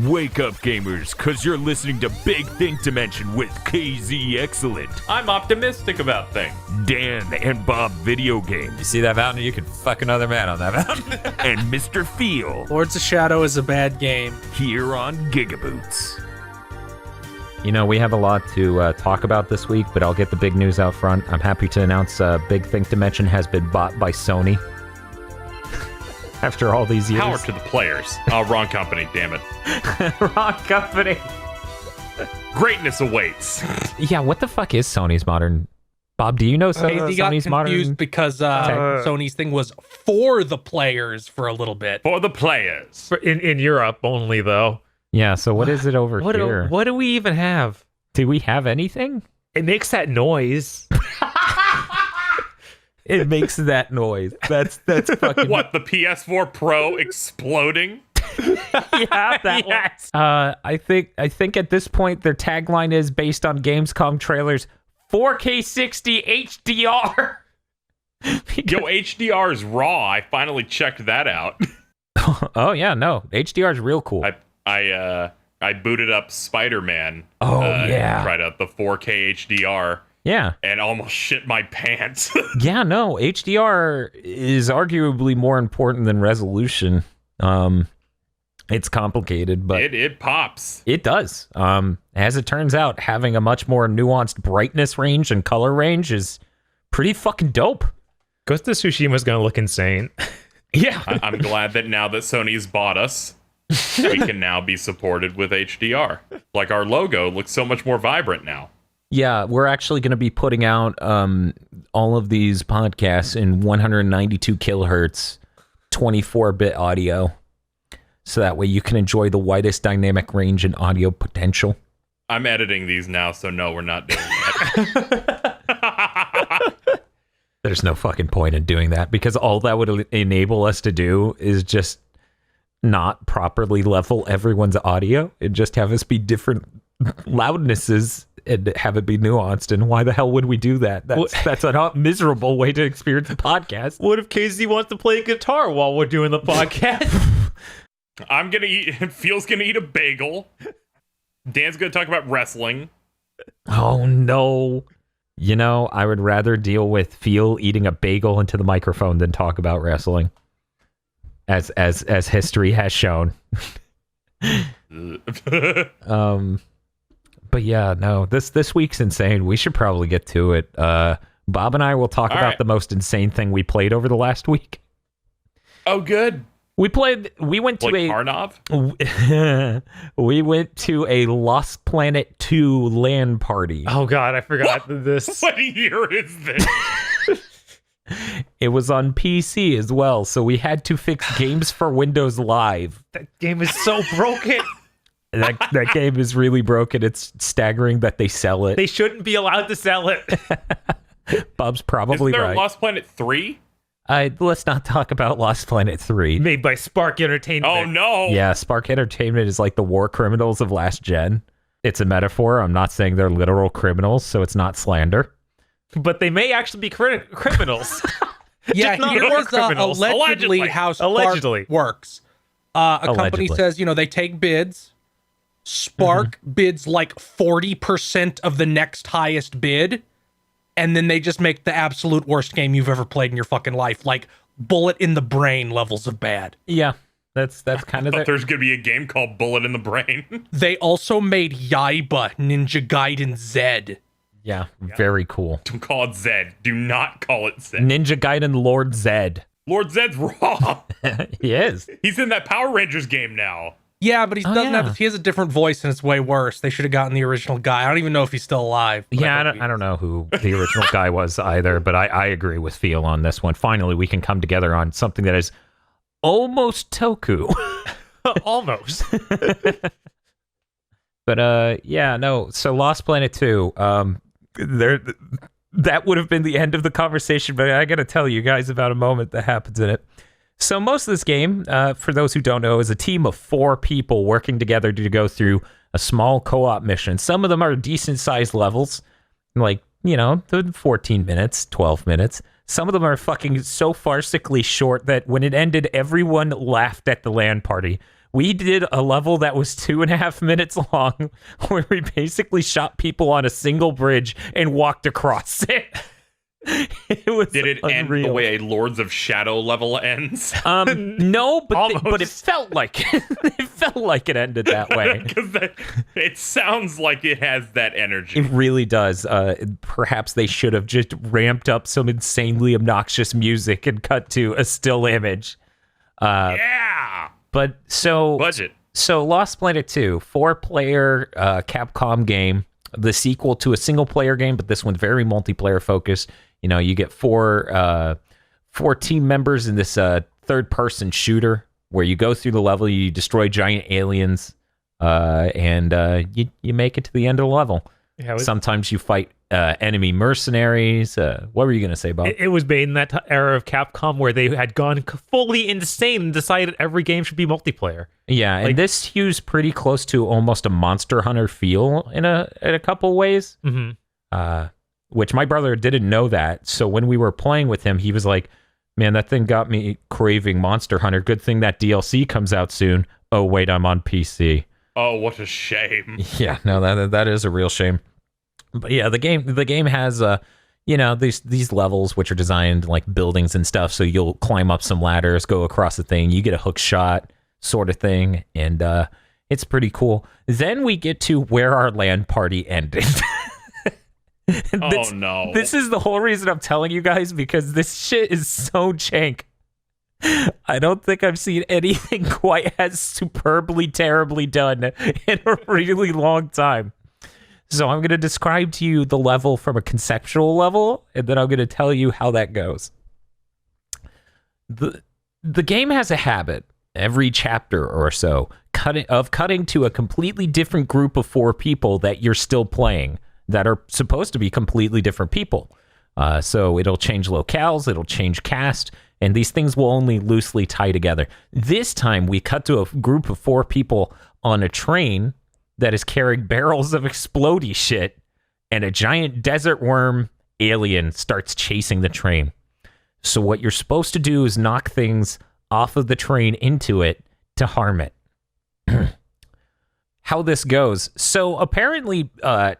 Wake up, gamers, cause you're listening to Big Think Dimension with KZ Excellent, I'm optimistic about things. Dan and Bob Video Games, You see that mountain? You can fuck another man on that mountain. and Mr. Feel Lords of Shadow is a bad game. here on GigaBoots. You know, we have a lot to talk about this week, but I'll get the big news out front. I'm happy to announce Big Think Dimension has been bought by Sony. After all these years. Power to the players. Oh, wrong company, damn it. Wrong company. Greatness awaits. Yeah, what the fuck is Sony's modern... Bob, do you know He got Sony's confused modern... because Sony's thing was for the players for a little bit. For the players. In Europe only, though. Yeah, so what is it over here? What do we even have? Do we have anything? It makes that noise. It makes that noise. That's fucking... What, the PS4 Pro exploding? Yeah, that Yes. one. I think at this point their tagline is based on Gamescom trailers, 4K 60 HDR. Yo, HDR is raw. I finally checked that out. Oh yeah, no, HDR is real cool. I booted up Spider-Man. Oh, yeah. Tried out the 4K HDR Yeah, and almost shit my pants. yeah, no, HDR is arguably more important than resolution. It's complicated, but it pops. it does. As it turns out, having a much more nuanced brightness range and color range is pretty fucking dope. Ghost of Tsushima's gonna look insane. Yeah. I'm glad that now that Sony's bought us, we can now be supported with HDR. Like, our logo looks so much more vibrant now. Yeah, we're actually going to be putting out all of these podcasts in 192 kilohertz, 24-bit audio, so that way you can enjoy the widest dynamic range and audio potential. I'm editing these now, so no, we're not doing that. There's no fucking point in doing that, because all that would enable us to do is just not properly level everyone's audio and just have us be different loudnesses and have it be nuanced. And why the hell would we do that? That's a miserable way to experience the podcast. What if Casey wants to play guitar while we're doing the podcast? I'm gonna eat. Feel's gonna eat a bagel. Dan's gonna talk about wrestling. Oh no. You know, I would rather deal with Feel eating a bagel into the microphone than talk about wrestling. As history has shown. But yeah, no, this week's insane. We should probably get to it. Bob and I will talk All about right. the most insane thing we played over the last week. Oh, good. We went to Like Karnov? we went to a Lost Planet 2 LAN party. Oh god, I forgot this. What year is this? It was on PC as well, so we had to fix Games for Windows Live. That game is so broken. That game is really broken. It's staggering that they sell it. They shouldn't be allowed to sell it. Bob's probably Is there right. Lost Planet 3? Let's not talk about Lost Planet 3. Made by Spark Entertainment. Oh, no. Yeah, Spark Entertainment is like the war criminals of last gen. It's a metaphor. I'm not saying they're literal criminals, so it's not slander. But they may actually be criminals. Yeah, not here war is criminals. allegedly Allegedly. how Spark Allegedly. works. A company Allegedly. says, they take bids. Spark bids like 40% of the next highest bid, and then they just make the absolute worst game you've ever played in your fucking life, like bullet in the brain levels of bad. Yeah, that's kind of I thought it. there's going to be a game called Bullet in the Brain. They also made Yaiba Ninja Gaiden Z. Yeah, very cool. Don't call it Zed. Do not call it Zed. Ninja Gaiden Lord Zed. Lord Zed's raw. He is. He's in that Power Rangers game now. Yeah, but he doesn't yeah. have. He has a different voice, and it's way worse. They should have gotten the original guy. I don't even know if he's still alive. but Yeah, hope he I don't is. know who the original guy was either, but I agree with Feel on this one. Finally, we can come together on something that is almost Toku. Almost. But yeah, no. So Lost Planet 2, that would have been the end of the conversation, but I got to tell you guys about a moment that happens in it. So most of this game, for those who don't know, is a team of 4 people working together to go through a small co-op mission. Some of them are decent-sized levels, like, the 14 minutes, 12 minutes. Some of them are fucking so farcically short that when it ended, everyone laughed at the LAN party. We did a level that was 2.5 minutes long where we basically shot people on a single bridge and walked across it. It was Did it end the way a Lords of Shadow level ends? No, but it felt like it felt like it ended that way. Because it sounds like it has that energy. It really does. Perhaps they should have just ramped up some insanely obnoxious music and cut to a still image. Yeah. But so Budget. So Lost Planet 2, 4-player Capcom game, the sequel to a single-player game, but this one's very multiplayer focused. You know, you get four team members in this third-person shooter where you go through the level, you destroy giant aliens, and you make it to the end of the level. Yeah, Sometimes you fight enemy mercenaries. What were you going to say, Bob? it was made in that era of Capcom where they had gone fully insane and decided every game should be multiplayer. Yeah, and this hews pretty close to almost a Monster Hunter feel in a couple ways. Mm-hmm. Which my brother didn't know that. So when we were playing with him, he was like, man, that thing got me craving Monster Hunter. Good thing that DLC comes out soon. Oh, wait, I'm on PC. Oh, what a shame. Yeah, no, that is a real shame. But yeah, the game has these levels which are designed like buildings and stuff. So you'll climb up some ladders, go across the thing, you get a hook shot sort of thing, and it's pretty cool. Then we get to where our LAN party ended. No. This is the whole reason I'm telling you guys, because this shit is so jank. I don't think I've seen anything quite as superbly terribly done in a really long time. So I'm going to describe to you the level from a conceptual level, and then I'm going to tell you how that goes. The game has a habit, every chapter or so, cutting to a completely different group of 4 people that you're still playing, that are supposed to be completely different people. So it'll change locales, it'll change cast, and these things will only loosely tie together. This time, we cut to a group of 4 people on a train that is carrying barrels of explodey shit, and a giant desert worm alien starts chasing the train. So what you're supposed to do is knock things off of the train into it to harm it. How this goes. So apparently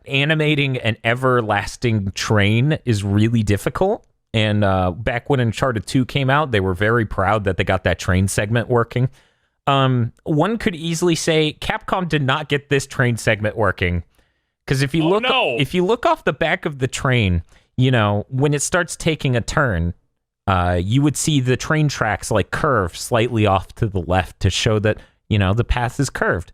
animating an everlasting train is really difficult. And back when Uncharted 2 came out, they were very proud that they got that train segment working. One could easily say Capcom did not get this train segment working. Because if you look off the back of the train, you know, when it starts taking a turn, you would see the train tracks like curve slightly off to the left to show that, you know, the path is curved.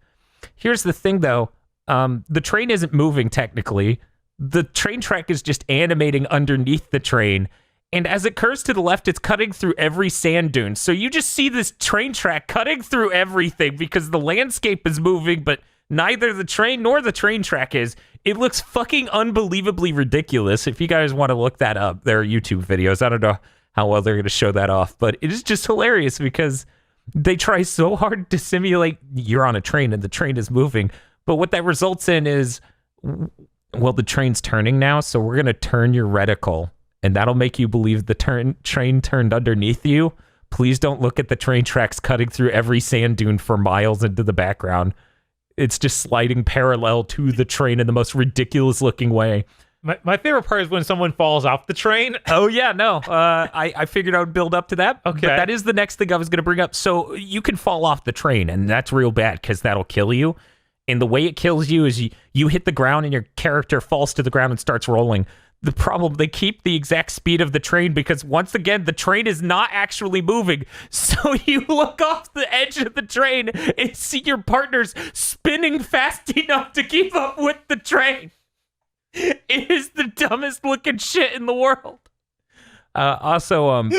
Here's the thing, though. The train isn't moving, technically. The train track is just animating underneath the train. And as it curves to the left, it's cutting through every sand dune. So you just see this train track cutting through everything because the landscape is moving, but neither the train nor the train track is. It looks fucking unbelievably ridiculous. If you guys want to look that up, there are YouTube videos. I don't know how well they're going to show that off, but it is just hilarious because they try so hard to simulate you're on a train and the train is moving. But what that results in is, well, the train's turning now, so we're going to turn your reticle, and that'll make you believe the train turned underneath you. Please don't look at the train tracks cutting through every sand dune for miles into the background. It's just sliding parallel to the train in the most ridiculous looking way. My favorite part is when someone falls off the train. Oh, yeah, no. I figured I would build up to that. Okay. But that is the next thing I was going to bring up. So you can fall off the train, and that's real bad because that'll kill you. And the way it kills you is you hit the ground and your character falls to the ground and starts rolling. The problem, they keep the exact speed of the train because, once again, the train is not actually moving. So you look off the edge of the train and see your partners spinning fast enough to keep up with the train. It is the dumbest looking shit in the world. Also,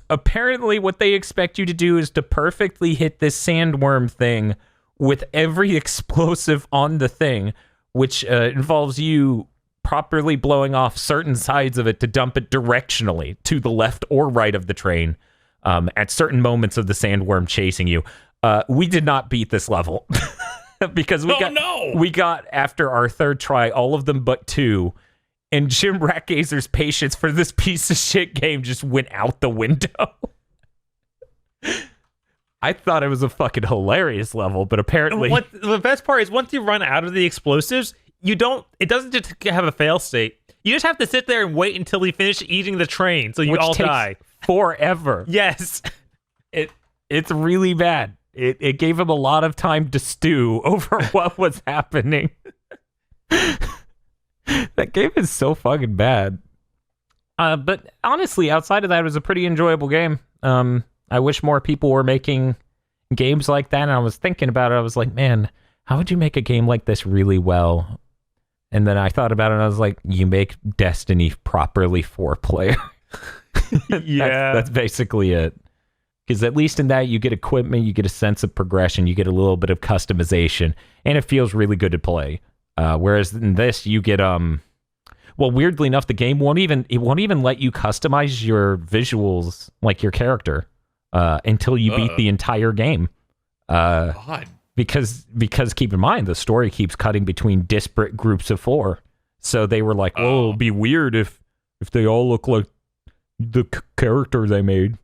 apparently what they expect you to do is to perfectly hit this sandworm thing with every explosive on the thing, which involves you properly blowing off certain sides of it to dump it directionally to the left or right of the train at certain moments of the sandworm chasing you. We did not beat this level. Because we got after our third try all of them but 2, and Jim Ratgazer's patience for this piece of shit game just went out the window. I thought it was a fucking hilarious level, but apparently The best part is once you run out of the explosives, it doesn't just have a fail state. You just have to sit there and wait until you finish eating the train, so you which all takes die. forever. Yes. It's really bad. It gave him a lot of time to stew over what was happening. That game is so fucking bad. But honestly, outside of that, it was a pretty enjoyable game. I wish more people were making games like that. And I was thinking about it. I was like, man, how would you make a game like this really well? And then I thought about it and I was like, you make Destiny properly 4-player. Yeah. That's basically it. Because at least in that, you get equipment, you get a sense of progression, you get a little bit of customization, and it feels really good to play. Whereas in this, you get well, weirdly enough, the game won't even let you customize your visuals, like your character, until you beat the entire game. God. Because keep in mind, the story keeps cutting between disparate groups of 4. So they were like, "Oh, it'd be weird if they all look like the character they made."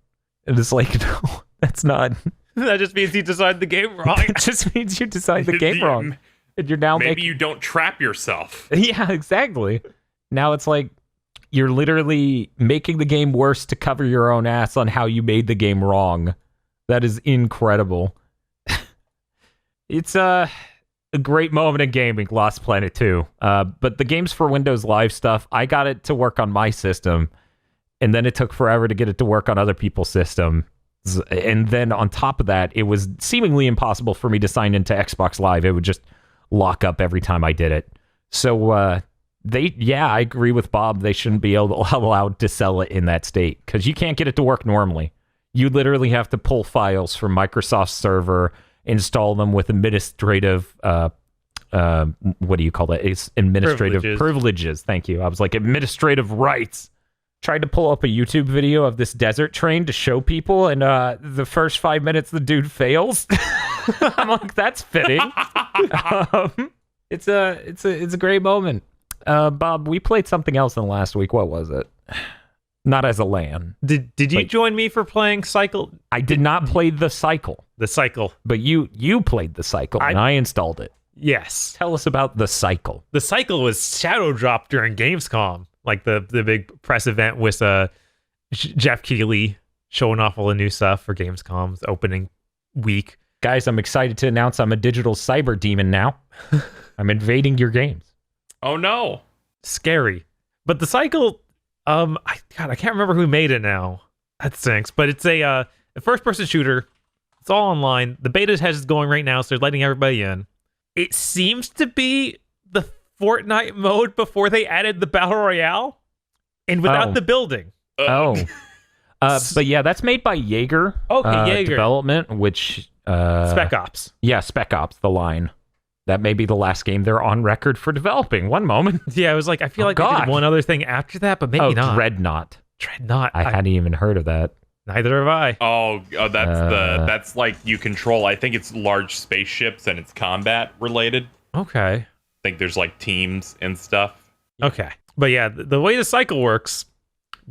And it's like, no, that's not. That just means you designed the game wrong. It just means you designed the game wrong. And you're now Maybe you don't trap yourself. Yeah, exactly. Now it's like you're literally making the game worse to cover your own ass on how you made the game wrong. That is incredible. It's a great moment in gaming, Lost Planet 2. But the games for Windows Live stuff, I got it to work on my system. And then it took forever to get it to work on other people's systems. And then on top of that, it was seemingly impossible for me to sign into Xbox Live. It would just lock up every time I did it. So I agree with Bob. They shouldn't be allowed to sell it in that state because you can't get it to work normally. You literally have to pull files from Microsoft's server, install them with administrative, what do you call that? It's administrative privileges. Thank you. I was like, administrative rights. Tried to pull up a YouTube video of this desert train to show people, and the first 5 minutes, the dude fails. I'm like, that's fitting. It's a great moment. Bob, we played something else in the last week. What was it? Not as a LAN. Did you join me for playing Cycle? I did not play the Cycle. The Cycle. But you played the Cycle, and I installed it. Yes. Tell us about the Cycle. The Cycle was shadow dropped during Gamescom. Like the big press event with Jeff Keighley showing off all the new stuff for Gamescom's opening week. Guys, I'm excited to announce I'm a digital cyber demon now. I'm invading your games. Oh no. Scary. But the Cycle, I can't remember who made it now. That stinks. But it's a first-person shooter. It's all online. The beta test is going right now, so they're letting everybody in. It seems to be the Fortnite mode before they added the Battle Royale and without the building. But yeah, that's made by Jaeger. Okay, Jaeger. Development, which... Spec Ops. Yeah, Spec Ops, the line. That may be the last game they're on record for developing. One moment. Yeah, I was like, I feel like they did one other thing after that, but maybe not. Dreadnought. I hadn't even heard of that. Neither have I. Oh, that's like you control. I think it's large spaceships and it's combat related. Okay. I think there's like teams and stuff. Okay. But yeah, the way the Cycle works,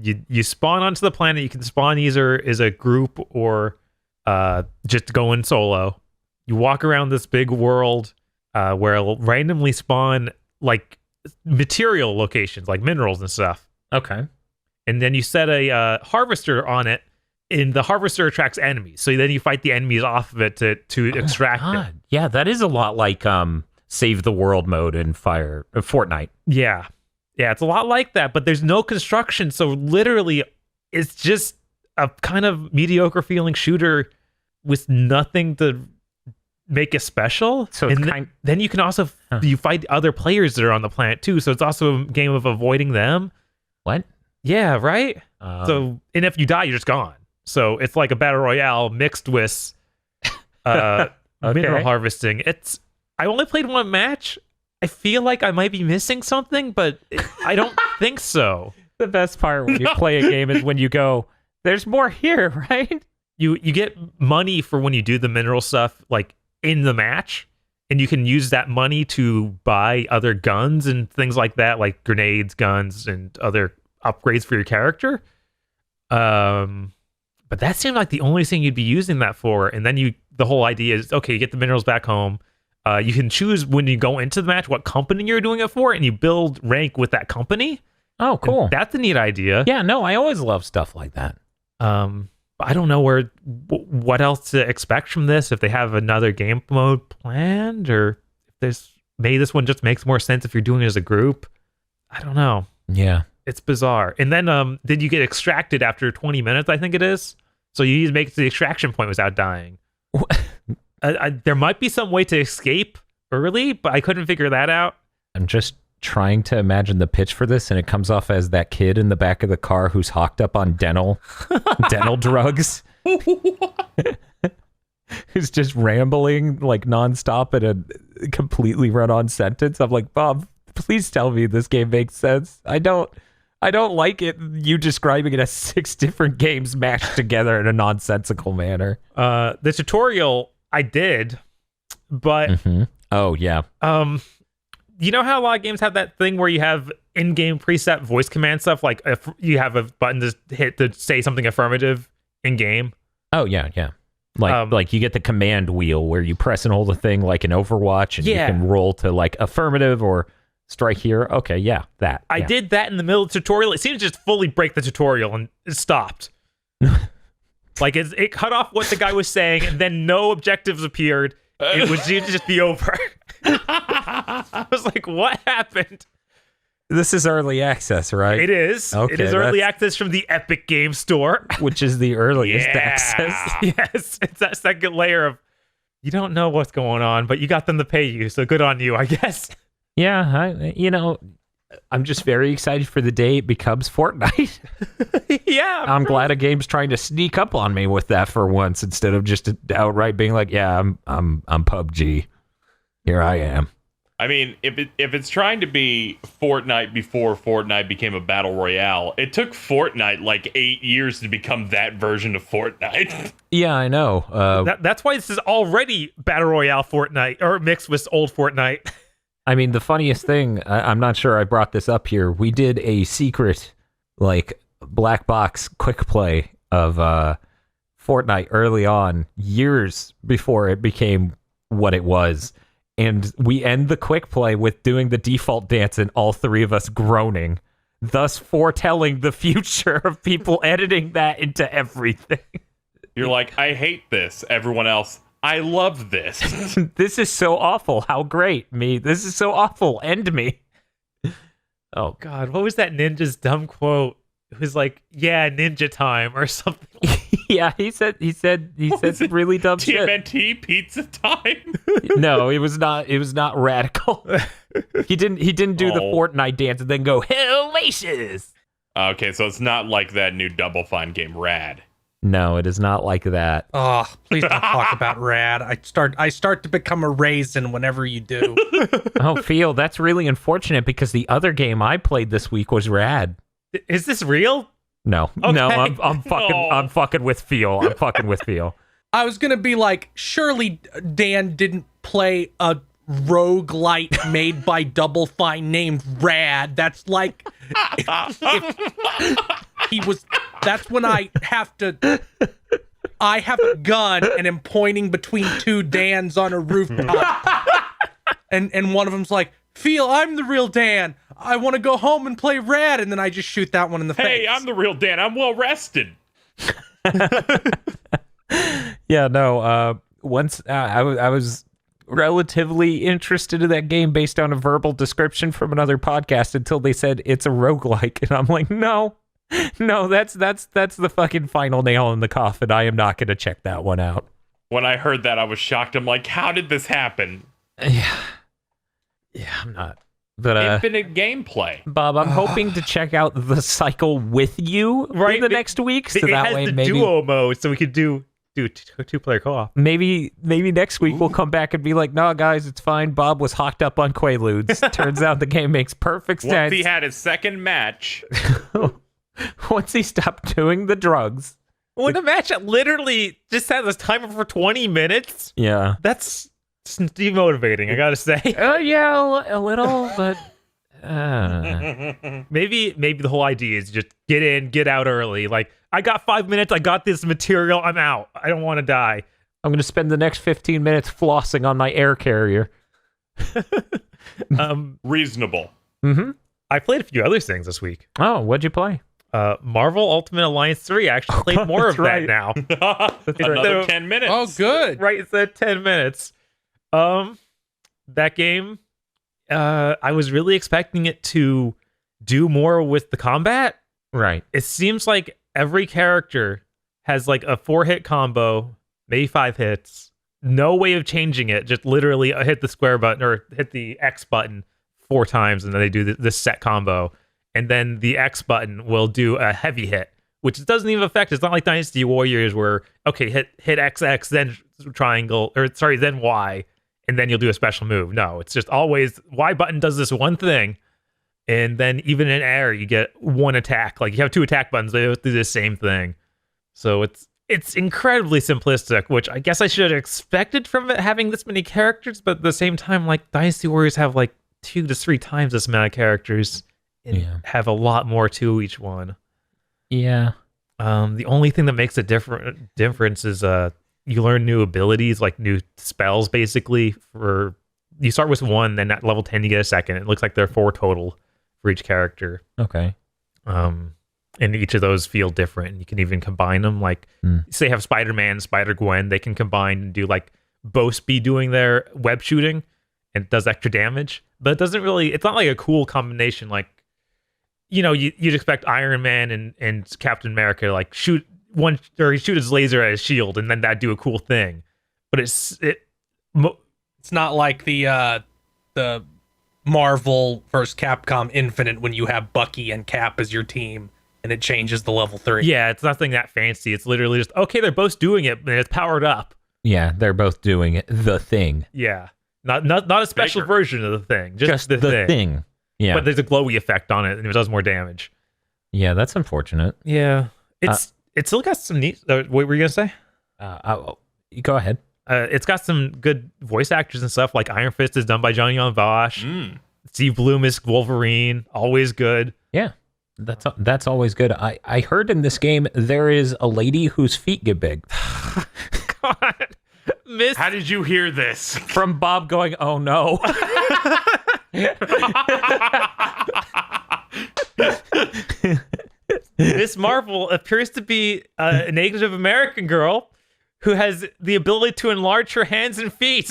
you spawn onto the planet. You can spawn either as a group or just going solo. You walk around this big world where it'll randomly spawn like material locations, like minerals and stuff. Okay. And then you set a harvester on it, and the harvester attracts enemies. So then you fight the enemies off of it to extract them. Yeah, that is a lot like Save the World mode in Fortnite. Yeah. Yeah, it's a lot like that, but there's no construction. So literally, it's just a kind of mediocre feeling shooter with nothing to make it special. So and then you can also you fight other players that are on the planet too. So it's also a game of avoiding them. What? Yeah, right? And if you die, you're just gone. So it's like a battle royale mixed with mineral harvesting. I only played one match. I feel like I might be missing something, but I don't think so. The best part when you play a game is when you go, there's more here, right? You get money for when you do the mineral stuff, like in the match, and you can use that money to buy other guns and things like that, like grenades, guns, and other upgrades for your character. But that seemed like the only thing you'd be using that for. And then the whole idea is, okay, you get the minerals back home. You can choose when you go into the match what company you're doing it for, and you build rank with that company. Oh, cool. And that's a neat idea. Yeah, no, I always love stuff like that. I don't know what else to expect from this, if they have another game mode planned, or if maybe this one just makes more sense if you're doing it as a group. I don't know. Yeah. It's bizarre. And then did you get extracted after 20 minutes, I think it is? So you need to make it to the extraction point without dying. There might be some way to escape early, but I couldn't figure that out. I'm just trying to imagine the pitch for this, and it comes off as that kid in the back of the car who's hocked up on dental drugs. Who's just rambling like nonstop in a completely run-on sentence. I'm like, Bob, please tell me this game makes sense. I don't like it. You describing it as 6 different games mashed together in a nonsensical manner. The tutorial I did, but oh yeah. You know how a lot of games have that thing where you have in-game preset voice command stuff, like if you have a button to hit to say something affirmative in game. Oh yeah. Like you get the command wheel where you press and hold a thing like in Overwatch, and you can roll to like affirmative or strike here. Okay, yeah, that. I did that in the middle of the tutorial. It seemed to just fully break the tutorial, and it stopped. Like it cut off what the guy was saying, and then no objectives appeared. It would seem to just be over. I was like, what happened? This is early access, right? It is. Okay, it is early access from the Epic Game Store. Which is the earliest access. Yes. It's that second layer of, you don't know what's going on, but you got them to pay you, so good on you, I guess. Yeah, I'm just very excited for the day it becomes Fortnite. Yeah. I'm glad a game's trying to sneak up on me with that for once, instead of just outright being like, yeah, I'm PUBG. Here I am. I mean, if it's trying to be Fortnite before Fortnite became a battle royale, it took Fortnite like 8 years to become that version of Fortnite. Yeah, I know. That's why this is already battle royale Fortnite, or mixed with old Fortnite. I mean, the funniest thing, I'm not sure I brought this up here. We did a secret, like, black box quick play of Fortnite early on, years before it became what it was. And we end the quick play with doing the default dance and all 3 of us groaning, thus foretelling the future of people editing that into everything. You're like, I hate this. Everyone else, I love this. This is so awful. How great. Me. This is so awful. End me. Oh, God, what was that ninja's dumb quote? It was like, yeah, ninja time or something. Yeah, he said some really dumb shit. TMNT pizza time? No, it was not radical. He didn't do the Fortnite dance and then go, hellacious. Okay, so it's not like that new Double Fine game, Rad. No, it is not like that. Oh, please don't talk about Rad. I start to become a raisin whenever you do. Oh, Phil, that's really unfortunate because the other game I played this week was Rad. Is this real? No, okay. No, I'm fucking with Phil. I'm fucking with Phil. I was gonna be like, surely Dan didn't play a roguelite made by Double Fine named Rad. That's like, if he was. That's when I have a gun and am pointing between 2 Dans on a rooftop, and one of them's like, "Feel, I'm the real Dan. I want to go home and play Rad," and then I just shoot that one in the face. Hey, I'm the real Dan. I'm well rested. Yeah, no. Once I was relatively interested in that game based on a verbal description from another podcast until they said it's a roguelike, and I'm like, no, that's the fucking final nail in the coffin. I am not going to check that one out. When I heard that, I was shocked. I'm like, how did this happen? Yeah, I'm not. But infinite gameplay. Bob, I'm hoping to check out the cycle with you in the next week, so it that has way the maybe duo mode, so we could do 2-player co-op. Maybe next week we'll come back and be like, "No, guys, it's fine. Bob was hocked up on Quaaludes." Turns out the game makes perfect sense. Once he had his second match. Once he stopped doing the drugs. When a match that literally just has a timer for 20 minutes. Yeah, that's demotivating, I gotta say. Yeah, a little, but Maybe the whole idea is just get in, get out early. Like, I got 5 minutes, I got this material, I'm out. I don't want to die. I'm going to spend the next 15 minutes flossing on my air carrier. Reasonable. Mm-hmm. I played a few other things this week. Oh, what'd you play? Marvel Ultimate Alliance 3. I actually played more of right. that now. Another 10 minutes. Oh, good. Right, it's at 10 minutes. That game, I was really expecting it to do more with the combat. Right. It seems like every character has like a 4-hit combo, maybe 5 hits. No way of changing it. Just literally hit the square button or hit the X button 4 times, and then they do this set combo. And then the X button will do a heavy hit, which doesn't even affect. It's not like Dynasty Warriors where, okay, hit XX, then triangle, or sorry, then Y, and then you'll do a special move. No, it's just always Y button does this one thing. And then even in air, you get one attack. Like you have 2 attack buttons, they do the same thing. So it's incredibly simplistic, which I guess I should have expected from it having this many characters, but at the same time, like Dynasty Warriors have like 2 to 3 times this amount of characters and have a lot more to each one. Yeah. The only thing that makes a difference is you learn new abilities, like new spells, basically. You start with 1, then at level 10 you get a second. It looks like there are 4 total for each character. Okay. And each of those feel different. You can even combine them. Like, say you have Spider-Man, Spider-Gwen, they can combine and do like both speed doing their web shooting, and it does extra damage. But it doesn't really, it's not like a cool combination. Like, you know, you'd expect Iron Man and Captain America to like shoot his laser at his shield, and then that'd do a cool thing. But it's not like the Marvel versus Capcom Infinite when you have Bucky and Cap as your team, and it changes the level 3. Yeah, it's nothing that fancy. It's literally just, okay, they're both doing it, and it's powered up. Yeah, they're both doing it, the thing. Yeah. Not a special version of the thing. Just the thing. Yeah. But there's a glowy effect on it, and it does more damage. Yeah, that's unfortunate. Yeah. It still got some neat... what were you going to say? Go ahead. It's got some good voice actors and stuff, like Iron Fist is done by Johnny Yong Bosch. Steve Bloom is Wolverine. Always good. Yeah. That's always good. I heard in this game there is a lady whose feet get big. God. How did you hear this? From Bob going, oh no. Miss Marvel appears to be a Native American girl who has the ability to enlarge her hands and feet.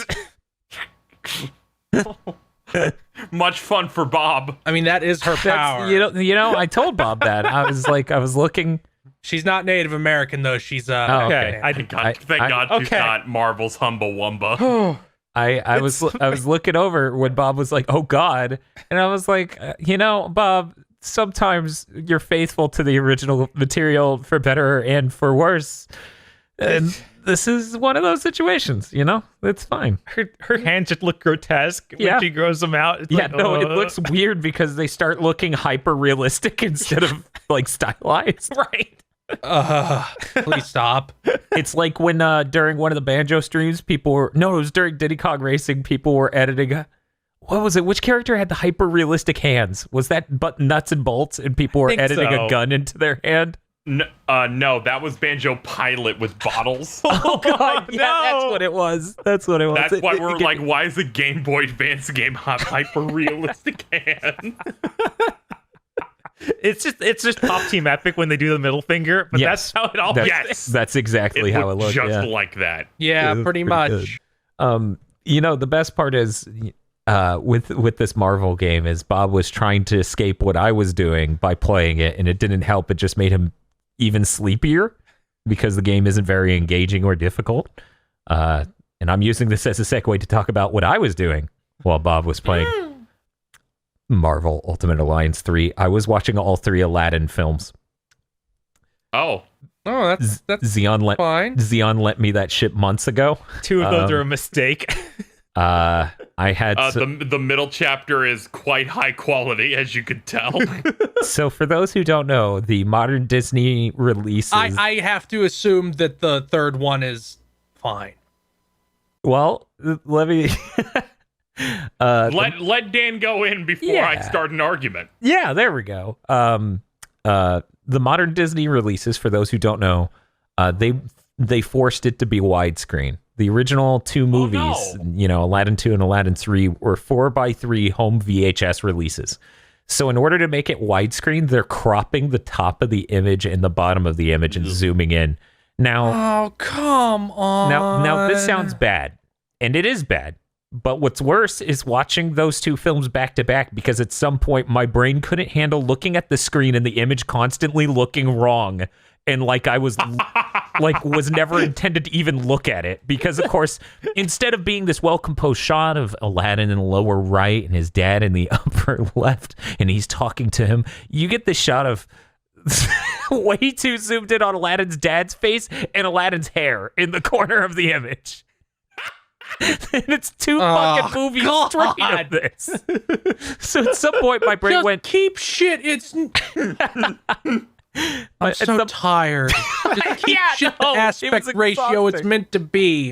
Much fun for Bob. I mean, that is her power. You know, I told Bob that. I was looking. She's not Native American though. She's okay. Thank God she's not Marvel's Humble Wumba. I was looking over when Bob was like, "Oh God," and I was like, Bob, sometimes you're faithful to the original material for better and for worse, and this is one of those situations. It's fine. Her hands just look grotesque when she grows them out. It's it looks weird because they start looking hyper realistic instead of like stylized. Right. Please stop. It's like when during one of the Banjo streams, it was during Diddy Kong Racing, people were editing. What was it? Which character had the hyper realistic hands? Was that nuts and bolts, and people were editing a gun into their hand? No, that was Banjo Pilot with bottles. Oh God, yeah, no. That's what it was. That's why we're like, why is the Game Boy Advance game hyper realistic hand? It's just Pop Team Epic when they do the middle finger, but that's how it always is. That's exactly how it looks. Just like that. Yeah, pretty much. The best part is with this Marvel game is Bob was trying to escape what I was doing by playing it, and it didn't help. It just made him even sleepier because the game isn't very engaging or difficult. And I'm using this as a segue to talk about what I was doing while Bob was playing Marvel Ultimate Alliance 3. I was watching all 3 Aladdin films. Oh, that's fine. Xeon lent me that shit months ago. 2 of those are a mistake. I had the middle chapter is quite high quality, as you could tell. So for those who don't know, the modern Disney releases, I have to assume that the third one is fine. Well, let me Let Dan go in before I Yeah. start an argument. Yeah, there we go. The modern Disney releases, for those who don't know, they forced it to be widescreen. The original two movies, no. Aladdin 2 and Aladdin 3, were 4:3 home VHS releases. So in order to make it widescreen, they're cropping the top of the image and the bottom of the image and zooming in. Now, Oh, come on. now this sounds bad, and it is bad. But what's worse is watching those two films back to back, because at some point my brain couldn't handle looking at the screen and the image constantly looking wrong, and like I was was never intended to even look at it, because of course instead of being this well composed shot of Aladdin in the lower right and his dad in the upper left and he's talking to him, you get this shot of way too zoomed in on Aladdin's dad's face and Aladdin's hair in the corner of the image. And it's two fucking movies straight of this. So at some point my brain Just went, keep shit. It's. I'm so tired. Just keep shit the aspect ratio it's meant to be.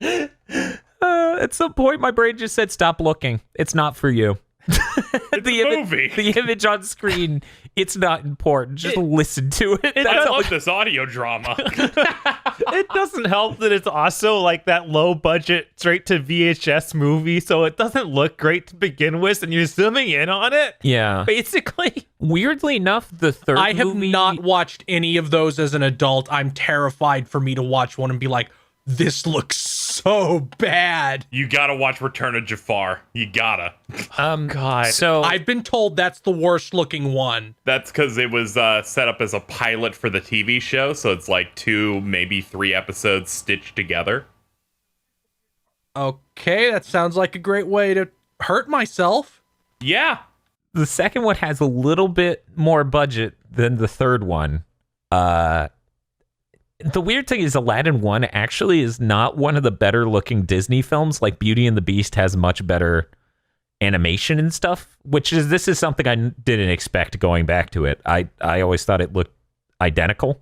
At some point my brain just said, stop looking. It's not for you. movie. The image on screen, it's not important. Just listen to it. I love this audio drama. It doesn't help that it's also like that low budget straight to VHS movie, so it doesn't look great to begin with, and you're zooming in on it. Yeah. Basically. Weirdly enough, the third I have movie, not watched any of those as an adult. I'm terrified for me to watch one and be like, this looks so bad. You gotta watch Return of Jafar. You gotta. God. So I've been told that's the worst looking one. That's because it was set up as a pilot for the TV show, so it's like 2, maybe 3 episodes stitched together. Okay, that sounds like a great way to hurt myself. Yeah. the second one has a little bit more budget than the third one. The weird thing is Aladdin 1 actually is not one of the better looking Disney films. Like Beauty and the Beast has much better animation and stuff, this is something I didn't expect going back to it. I always thought it looked identical.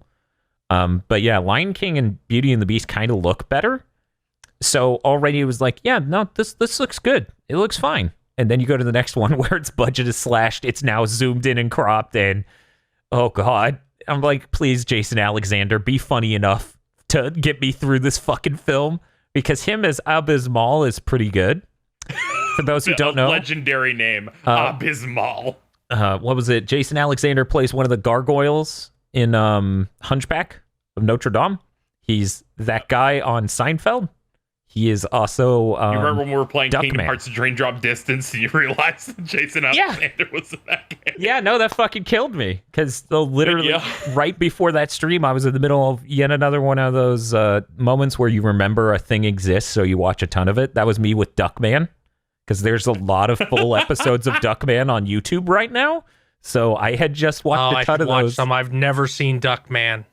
But yeah, Lion King and Beauty and the Beast kind of look better. So already it was like, yeah, no, this looks good. It looks fine. And then you go to the next one where its budget is slashed. It's now zoomed in and cropped and oh God. I'm like, please, Jason Alexander, be funny enough to get me through this fucking film, because him as Abysmal is pretty good. For those who don't know, legendary name, Abysmal. What was it? Jason Alexander plays one of the gargoyles in Hunchback of Notre Dame. He's that guy on Seinfeld. He is also. You remember when we were playing Kingdom Duckman. Hearts Drain Drop Distance and you realized that Jason Alexander was in that game? Yeah, no, that fucking killed me, because literally right before that stream, I was in the middle of yet another one of those moments where you remember a thing exists, so you watch a ton of it. That was me with Duckman, because there's a lot of full episodes of Duckman on YouTube right now. So I had just watched a ton of those. Some. I've never seen Duckman.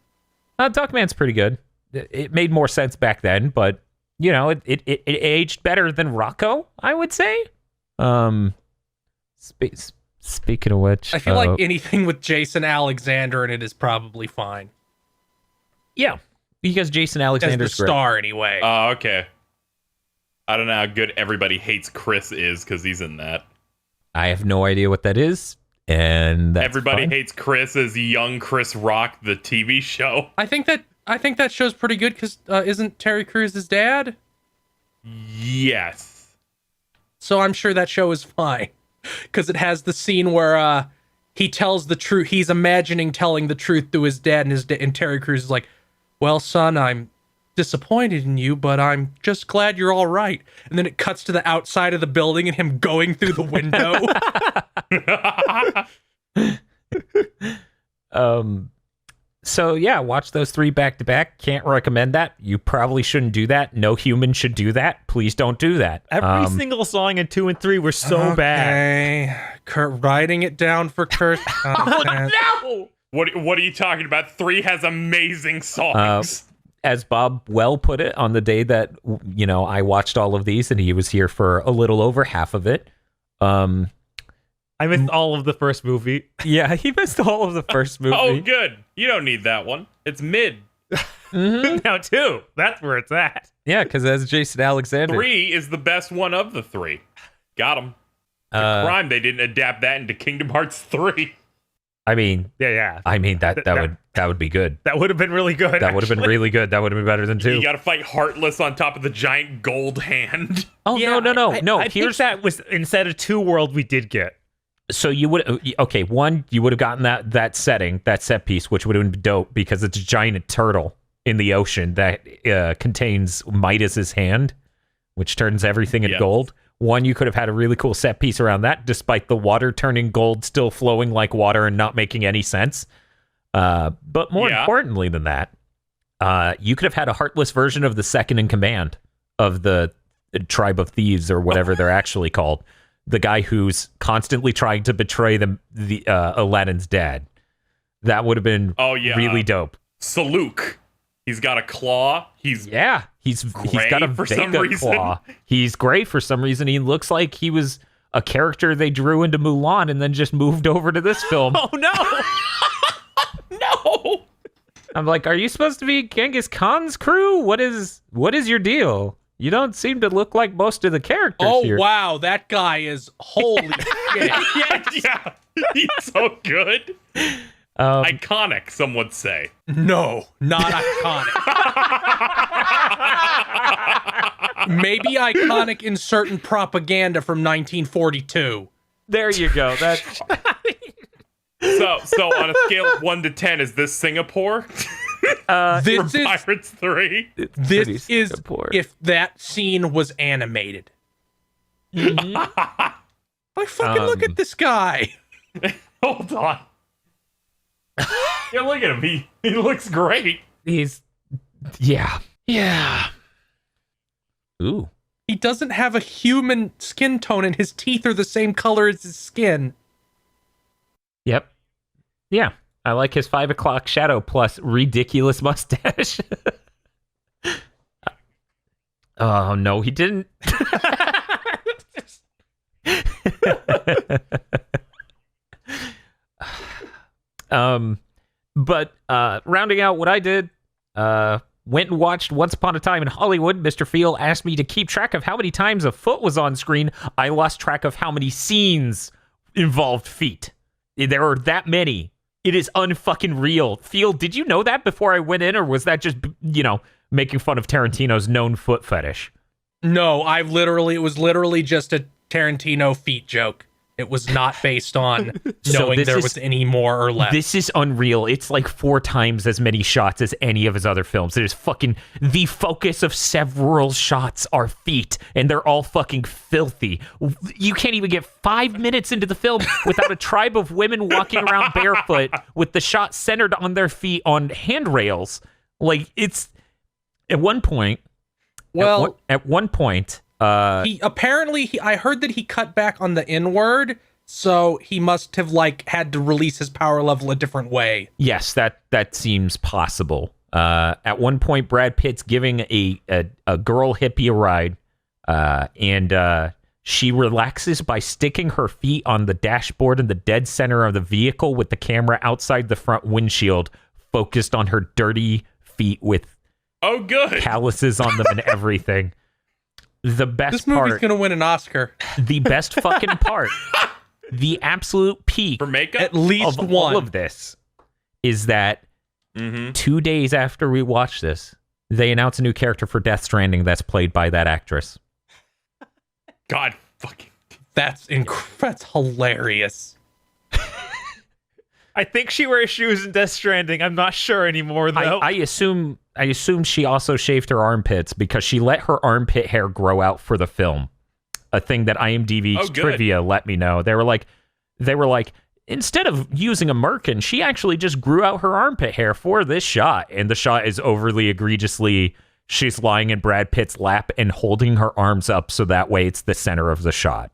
Duckman's pretty good. It made more sense back then, but you know, it aged better than Rocco, I would say. Speaking of which, I feel like anything with Jason Alexander in it is probably fine. yeah, because Jason As the Alexander's great. star, anyway. Oh, okay. I don't know how good Everybody Hates Chris is because he's in that. I have no idea what that is, and that's Everybody fine. Hates Chris is young Chris Rock, the TV show. I think that show's pretty good because isn't Terry Crews his dad? Yes. So I'm sure that show is fine because it has the scene where he tells the truth. He's imagining telling the truth to his dad, and Terry Crews is like, "Well, son, I'm disappointed in you, but I'm just glad you're all right." And then it cuts to the outside of the building and him going through the window. So yeah, watch those 3 back to back. Can't recommend that. You probably shouldn't do that. No human should do that. Please don't do that. Every single song in 2 and 3 were so bad. Okay. Kurt, writing it down for Kurt. No! What are you talking about? 3 has amazing songs. As Bob well put it on the day that, you know, I watched all of these and he was here for a little over half of it. I missed all of the first movie. Yeah, he missed all of the first movie. Oh, good. You don't need that one. It's mid. Now 2. That's where it's at. Yeah, because as Jason Alexander. 3 is the best one of the 3. Got him. Crime they didn't adapt that into Kingdom Hearts 3. I mean, Yeah. that would be good. That would have been really good. That would have been really good. That would have been better than 2. You gotta fight Heartless on top of the giant gold hand. Oh, no. I think that was instead of 2 world we did get. So you would, okay, 1, you would have gotten that setting, that set piece, which would have been dope because it's a giant turtle in the ocean that contains Midas's hand, which turns everything into gold. 1, you could have had a really cool set piece around that, despite the water turning gold still flowing like water and not making any sense. But more importantly than that, you could have had a Heartless version of the second in command of the Tribe of Thieves or whatever they're actually called. The guy who's constantly trying to betray the Aladdin's dad. That would have been really dope. Saluk. He's got a claw. He's got a for some Vega reason. claw. He's gray for some reason. He looks like he was a character they drew into Mulan and then just moved over to this film. Oh no. No. I'm like, are you supposed to be Genghis Khan's crew? What is your deal? You don't seem to look like most of the characters here. Oh, wow. That guy is holy shit. Yeah. He's so good. Iconic, some would say. No, not iconic. Maybe iconic in certain propaganda from 1942. There you go. That's So on a scale of 1 to 10, is this Singapore? This is Pirates 3? this is Singapore. if that scene was animated. Like, fucking look at this guy. Hold on. Yeah, look at him. He looks great. yeah. Ooh. He doesn't have a human skin tone and his teeth are the same color as his skin. Yep. Yeah. I like his 5 o'clock shadow plus ridiculous mustache. Oh, no, he didn't. But rounding out what I did, went and watched Once Upon a Time in Hollywood. Mr. Field asked me to keep track of how many times a foot was on screen. I lost track of how many scenes involved feet. There are that many. It is unfucking real. Field, did you know that before I went in, or was that just, making fun of Tarantino's known foot fetish? No, it was literally just a Tarantino feet joke. It was not based on knowing there was any more or less. This is unreal. It's like 4 times as many shots as any of his other films. It is fucking the focus of several shots are feet, and they're all fucking filthy. You can't even get 5 minutes into the film without a tribe of women walking around barefoot with the shot centered on their feet on handrails. Like, it's at one point. Well, at one point. I heard that he cut back on the N-word, so he must have had to release his power level a different way. Yes, that seems possible. At one point, Brad Pitt's giving a girl hippie a ride, and she relaxes by sticking her feet on the dashboard in the dead center of the vehicle with the camera outside the front windshield, focused on her dirty feet with calluses on them and everything. The best This movie's gonna win an Oscar. The best fucking part, the absolute peak For makeup? At least of one. all of this is that 2 days after we watch this, they announce a new character for Death Stranding that's played by that actress. God fucking. That's hilarious. I think she wears shoes in Death Stranding. I'm not sure anymore, though. I assume she also shaved her armpits because she let her armpit hair grow out for the film. A thing that IMDb trivia let me know. They were like, instead of using a merkin, she actually just grew out her armpit hair for this shot. And the shot is overly egregiously, she's lying in Brad Pitt's lap and holding her arms up so that way it's the center of the shot.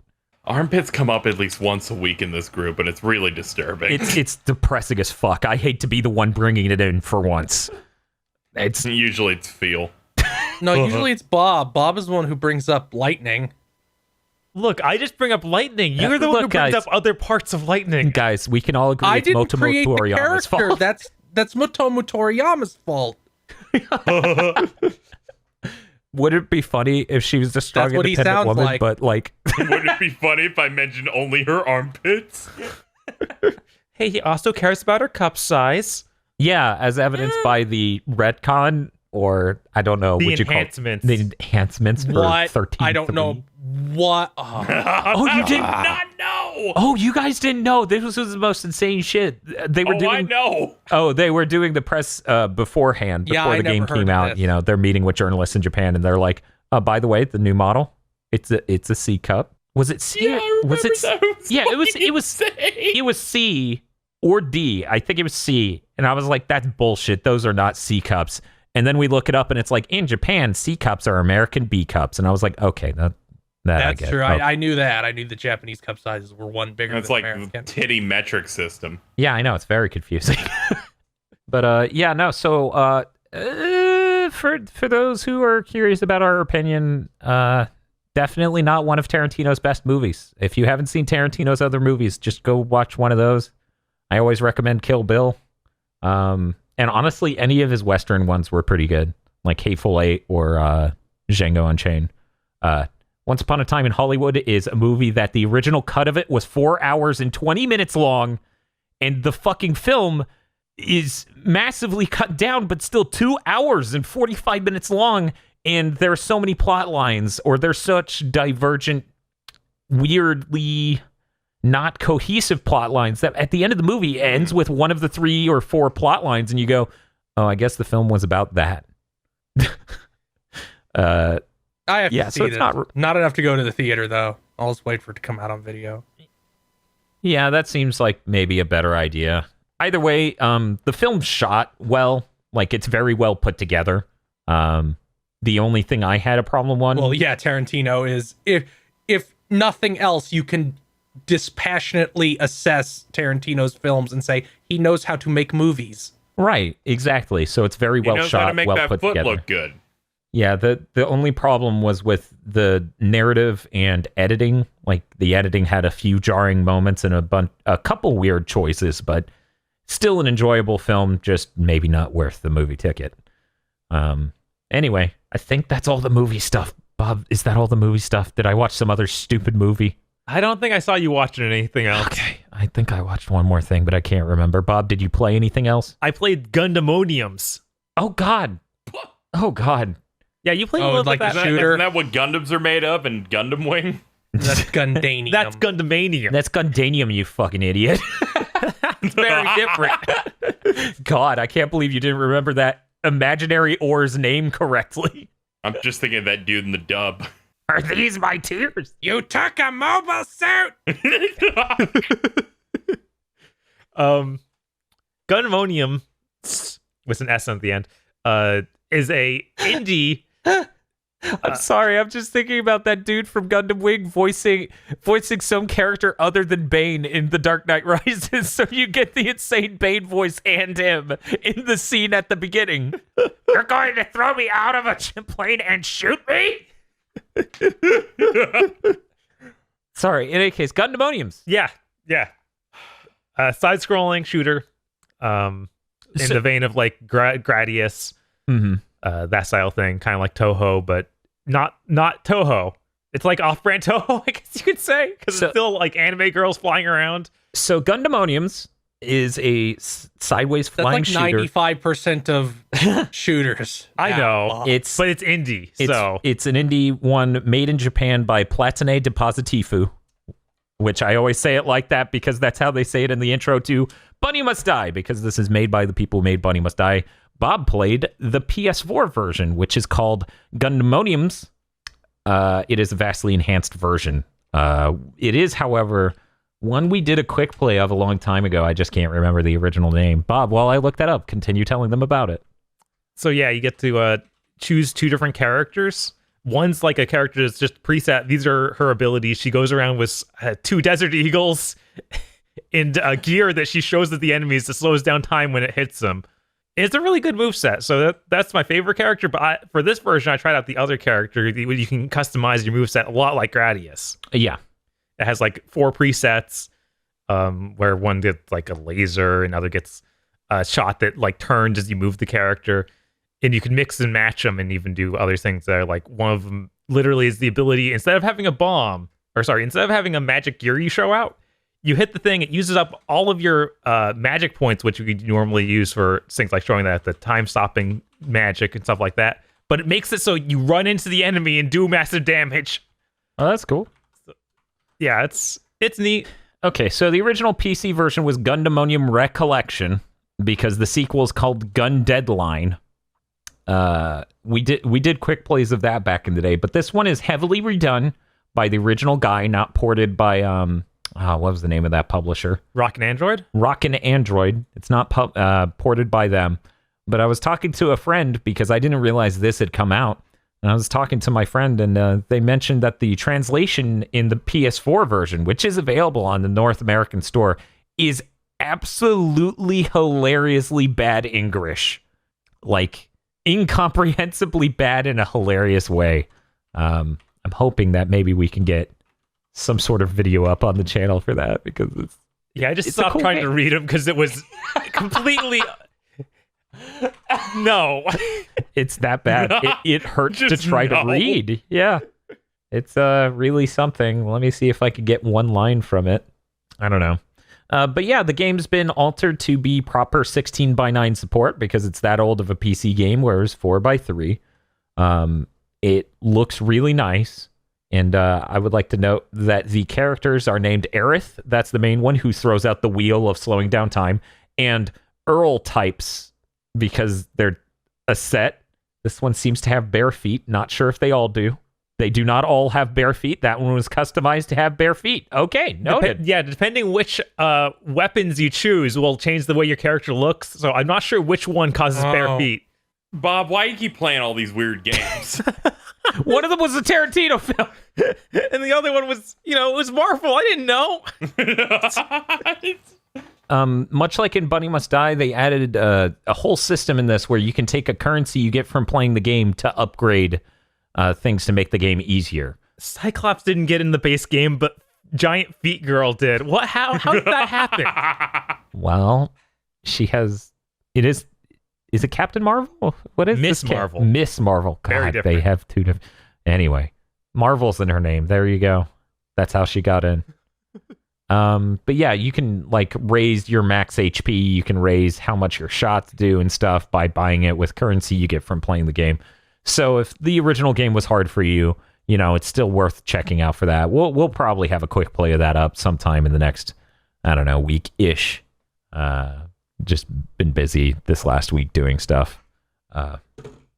Armpits come up at least once a week in this group, and it's really disturbing. It's depressing as fuck. I hate to be the one bringing it in for once. Usually it's Feel. No, usually it's Bob. Bob is the one who brings up lightning. Look, I just bring up lightning. You're the one who brings up other parts of lightning. Guys, we can all agree I it's didn't Motomo create the Toriyama's character. fault. That's Motomo Toriyama's fault. Would it be funny if she was a strong, That's what he independent sounds woman, like. but like, Wouldn't it be funny if I mentioned only her armpits? Hey, he also cares about her cup size. yeah, as evidenced by the retcon, or I don't know, The what you call it? enhancements. The enhancements for What? 13. I don't know what. Oh. Oh, you did not know. Oh, you guys didn't know. This was the most insane shit. They were I doing. know. Oh, they were doing the press beforehand, Yeah, before I the game never heard came of out. this. You know, they're meeting with journalists in Japan, and they're like, by the way, the new model, it's a C cup. Was it C? Yeah, I was it? remember that. Yeah, it was. It was. insane. It was C or D. I think it was C, and I was like, that's bullshit. Those are not C cups. And then we look it up, and it's like, in Japan, C cups are American B cups, and I was like, okay, that I That's get. true. Okay. I knew that. I knew the Japanese cup sizes were one bigger It's than like American. titty metric system. Yeah, I know, it's very confusing. But yeah, no. So for those who are curious about our opinion, definitely not one of Tarantino's best movies. If you haven't seen Tarantino's other movies, just go watch one of those. I always recommend Kill Bill. And honestly, any of his Western ones were pretty good, like Hateful Eight or Django Unchained. Once Upon a Time in Hollywood is a movie that the original cut of it was 4 hours and 20 minutes long, and the fucking film is massively cut down, but still 2 hours and 45 minutes long, and there are so many plot lines, or there's such divergent, weirdly not cohesive plot lines that at the end of the movie it ends with one of the 3 or 4 plot lines, and you go, oh, I guess the film was about that. I have yeah, to so see it's this. not- Not enough to go to the theater though. I'll just wait for it to come out on video. Yeah, that seems like maybe a better idea. Either way, the film's shot well. Like, it's very well put together. The only thing I had a problem on... Well, yeah, Tarantino is if nothing else, you can dispassionately assess Tarantino's films and say he knows how to make movies. Right, exactly. So it's very He well knows shot, how to make well that put foot together. look good. Yeah, the only problem was with the narrative and editing. Like, the editing had a few jarring moments and a couple weird choices, but still an enjoyable film, just maybe not worth the movie ticket. Anyway, I think that's all the movie stuff. Bob, is that all the movie stuff? Did I watch some other stupid movie? I don't think I saw you watching anything else. Okay, I think I watched one more thing, but I can't remember. Bob, did you play anything else? I played Gundemoniums. Oh, God. Oh, God. Yeah, you played a Oh, little like bit of the that. shooter? Isn't that what Gundams are made of in Gundam Wing? That's Gundanium. That's Gundemanium. That's Gundanium, you fucking idiot. It's very different. God, I can't believe you didn't remember that imaginary oar's name correctly. I'm just thinking of that dude in the dub. Are these my tears? You took a mobile suit. Gundemonium with an S at the end is a indie. I'm sorry, I'm just thinking about that dude from Gundam Wing voicing some character other than Bane in The Dark Knight Rises, so you get the insane Bane voice and him in the scene at the beginning. You're going to throw me out of a plane and shoot me? Sorry, in any case, Gundemoniums. Yeah. Side-scrolling shooter. In the vein of like Gradius. Mm-hmm. That style thing, kind of like Toho, but not Toho. It's like off-brand Toho, I guess you could say, because it's still like anime girls flying around. So Gundemoniums is a sideways That's flying like shooter. 95% of shooters. I know. Wow. But it's indie, so It's an indie one made in Japan by Platine de Positifu, which I always say it like that because that's how they say it in the intro to Bunny Must Die, because this is made by the people who made Bunny Must Die. Bob played the PS4 version, which is called Gundemoniums. It is a vastly enhanced version. It is, however, one we did a quick play of a long time ago. I just can't remember the original name. Bob, while I look that up, continue telling them about it. So yeah, you get to choose 2 different characters. One's like a character that's just preset. These are her abilities. She goes around with 2 Desert Eagles and gear that she shows at the enemies that slows down time when it hits them. It's a really good moveset. So that's my favorite character. But for this version, I tried out the other character. You can customize your moveset a lot like Gradius. Yeah. It has like 4 presets, where one gets like a laser, another gets a shot that like turns as you move the character. and you can mix and match them and even do other things there. Like one of them literally is the ability, instead of having a magic gear you show out, you hit the thing, it uses up all of your magic points, which you could normally use for things like showing that the time-stopping magic and stuff like that. But it makes it so you run into the enemy and do massive damage. Oh, that's cool. Yeah, it's neat. Okay, so the original PC version was Gundemonium Recollection because the sequel is called Gun Deadline. We did quick plays of that back in the day, but this one is heavily redone by the original guy, not ported by what was the name of that publisher? Rockin' Android? Rockin' Android. It's not ported by them. But I was talking to a friend because I didn't realize this had come out. And I was talking to my friend, and they mentioned that the translation in the PS4 version, which is available on the North American store, is absolutely hilariously bad English. Like, incomprehensibly bad in a hilarious way. I'm hoping that maybe we can get some sort of video up on the channel for that, because I just stopped cool trying game. to read them because it was completely... No. It's that bad. It hurts to Just try no. to read. Yeah. It's really something. Let me see if I could get one line from it. I don't know. But yeah, the game's been altered to be proper 16:9 support because it's that old of a PC game, whereas 4:3. It looks really nice. And I would like to note that the characters are named Aerith. That's the main one, who throws out the wheel of slowing down time. And Earl types, because they're a set. This one seems to have bare feet. Not sure if they all do. They do not all have bare feet. That one was customized to have bare feet. Okay, noted. Depending which weapons you choose will change the way your character looks. So I'm not sure which one causes bare feet. Bob, why do you keep playing all these weird games? One of them was a Tarantino film. And the other one was, it was Marvel. I didn't know. Much like in Bunny Must Die, they added a whole system in this where you can take a currency you get from playing the game to upgrade things to make the game easier. Cyclops didn't get in the base game, but Giant Feet Girl did. What? How did that happen? Well, she has... Is it Captain Marvel? What is Miss this Marvel. Miss Marvel. God, Very they different. have two different... Anyway, Marvel's in her name. There you go. That's how she got in. But yeah, you can like raise your max HP. You can raise how much your shots do and stuff by buying it with currency you get from playing the game. So if the original game was hard for you, it's still worth checking out for that. We'll probably have a quick play of that up sometime in the next, I don't know, week-ish. Just been busy this last week doing stuff.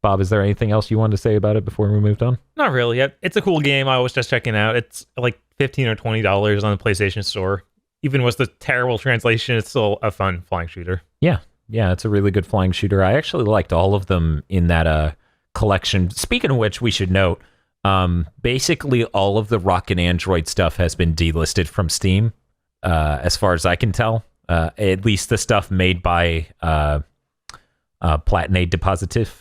Bob, is there anything else you wanted to say about it before we moved on? Not really. It's a cool game. I was just checking out. It's like $15 or $20 on the PlayStation Store. Even with the terrible translation, it's still a fun flying shooter. Yeah, it's a really good flying shooter. I actually liked all of them in that collection. Speaking of which, we should note, basically all of the Rockin' Android stuff has been delisted from Steam, as far as I can tell. At least the stuff made by Platinade Depositive.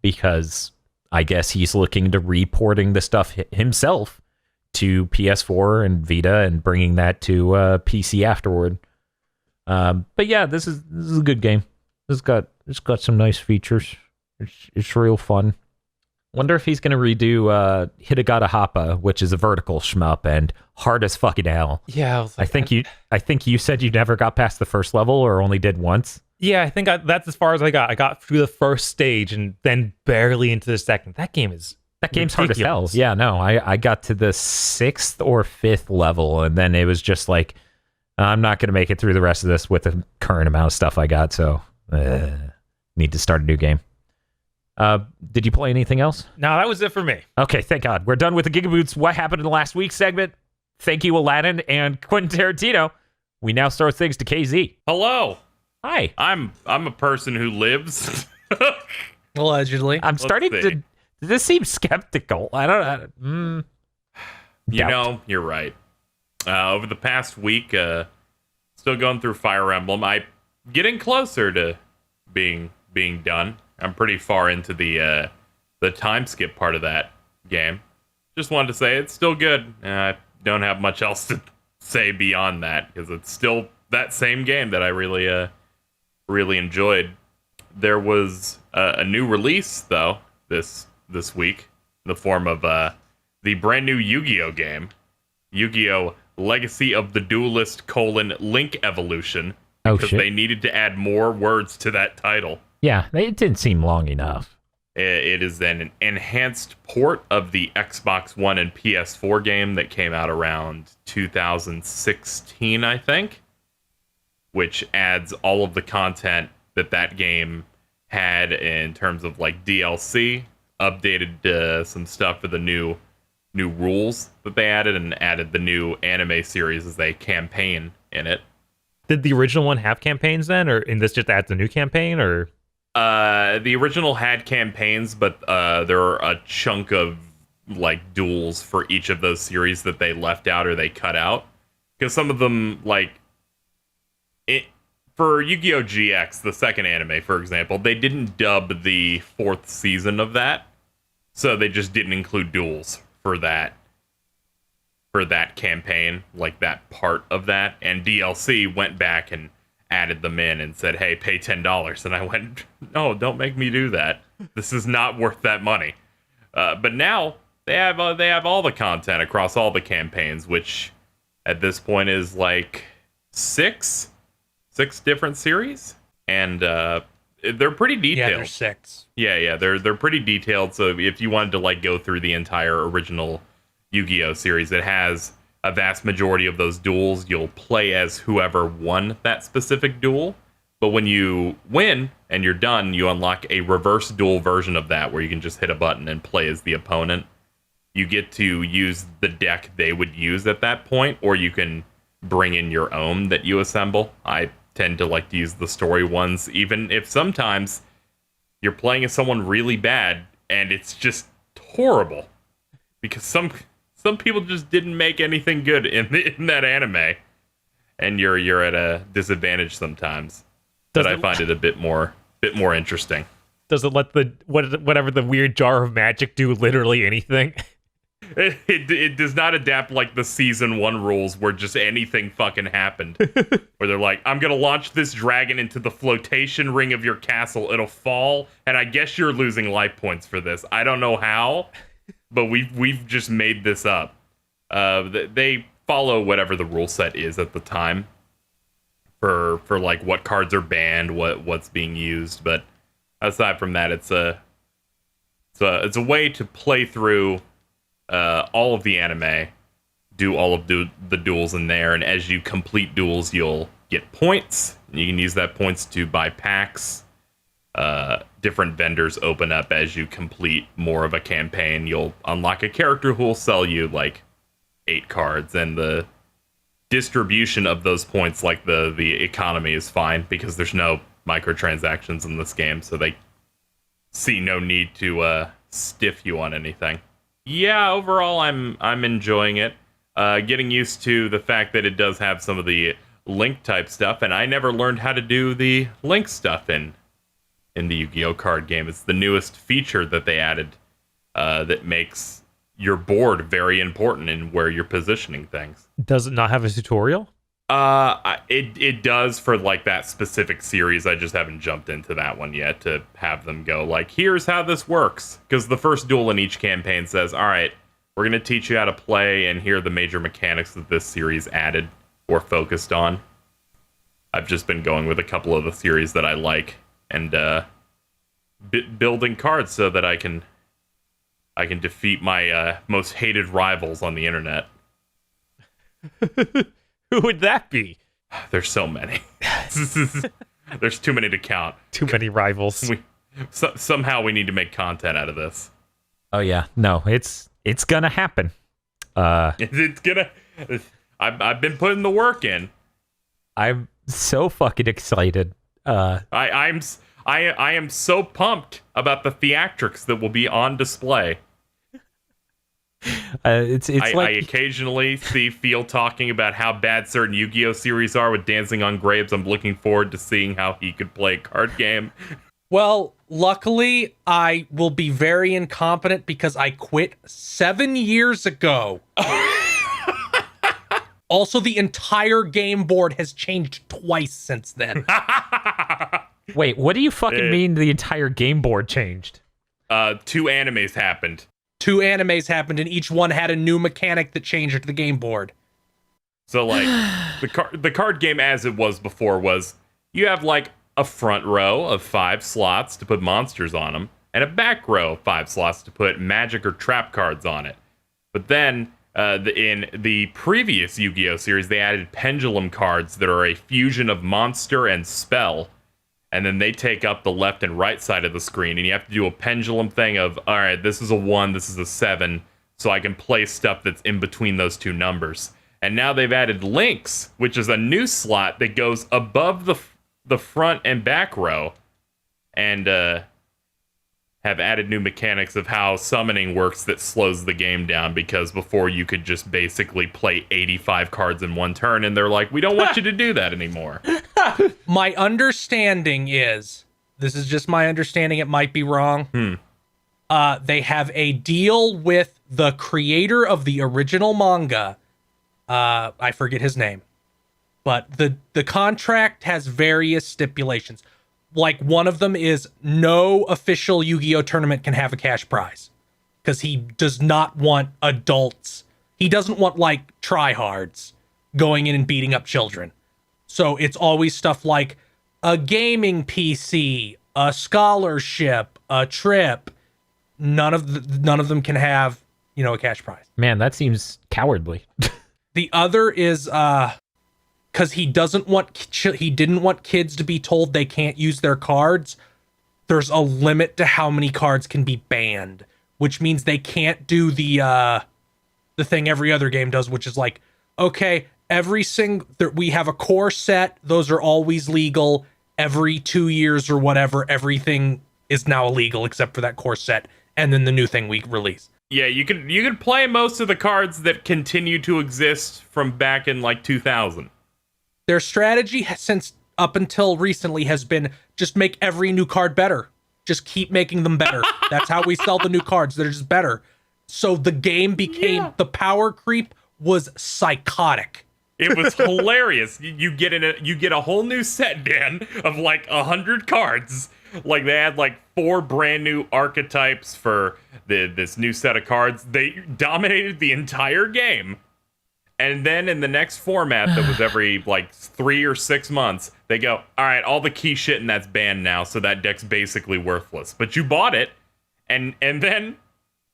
Because I guess he's looking to reporting the stuff himself to PS4 and Vita and bringing that to PC afterward. But yeah, this is a good game. It's got some nice features. It's real fun. Wonder if he's gonna redo Hitagata Happa, which is a vertical shmup and hard as fucking hell. Yeah, I think you said you never got past the first level or only did once. Yeah, I think that's as far as I got. I got through the first stage and then barely into the second. That game's hard as hell. ridiculous. Yeah, no, I got to the 6th or 5th level, and then it was just like, I'm not going to make it through the rest of this with the current amount of stuff I got, so need to start a new game. Did you play anything else? No, that was it for me. Okay, thank God. We're done with the GigaBoots What Happened in the Last Week segment. Thank you, Aladdin and Quentin Tarantino. We now throw things to KZ. Hello. Hi. I'm a person who lives. Allegedly. I'm starting see. to... This seems skeptical. I don't... You're right. Over the past week, still going through Fire Emblem. I'm getting closer to being done. I'm pretty far into the time skip part of that game. Just wanted to say it's still good. I don't have much else to say beyond that because it's still that same game that I really enjoyed. there was a new release though this week in the form of the brand new Yu-Gi-Oh game, Yu-Gi-Oh! Legacy of the Duelist: Link Evolution. Oh, because shit. they needed to add more words to that title. Yeah, it didn't seem long enough. It is an enhanced port of the Xbox One and PS4 game that came out around 2016, I think, which adds all of the content that game had in terms of like DLC, updated some stuff for the new rules that they added, and added the new anime series as a campaign in it. Did the original one have campaigns then, or in this just adds a new campaign, or? The original had campaigns, but there are a chunk of like duels for each of those series that they left out or they cut out, because some of them, like for Yu-Gi-Oh! GX, the second anime, for example, they didn't dub the fourth season of that, so they just didn't include duels for that campaign, like that part of that, and DLC went back and added them in and said, hey, pay $10, and I went, no, don't make me do that. This is not worth that money. But now they have all the content across all the campaigns, which at this point is like six different series, and they're pretty detailed. Yeah, there's 6. Yeah, they're pretty detailed. So if you wanted to like go through the entire original Yu-Gi-Oh series, it has a vast majority of those duels. You'll play as whoever won that specific duel, but when you win and you're done, you unlock a reverse duel version of that where you can just hit a button and play as the opponent. You get to use the deck they would use at that point, or you can bring in your own that you assemble. I tend to like to use the story ones, even if sometimes you're playing as someone really bad and it's just horrible, because some people just didn't make anything good in that anime, and you're at a disadvantage sometimes. But I find it a bit more interesting. Does it let whatever the weird jar of magic do literally anything? It does not adapt like the season 1 rules where just anything fucking happened. Where they're like, I'm gonna launch this dragon into the flotation ring of your castle. It'll fall, and I guess you're losing life points for this. I don't know how, but we've just made this up. They follow whatever the rule set is at the time for like what cards are banned, what's being used. But aside from that, it's a way to play through all of the anime, do all of the duels in there, and as you complete duels, you'll get points. You can use that points to buy packs. Different vendors open up as you complete more of a campaign. You'll unlock a character who will sell you like 8 cards, and the distribution of those points, like the economy, is fine because there's no microtransactions in this game, so they see no need to stiff you on anything. Yeah, overall, I'm enjoying it. Getting used to the fact that it does have some of the Link type stuff, and I never learned how to do the Link stuff in the Yu-Gi-Oh card game. It's the newest feature that they added that makes your board very important in where you're positioning things. Does it not have a tutorial? It does for like that specific series. I just haven't jumped into that one yet to have them go like, here's how this works. Because the first duel in each campaign says, all right, we're going to teach you how to play, and here are the major mechanics that this series added or focused on. I've just been going with a couple of the series that I like, and building cards so that I can defeat my most hated rivals on the internet. Who would that be? There's so many. There's too many to count. Too many rivals. Somehow we need to make content out of this. Oh yeah, no, it's gonna happen. It's gonna. I've been putting the work in. I'm so fucking excited. I am so pumped about the theatrics that will be on display. It's I like occasionally see Phil talking about how bad certain Yu-Gi-Oh series are with Dancing on Graves. I'm looking forward to seeing how he could play a card game. Well, luckily, I will be very incompetent because I quit 7 years ago. Also, the entire game board has changed twice since then. Wait, what do you fucking mean the entire game board changed? 2 animes happened. 2 animes happened, and each one had a new mechanic that changed the game board. So, like, the card game as it was before was you have, like, a front row of 5 slots to put monsters on them, and a back row of 5 slots to put magic or trap cards on it. But then, in the previous Yu-Gi-Oh! Series, they added pendulum cards that are a fusion of monster and spell, and then they take up the left and right side of the screen, and you have to do a pendulum thing of, all right, this is a 1, this is a 7, so I can play stuff that's in between those 2 numbers. And now they've added links, which is a new slot that goes above the front and back row, and have added new mechanics of how summoning works that slows the game down, because before you could just basically play 85 cards in one turn, and they're like, we don't want you to do that anymore. My understanding is, this is just my understanding, it might be wrong. They have a deal with the creator of the original manga. I forget his name. But the contract has various stipulations. Like, one of them is no official Yu-Gi-Oh! Tournament can have a cash prize. Because he does not want adults. He doesn't want, like, tryhards going in and beating up children. So it's always stuff like a gaming PC, a scholarship, a trip. None of them can have, a cash prize. Man, that seems cowardly. The other is because he didn't want kids to be told they can't use their cards. There's a limit to how many cards can be banned, which means they can't do the thing every other game does, which is like, okay, we have a core set, those are always legal. Every 2 years or whatever, everything is now illegal except for that core set, and then the new thing we release. Yeah, you can play most of the cards that continue to exist from back in like 2000. Their strategy since up until recently has been just make every new card better. Just keep making them better. That's how we sell the new cards. They're just better. So the game became, the power creep was psychotic. It was hilarious. You get a whole new set, Dan, of like 100 cards. Like, they had like 4 brand new archetypes for this new set of cards. They dominated the entire game. And then in the next format that was every like 3 or 6 months, they go, all right, all the key shit, and that's banned now, so that deck's basically worthless. But you bought it, and then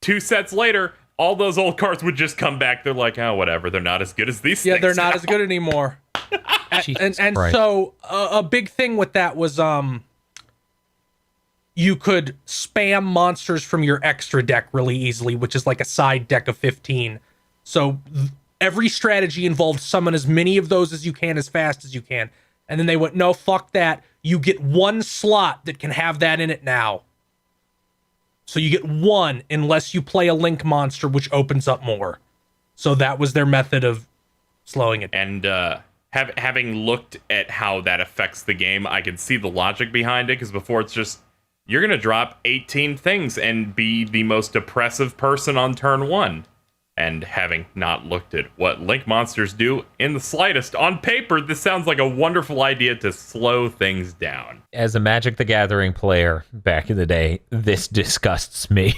2 sets later, all those old cards would just come back. They're like, oh, whatever, they're not as good as these things. Yeah, they're not as good anymore. and so a big thing with that was you could spam monsters from your extra deck really easily, which is like a side deck of 15. So every strategy involved summon as many of those as you can as fast as you can. And then they went, no, fuck that. You get 1 slot that can have that in it now. So you get 1 unless you play a Link monster, which opens up more. So that was their method of slowing it. And having looked at how that affects the game, I can see the logic behind it, because before it's just, you're going to drop 18 things and be the most oppressive person on turn 1. And having not looked at what Link monsters do in the slightest, on paper, this sounds like a wonderful idea to slow things down. As a Magic the Gathering player back in the day, this disgusts me.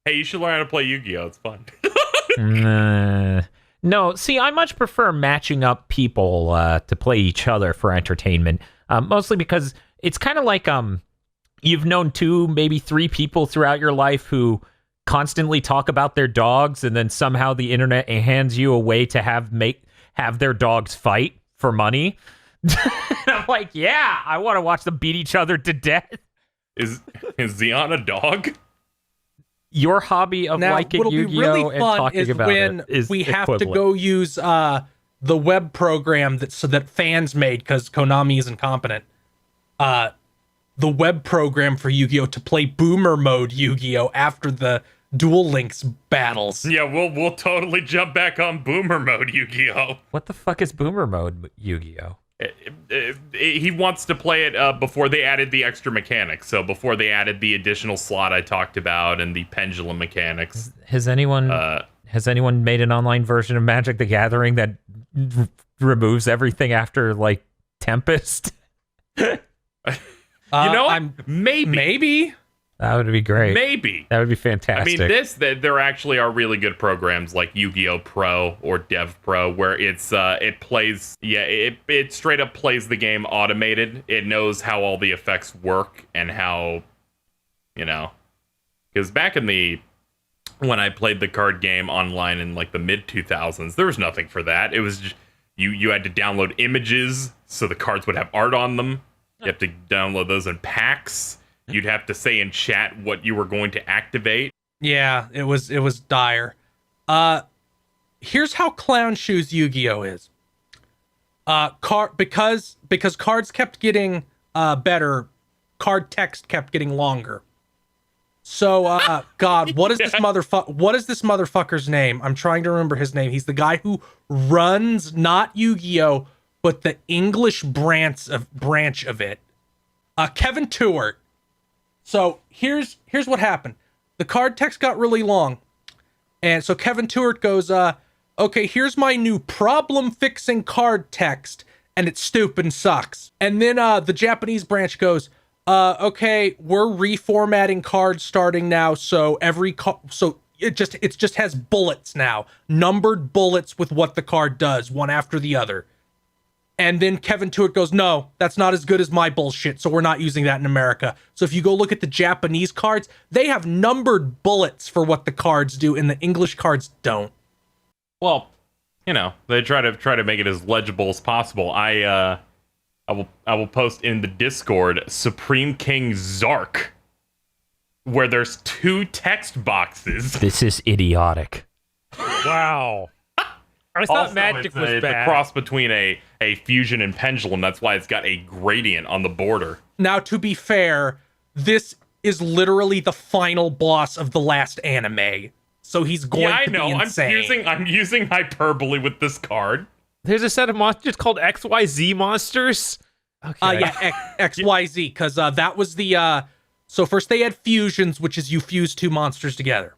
Hey, you should learn how to play Yu-Gi-Oh! It's fun. No, see, I much prefer matching up people to play each other for entertainment. Mostly because it's kind of like you've known 2, maybe 3 people throughout your life who constantly talk about their dogs, and then somehow the internet hands you a way to have their dogs fight for money. And I'm like, yeah, I want to watch them beat each other to death. Is Xeon a dog? Your hobby of now, liking Yu-Gi-Oh! Really and talking about when it is we have equivalent. to go use the web program that fans made because Konami is incompetent. The web program for Yu-Gi-Oh! To play Boomer Mode Yu-Gi-Oh! After the Duel Links battles. Yeah, we'll totally jump back on Boomer Mode Yu-Gi-Oh! What the fuck is Boomer Mode Yu-Gi-Oh? He wants to play it before they added the extra mechanics. So before they added the additional slot I talked about and the pendulum mechanics. Has anyone made an online version of Magic the Gathering that removes everything after like Tempest? You know what? I'm Maybe. maybe. That would be great. Maybe. That would be fantastic. I mean, there actually are really good programs like Yu-Gi-Oh! Pro or Dev Pro where it plays, it straight up plays the game automated. It knows how all the effects work and how, because back when I played the card game online in like the mid 2000s, there was nothing for that. It was just, you had to download images so the cards would have art on them. You have to download those in packs. You'd have to say in chat what you were going to activate. Yeah, it was dire. Here's how clown shoes Yu-Gi-Oh is. Because cards kept getting better, card text kept getting longer. So God, what is this motherfucker's name? I'm trying to remember his name. He's the guy who runs not Yu-Gi-Oh, but the English branch of it. Kevin Tewart. So here's what happened. The card text got really long. And so Kevin Tewart goes, okay, here's my new problem-fixing card text, and it's stupid and sucks. And then the Japanese branch goes, okay, we're reformatting cards starting now, so it just has bullets now. Numbered bullets with what the card does, one after the other. And then Kevin Tewart goes, no, that's not as good as my bullshit, so we're not using that in America. So if you go look at the Japanese cards, they have numbered bullets for what the cards do, and the English cards don't. Well, they try to make it as legible as possible. I will post in the Discord Supreme King Zark, where there's 2 text boxes. This is idiotic. Wow. I thought Also, Magic it's was a bad. cross between a fusion and pendulum. That's why it's got a gradient on the border. Now, to be fair, this is literally the final boss of the last anime. So he's going to be insane. I'm using hyperbole with this card. There's a set of monsters called XYZ monsters. Okay. XYZ, because that was the... So first they had fusions, which is you fuse 2 monsters together.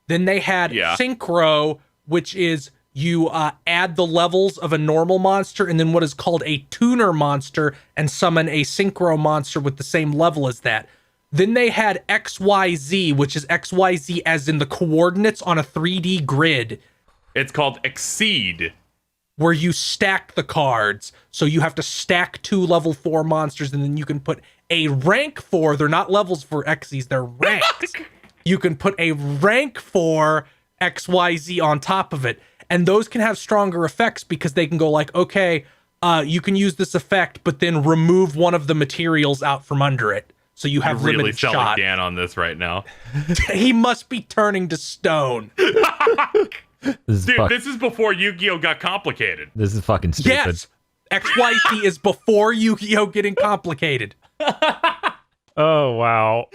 Then they had synchro, which is you add the levels of a normal monster and then what is called a tuner monster and summon a synchro monster with the same level as that. Then they had XYZ, which is XYZ as in the coordinates on a 3D grid. It's called Exceed, where you stack the cards. So you have to stack 2 level 4 monsters, and then you can put a rank 4. They're not levels for Xy's, they're ranks. You can put a rank 4 XYZ on top of it. And those can have stronger effects because they can go like, okay, you can use this effect, but then remove one of the materials out from under it. So you have really limited selling shot. Dan on this right now. He must be turning to stone. This is before Yu-Gi-Oh got complicated. This is fucking stupid. Yes, XYZ is before Yu-Gi-Oh getting complicated. Oh, wow.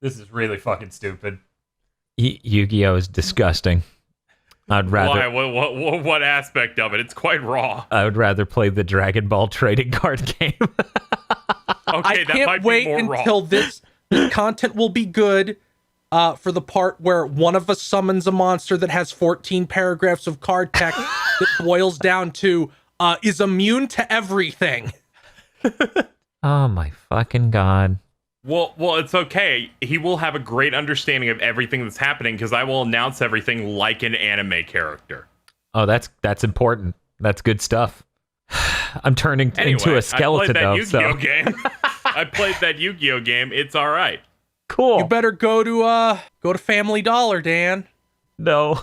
This is really fucking stupid. Yu-Gi-Oh is disgusting. I'd rather. Why? What aspect of it? It's quite raw. I would rather play the Dragon Ball trading card game. Okay, I that can't might wait be more until raw. this content will be good for the part where one of us summons a monster that has 14 paragraphs of card text that boils down to is immune to everything. Oh my fucking god. Well, it's okay. He will have a great understanding of everything that's happening because I will announce everything like an anime character. Oh, that's important. That's good stuff. I'm turning into a skeleton I though. played that Yu-Gi-Oh game. I played that Yu-Gi-Oh game. It's all right. Cool. You better go to Family Dollar, Dan. No,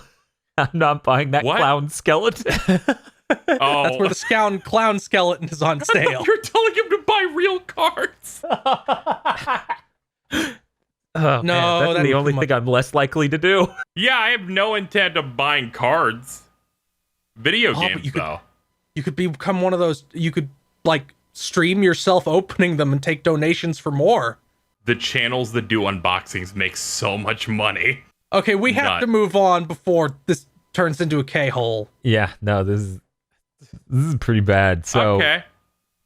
I'm not buying that What? clown skeleton. Oh, That's where the clown skeleton is on sale. you're telling him to buy real cards. Oh, No, man, that's that'd the be only too thing I'm less likely to do. Yeah, I have no intent of buying cards. Video but games, you could- though. You could become one of those. You could like stream yourself opening them and take donations for more. The channels that do unboxings make so much money. Okay, we have to move on before this turns into a K-hole. Yeah, no, this is pretty bad. So Okay.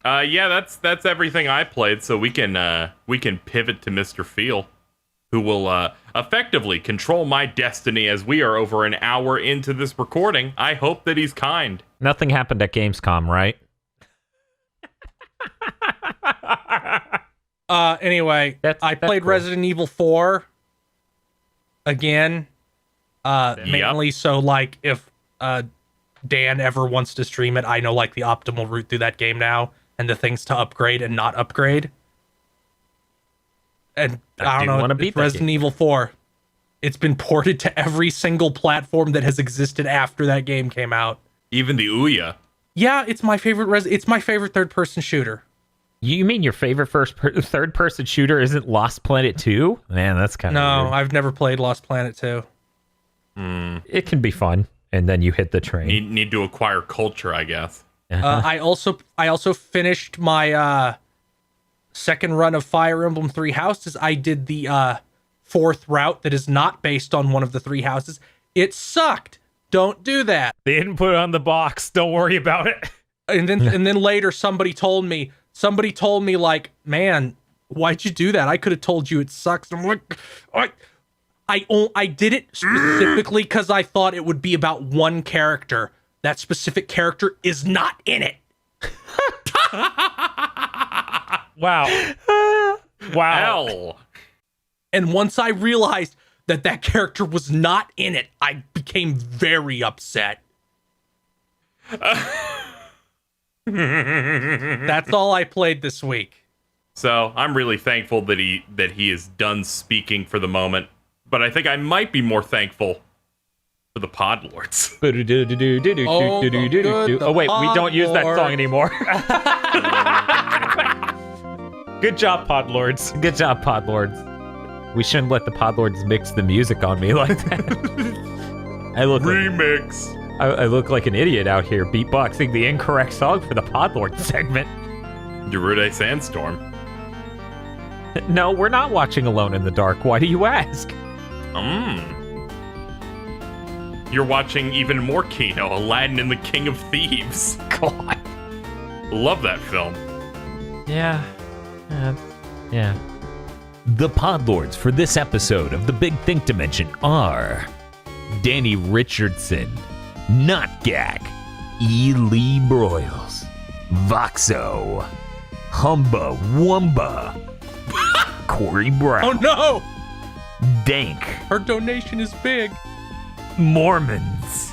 Yeah, that's everything I played. So we can pivot to Mr. Feel, who will effectively control my destiny as we are over an hour into this recording. I hope that he's kind. nothing happened at Gamescom, right? Anyway, I played cool. Resident Evil 4 again. Mainly so like if Dan ever wants to stream it, I know like the optimal route through that game now and the things to upgrade and not upgrade. And I don't know, beat Resident Evil 4. It's been ported to every single platform that has existed after that game came out. Even the Ouya. Yeah, it's my favorite it's my favorite third-person shooter. You mean your favorite third-person shooter isn't Lost Planet 2? Man, that's kind of No, I've never played Lost Planet 2. It can be fun, and then you hit the train. Need to acquire culture, I guess. I also finished my second run of Fire Emblem 3 Houses. I did the fourth route that is not based on one of the 3 houses. It sucked. Don't do that. They didn't put it on the box. Don't worry about it. And then later somebody told me like, man, why'd you do that? I could have told you it sucks. I'm like, I did it specifically because I thought it would be about one character. That specific character is not in it. Wow. Wow. Hell. And once I realized that character was not in it, I became very upset. That's all I played this week. So I'm really thankful that he is done speaking for the moment. But I think I might be more thankful for the Podlords. Oh wait, we don't use that song anymore. Good job, Podlords. Good job, Podlords. We shouldn't let the Podlords mix the music on me like that. I look Remix. I look like an idiot out here beatboxing the incorrect song for the Podlord segment. Gerudo Sandstorm. No, we're not watching Alone in the Dark. Why do you ask? You're watching even more Kino, Aladdin and the King of Thieves. God. Love that film. Yeah. Yeah. The Podlords for this episode of the Big Think Dimension are Danny Richardson, Notgak, E. Lee Broyles, Voxo, Humba Wumba, Corey Brown, Oh no! Dank, Her donation is big. Mormons,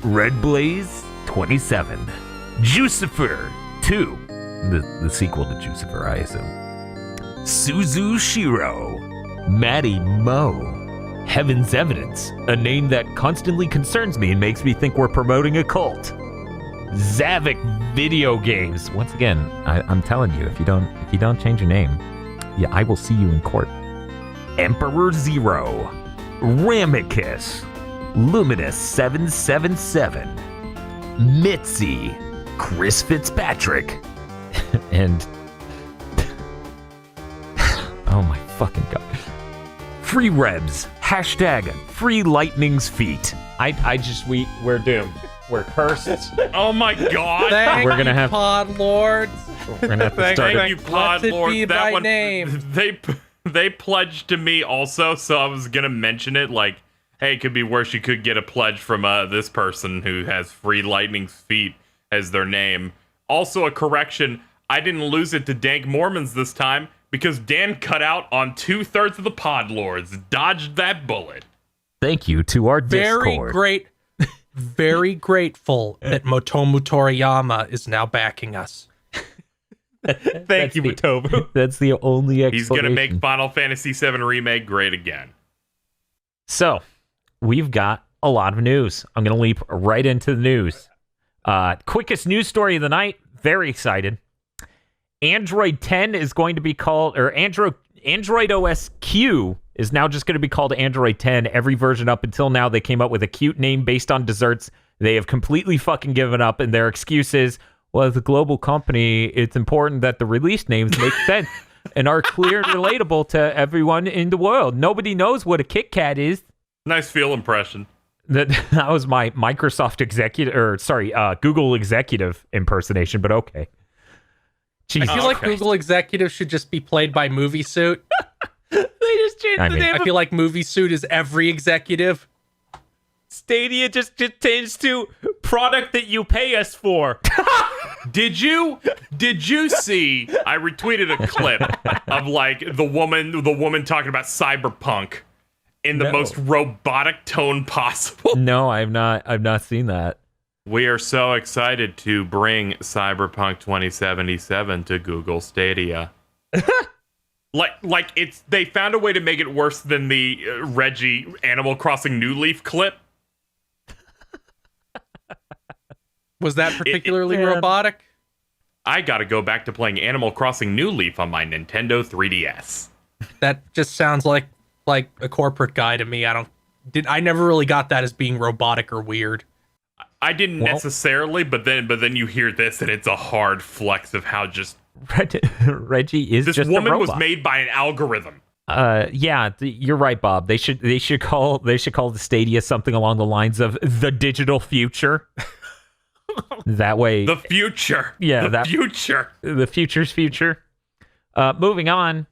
Red Blaze 27, Jucifer 2, the sequel to Jucifer, I assume. Suzu Shiro, Maddie Mo, Heaven's Evidence, a name that constantly concerns me and makes me think we're promoting a cult. Zavik Video Games. Once again, I'm telling you, if you don't change your name, yeah, I will see you in court. Emperor Zero, Ramicus, Luminous 777, Mitzi, Chris Fitzpatrick, and oh my fucking god. Free Rebs, hashtag Free Lightning's Feet. We're doomed. We're cursed. Oh my god. Thank We're gonna you, have- Podlords. We're gonna have to start Thank you, Blessed be Podlord. thy That one, name. they pledged to me also, so I was gonna mention it. Like, hey, it could be worse. You could get a pledge from this person who has Free Lightning's Feet as their name. Also, a correction: I didn't lose it to Dank Mormons this time because Dan cut out on 2/3 of the Podlords. Dodged that bullet. Thank you to our Very Discord. great. Very grateful that Motomu Toriyama is now backing us. Thank you, Matobu. That's the only explanation. He's gonna make Final Fantasy VII Remake great again. So, we've got a lot of news. I'm going to leap right into the news. Quickest news story of the night. Very excited. Android 10 is going to be called, or Android OS Q is now just going to be called Android 10. Every version up until now, they came up with a cute name based on desserts. They have completely fucking given up, and their excuse is, well, as a global company, it's important that the release names make sense and are clear and relatable to everyone in the world. Nobody knows what a Kit Kat is. Nice feel impression. That was my Microsoft executive, Google executive impersonation, but okay. Jesus I feel like Christ. Google executives should just be played by Movie Suit. They just changed I the mean- name I of feel like Movie Suit is every executive. Stadia. Just changed to product that you pay us for. Did you see? I retweeted a clip of like the woman talking about cyberpunk in the most robotic tone possible. No, I've not seen that. We are so excited to bring Cyberpunk 2077 to Google Stadia. like they found a way to make it worse than the Reggie Animal Crossing New Leaf clip. Was that particularly robotic? I gotta go back to playing Animal Crossing New Leaf on my Nintendo 3DS. That just sounds like a corporate guy to me. I never really got that as being robotic or weird. I didn't necessarily, but then you hear this and it's a hard flex of how just Reggie is this just woman a robot. was made by an algorithm. Yeah, you're right, Bob. They should call the Stadia something along the lines of the digital future. That way, The future. Yeah, the future. The future's future. Moving on,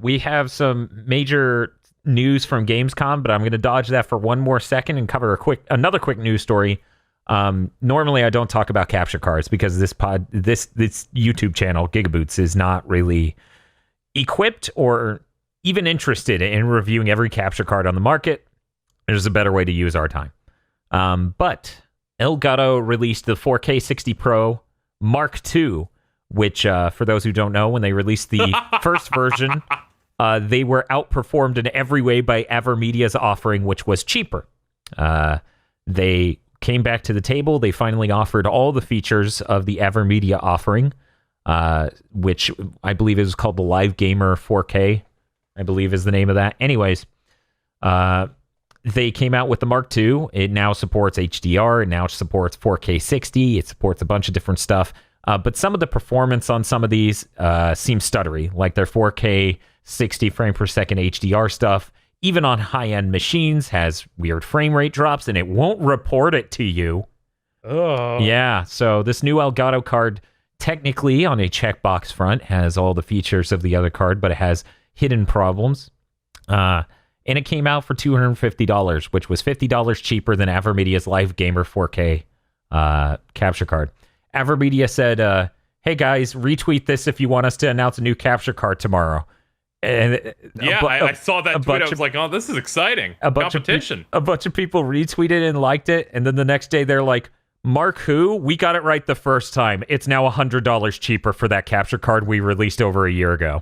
we have some major news from Gamescom, but I'm going to dodge that for one more second and cover another quick news story. Normally I don't talk about capture cards because this YouTube channel, GigaBoots, is not really equipped or even interested in reviewing every capture card on the market. There's a better way to use our time. But Elgato released the 4K 60 Pro Mark II, which, for those who don't know, when they released the first version, they were outperformed in every way by Avermedia's offering, which was cheaper. They came back to the table. They finally offered all the features of the Avermedia offering, which I believe is called the Live Gamer 4K, I believe is the name of that. Anyways, they came out with the Mark II. It now supports HDR. It now supports 4K 60. It supports a bunch of different stuff. But some of the performance on some of these seems stuttery, like their 4K 60 frame per second HDR stuff, even on high-end machines, has weird frame rate drops, and it won't report it to you. Oh. Yeah, so this new Elgato card, technically on a checkbox front, has all the features of the other card, but it has hidden problems. And it came out for $250, which was $50 cheaper than Avermedia's Live Gamer 4K capture card. Avermedia said, hey guys, retweet this if you want us to announce a new capture card tomorrow. And yeah, I saw that tweet. I was like, oh, this is exciting. Competition. A bunch of people retweeted and liked it. And then the next day they're like, Mark who? We got it right the first time. It's now $100 cheaper for that capture card we released over a year ago.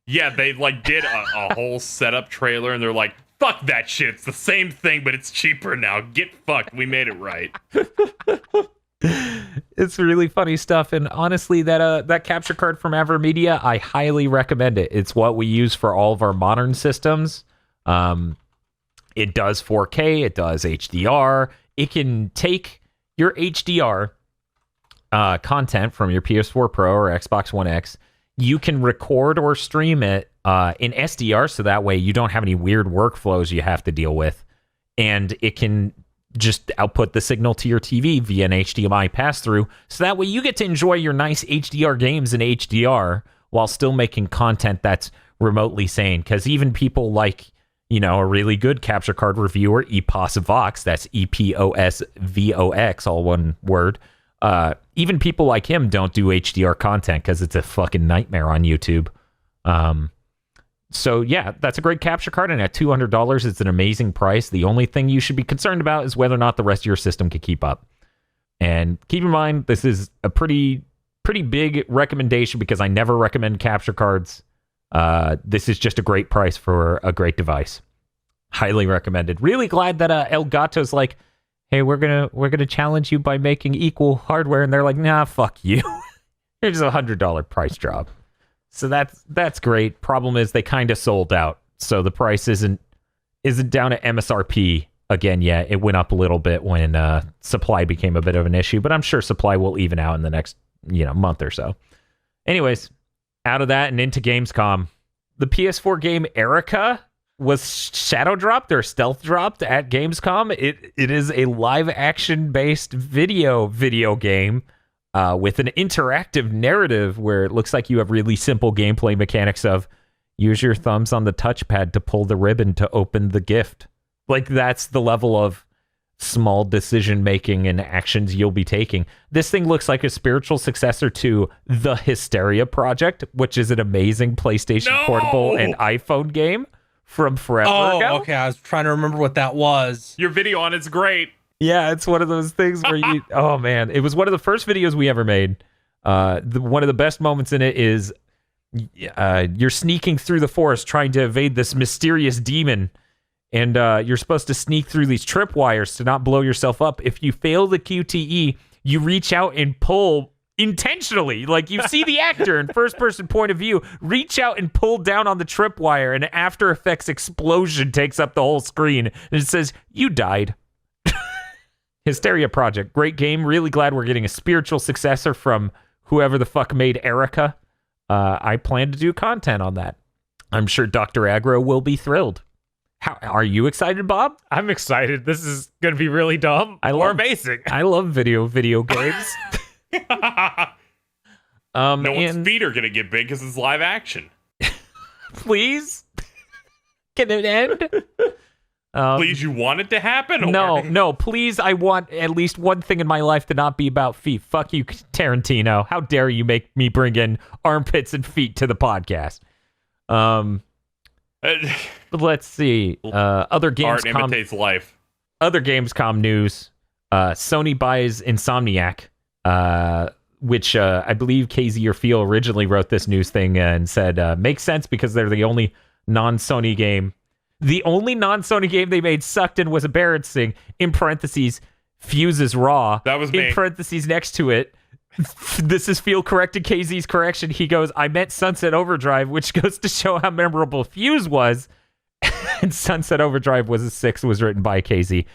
Yeah, they like did a whole setup trailer and they're like, fuck that shit. It's the same thing, but it's cheaper now. Get fucked. We made it right. It's really funny stuff, and honestly, that capture card from Avermedia, I highly recommend it. It's what we use for all of our modern systems. It does 4K, it does HDR. It can take your HDR content from your PS4 Pro or Xbox One X. You can record or stream it in SDR, so that way you don't have any weird workflows you have to deal with, and it can just output the signal to your TV via an HDMI pass-through, so that way you get to enjoy your nice HDR games in HDR while still making content that's remotely sane. Because even people like, a really good capture card reviewer, EPOSVox, that's EPOSVOX, all one word, even people like him don't do HDR content because it's a fucking nightmare on YouTube. So yeah, that's a great capture card, and at $200, it's an amazing price. The only thing you should be concerned about is whether or not the rest of your system can keep up. And keep in mind, this is a pretty big recommendation because I never recommend capture cards. This is just a great price for a great device. Highly recommended. Really glad that Elgato's like, hey, we're gonna challenge you by making equal hardware, and they're like, nah, fuck you. Here's $100 price drop. So that's great. Problem is they kind of sold out. So the price isn't down at MSRP again yet. It went up a little bit when supply became a bit of an issue, but I'm sure supply will even out in the next month or so. Anyways, out of that and into Gamescom, the PS4 game Erica was shadow dropped or stealth dropped at Gamescom. It is a live action based video game. With an interactive narrative where it looks like you have really simple gameplay mechanics of use your thumbs on the touchpad to pull the ribbon to open the gift. Like, that's the level of small decision making and actions you'll be taking. This thing looks like a spiritual successor to the Hysteria Project, which is an amazing PlayStation Portable and iPhone game from forever ago. Okay. I was trying to remember what that was. Your video on it's great. Yeah, it's one of those things where you... Oh, man. It was one of the first videos we ever made. One of the best moments in it is you're sneaking through the forest trying to evade this mysterious demon, and you're supposed to sneak through these tripwires to not blow yourself up. If you fail the QTE, you reach out and pull intentionally. Like, you see the actor in first-person point of view reach out and pull down on the tripwire, and After Effects explosion takes up the whole screen, and it says, "You died." Hysteria Project, great game. Really glad we're getting a spiritual successor from whoever the fuck made Erica. I plan to do content on that. I'm sure Dr. Aggro will be thrilled. How are you excited, Bob? I'm excited. This is going to be really dumb or basic. I love video games. No one's feet are going to get big because it's live action. Please? Can it end? Please, you want it to happen? Or? No, please, I want at least one thing in my life to not be about feet. Fuck you, Tarantino. How dare you make me bring in armpits and feet to the podcast? But let's see. Other Gamescom... Art imitates life. Other Gamescom news. Sony buys Insomniac, which I believe KZ or Feel originally wrote this news thing and said, makes sense because they're the only non-Sony game. The only non-Sony game they made sucked and was embarrassing. In parentheses, Fuse is raw. That was me. In parentheses next to it, this is Feel corrected KZ's correction. He goes, I meant Sunset Overdrive, which goes to show how memorable Fuse was. And Sunset Overdrive was a 6, was written by KZ.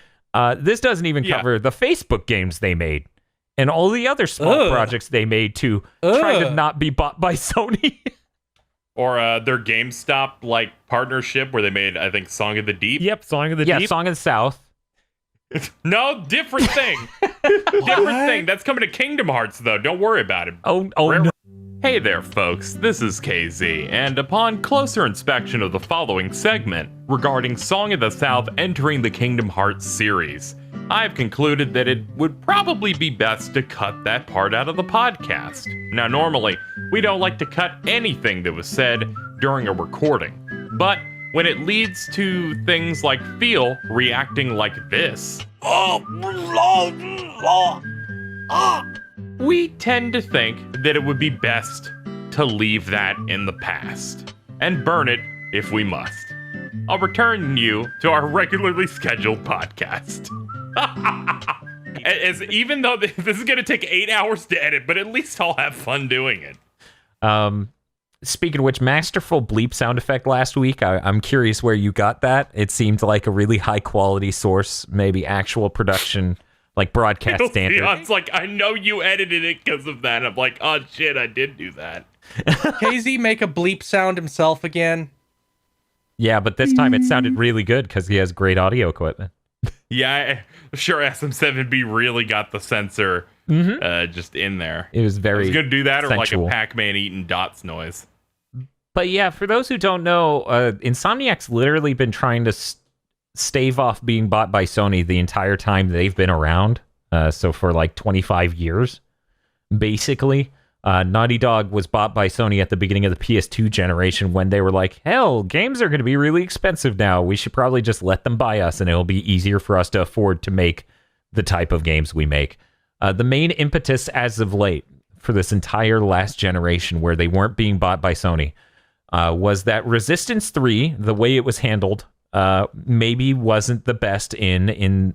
This doesn't even cover the Facebook games they made and all the other small projects they made to try to not be bought by Sony. Or their GameStop partnership where they made, I think, Song of the Deep. Yep, Song of the Deep. Yeah, Song of the South. No, different thing. Different thing. That's coming to Kingdom Hearts, though. Don't worry about it. Oh no. Hey there, folks. This is KZ, and upon closer inspection of the following segment regarding Song of the South entering the Kingdom Hearts series, I've concluded that it would probably be best to cut that part out of the podcast. Now, normally, we don't like to cut anything that was said during a recording, but when it leads to things like Feel reacting like this, we tend to think that it would be best to leave that in the past and burn it if we must. I'll return you to our regularly scheduled podcast. Even though this is going to take 8 hours to edit, but at least I'll have fun doing it. Speaking of which, masterful bleep sound effect last week. I'm curious where you got that. It seemed like a really high quality source, maybe actual production, like broadcast standard. It's like, I know you edited it because of that. I'm like, oh shit, I did do that. KZ make a bleep sound himself again? Yeah, but this time it sounded really good because he has great audio equipment. Yeah, I'm sure SM7B really got the sensor just in there. It was very I was going to do that sensual. Or like a Pac-Man eating dots noise. But yeah, for those who don't know, Insomniac's literally been trying to stave off being bought by Sony the entire time they've been around. So for like 25 years, basically. Naughty Dog was bought by Sony at the beginning of the PS2 generation when they were like, hell, games are going to be really expensive now. We should probably just let them buy us and it'll be easier for us to afford to make the type of games we make. The main impetus as of late for this entire last generation where they weren't being bought by Sony was that Resistance 3, the way it was handled, maybe wasn't the best in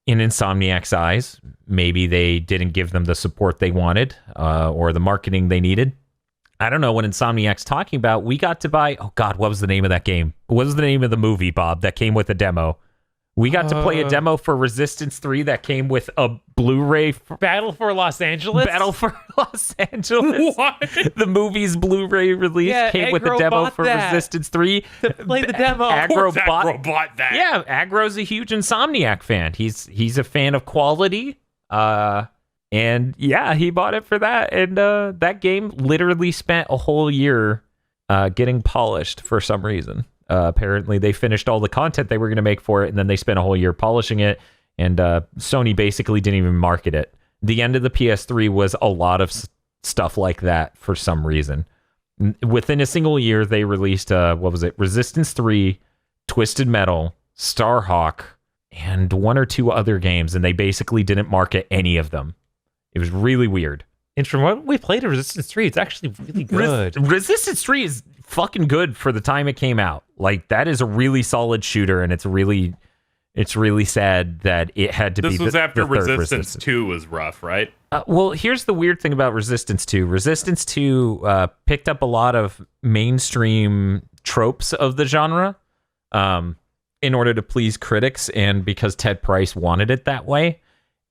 Insomniac's eyes. Maybe they didn't give them the support they wanted or the marketing they needed. I don't know what Insomniac's talking about. We got to buy... Oh, God, what was the name of that game? What was the name of the movie, Bob, that came with a demo? We got to play a demo for Resistance 3 that came with a Blu-ray... Battle for Los Angeles? Battle for Los Angeles. What? The movie's Blu-ray release came with a demo for Resistance 3. To play the demo. Aggro bought that. Yeah, Aggro's a huge Insomniac fan. He's a fan of quality. And yeah, he bought it for that. And that game literally spent a whole year getting polished for some reason. Apparently, they finished all the content they were going to make for it, and then they spent a whole year polishing it. and Sony basically didn't even market it. The end of the PS3 was a lot of stuff like that for some reason. Within a single year, they released, Resistance 3, Twisted Metal, Starhawk, and one or two other games, and they basically didn't market any of them. It was really weird. And from what we played of Resistance 3, it's actually really good. Resistance 3 is fucking good for the time it came out. Like, that is a really solid shooter, and it's really sad that it had to be This was after the third Resistance 2 was rough, right? Well, here's the weird thing about Resistance 2. Resistance 2 picked up a lot of mainstream tropes of the genre in order to please critics and because Ted Price wanted it that way.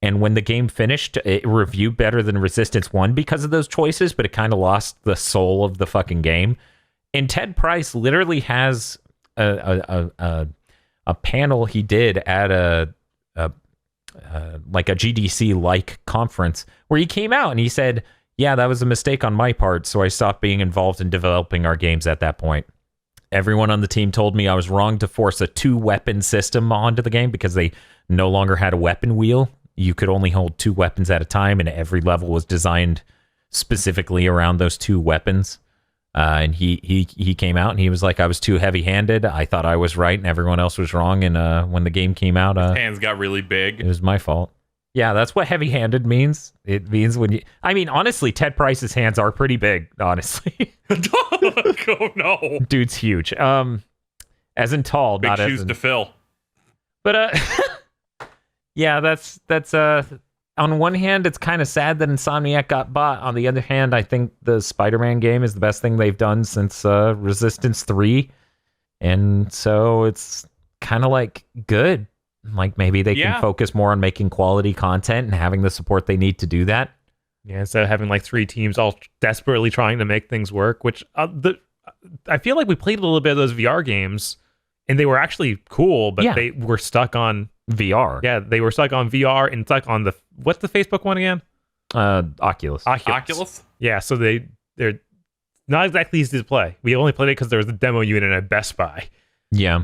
And when the game finished, it reviewed better than Resistance 1 because of those choices, but it kind of lost the soul of the fucking game. And Ted Price literally has a panel he did at a GDC-like conference where he came out and he said, yeah, that was a mistake on my part, so I stopped being involved in developing our games at that point. Everyone on the team told me I was wrong to force a 2-weapon system onto the game because they no longer had a weapon wheel. You could only hold 2 weapons at a time, and every level was designed specifically around those 2 weapons. And he came out and he was like, I was too heavy-handed. I thought I was right and everyone else was wrong. And when the game came out, his hands got really big. It was my fault. Yeah, that's what heavy-handed means. It means when you... I mean, honestly, Ted Price's hands are pretty big, honestly. Oh, no. Dude's huge. As in tall, big not shoes as in... to fill. But, yeah, that's on one hand, it's kind of sad that Insomniac got bought. On the other hand, I think the Spider-Man game is the best thing they've done since Resistance 3. And so it's kind of like good. Like maybe they can focus more on making quality content and having the support they need to do that. Yeah, instead of having like 3 teams all desperately trying to make things work, which I feel like we played a little bit of those VR games and they were actually cool, but they were stuck on VR. Yeah, they were stuck on VR and stuck on what's the Facebook one again? Oculus. Yeah, so they're not exactly easy to play. We only played it because there was a demo unit at Best Buy. Yeah.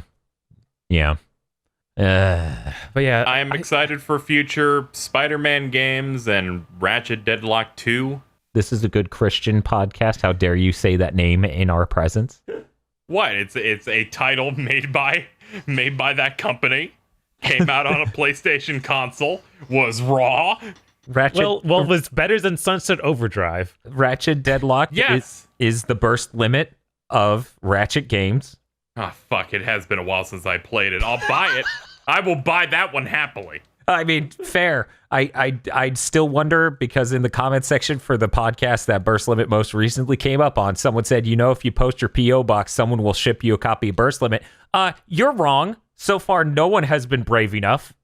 But yeah, I am excited for future Spider-Man games and Ratchet Deadlock 2. This is a good Christian podcast. How dare you say that name in our presence? What? It's a title made by that company. Came out on a PlayStation console. Was raw. Ratchet. Well, it's better than Sunset Overdrive. Ratchet Deadlock is the burst limit of Ratchet games. Oh, fuck. It has been a while since I played it. I'll buy it. I will buy that one happily. I mean, fair. I'd still wonder because in the comment section for the podcast that Burst Limit most recently came up on, someone said, if you post your P.O. box, someone will ship you a copy of Burst Limit. You're wrong. So far, no one has been brave enough.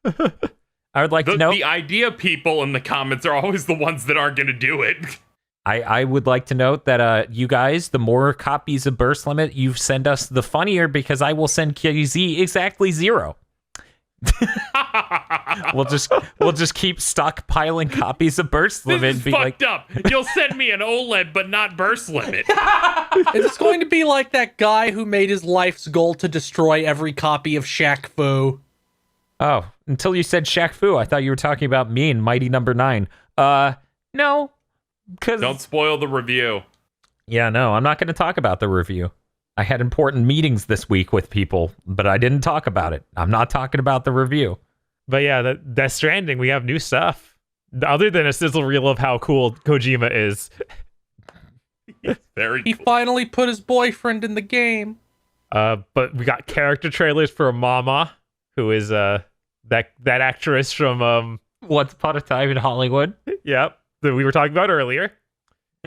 I would like to know. The idea people in the comments are always the ones that aren't going to do it. I would like to note that you guys, the more copies of Burst Limit you send us, the funnier, because I will send KZ exactly 0. We'll just keep stockpiling copies of Burst Limit. This is fucked up. You'll send me an OLED, but not Burst Limit. Is this going to be like that guy who made his life's goal to destroy every copy of Shaq Fu? Oh, until you said Shaq Fu, I thought you were talking about me and Mighty Number 9. No. Don't spoil the review. Yeah, no, I'm not going to talk about the review. I had important meetings this week with people, but I didn't talk about it. I'm not talking about the review. But yeah, Death Stranding, we have new stuff. Other than a sizzle reel of how cool Kojima is. Very cool. He finally put his boyfriend in the game. But we got character trailers for Mama, who is that actress from Once Upon a Time in Hollywood. Yep. That we were talking about earlier.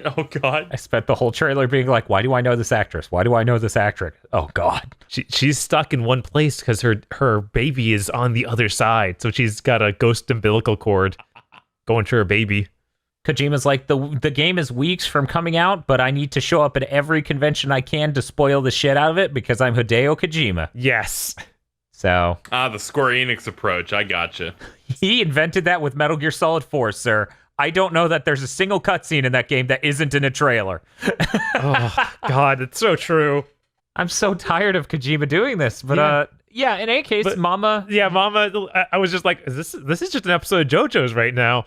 Oh, God. I spent the whole trailer being like, why do I know this actress? Why do I know this actress? Oh, God. She's stuck in one place because her baby is on the other side. So she's got a ghost umbilical cord going to her baby. Kojima's like, the game is weeks from coming out, but I need to show up at every convention I can to spoil the shit out of it because I'm Hideo Kojima. Yes. So. The Square Enix approach. I gotcha. He invented that with Metal Gear Solid 4, sir. I don't know that there's a single cutscene in that game that isn't in a trailer. Oh, God, it's so true. I'm so tired of Kojima doing this, but Yeah, in any case, But- Mama. Yeah, Mama. I was just like, this is just an episode of JoJo's right now.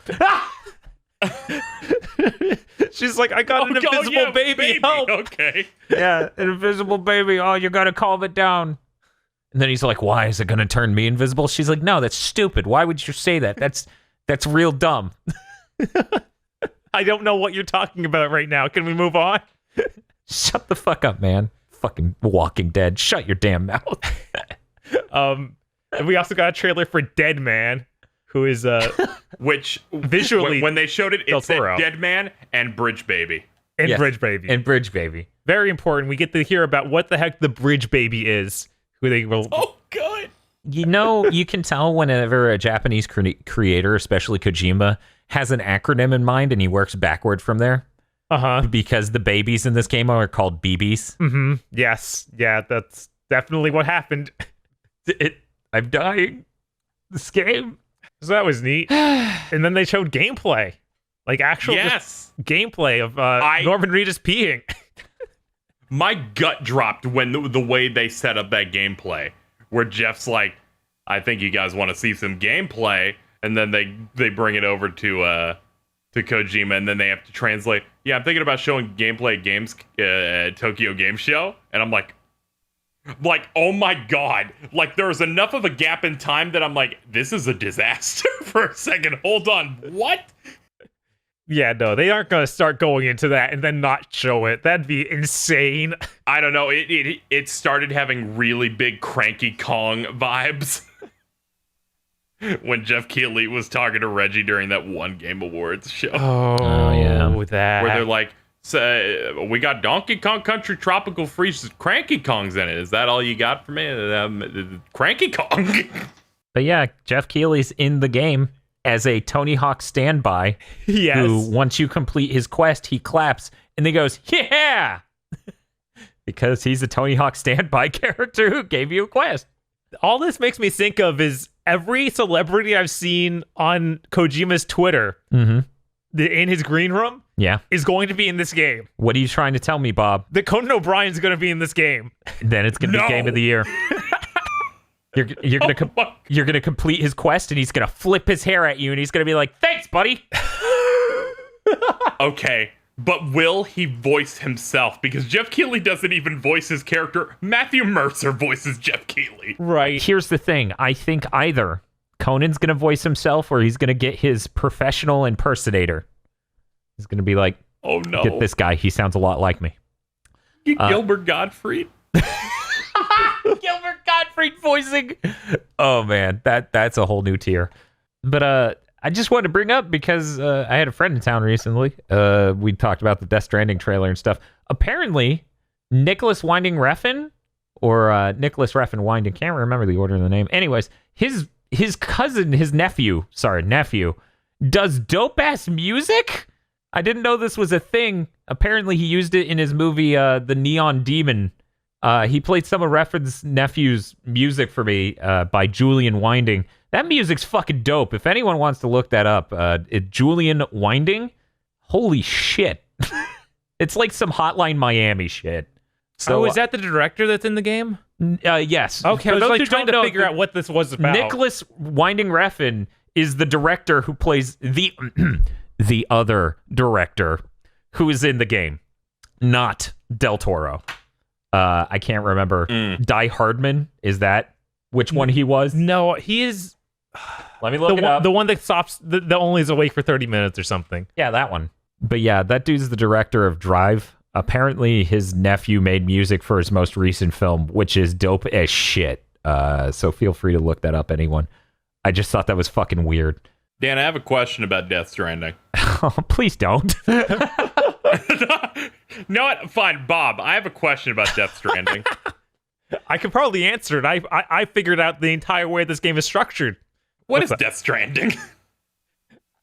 She's like, I got an invisible baby. Help. Okay. Yeah, an invisible baby. Oh, you gotta calm it down. And then he's like, why is it gonna turn me invisible? She's like, no, that's stupid. Why would you say that? That's real dumb. I don't know what you're talking about right now. Can we move on? Shut the fuck up, man. Fucking Walking Dead. Shut your damn mouth. And we also got a trailer for Dead Man, who is Which Visually, when they showed it, Del it said Toro. Dead Man and Bridge Baby. and Yes. Bridge Baby. And Bridge Baby. Very important. We get to hear about what the heck the Bridge Baby is. Who they will. Oh, good. You know, you can tell whenever a Japanese creator, especially Kojima, has an acronym in mind and he works backward from there. Because the babies in this game are called BBs. Mm-hmm. Yes. Yeah, that's definitely what happened. I'm dying. This game. So that was neat. And then they showed gameplay. Like actual Yes. gameplay of Norman Reedus peeing. My gut dropped when the way they set up that gameplay, where Jeff's like, I think you guys want to see some gameplay, and then they bring it over to Kojima, and then they have to translate. Yeah, I'm thinking about showing gameplay at games Tokyo Game Show, and I'm like, oh my god, like there was enough of a gap in time that I'm like, this is a disaster for a second. Hold on, what? Yeah, no, they aren't going to start going into that and then not show it. That'd be insane. I don't know. It started having really big Cranky Kong vibes when Jeff Keighley was talking to Reggie during that One Game Awards show. Oh yeah. That. Where they're like, so, we got Donkey Kong Country Tropical Freeze, Cranky Kong's in it. Is that all you got for me? Cranky Kong. But yeah, Jeff Keighley's in the game as a Tony Hawk standby. Yes. Who, once you complete his quest, he claps and then goes, yeah! Because he's a Tony Hawk standby character who gave you a quest. All this makes me think of is every celebrity I've seen on Kojima's Twitter in his green room is going to be in this game. What are you trying to tell me, Bob? That Conan O'Brien's going to be in this game. Then it's going to be Game of the Year. You're gonna complete his quest and he's gonna flip his hair at you and he's gonna be like, thanks, buddy. Okay, but will he voice himself? Because Jeff Keighley doesn't even voice his character. Matthew Mercer voices Jeff Keighley. Right. Here's the thing. I think either Conan's gonna voice himself or he's gonna get his professional impersonator. He's gonna be like, Oh no. get this guy. He sounds a lot like me. Gilbert Gottfried. Gilbert Gottfried voicing. Oh man, that's a whole new tier. But I just wanted to bring up because I had a friend in town recently. We talked about the Death Stranding trailer and stuff. Apparently, Nicholas Winding Refn or Nicholas Refn Winding, can't remember the order of the name. Anyways, his cousin, his nephew, does dope ass music. I didn't know this was a thing. Apparently, he used it in his movie The Neon Demon. He played some of Refn's nephew's music for me by Julian Winding. That music's fucking dope. If anyone wants to look that up, Julian Winding, holy shit. It's like some Hotline Miami shit. So is that the director that's in the game? yes. Okay, I was For those like who trying don't to know, figure out what this was about. Nicholas Winding Refn is the director who plays the the other director who is in the game, not Del Toro. I can't remember. Die Hardman, is that which one he was? No, he is Let me look it up. the one that stops that only is awake for 30 minutes or something. Yeah, that one. But yeah, that dude's the director of Drive. Apparently, his nephew made music for his most recent film, which is dope as shit. So feel free to look that up, anyone. I just thought that was fucking weird. Dan, I have a question about Death Stranding. Oh, please don't. No, what? Fine, Bob. I have a question about Death Stranding. I could probably answer it. I figured out the entire way this game is structured. What is Death Stranding?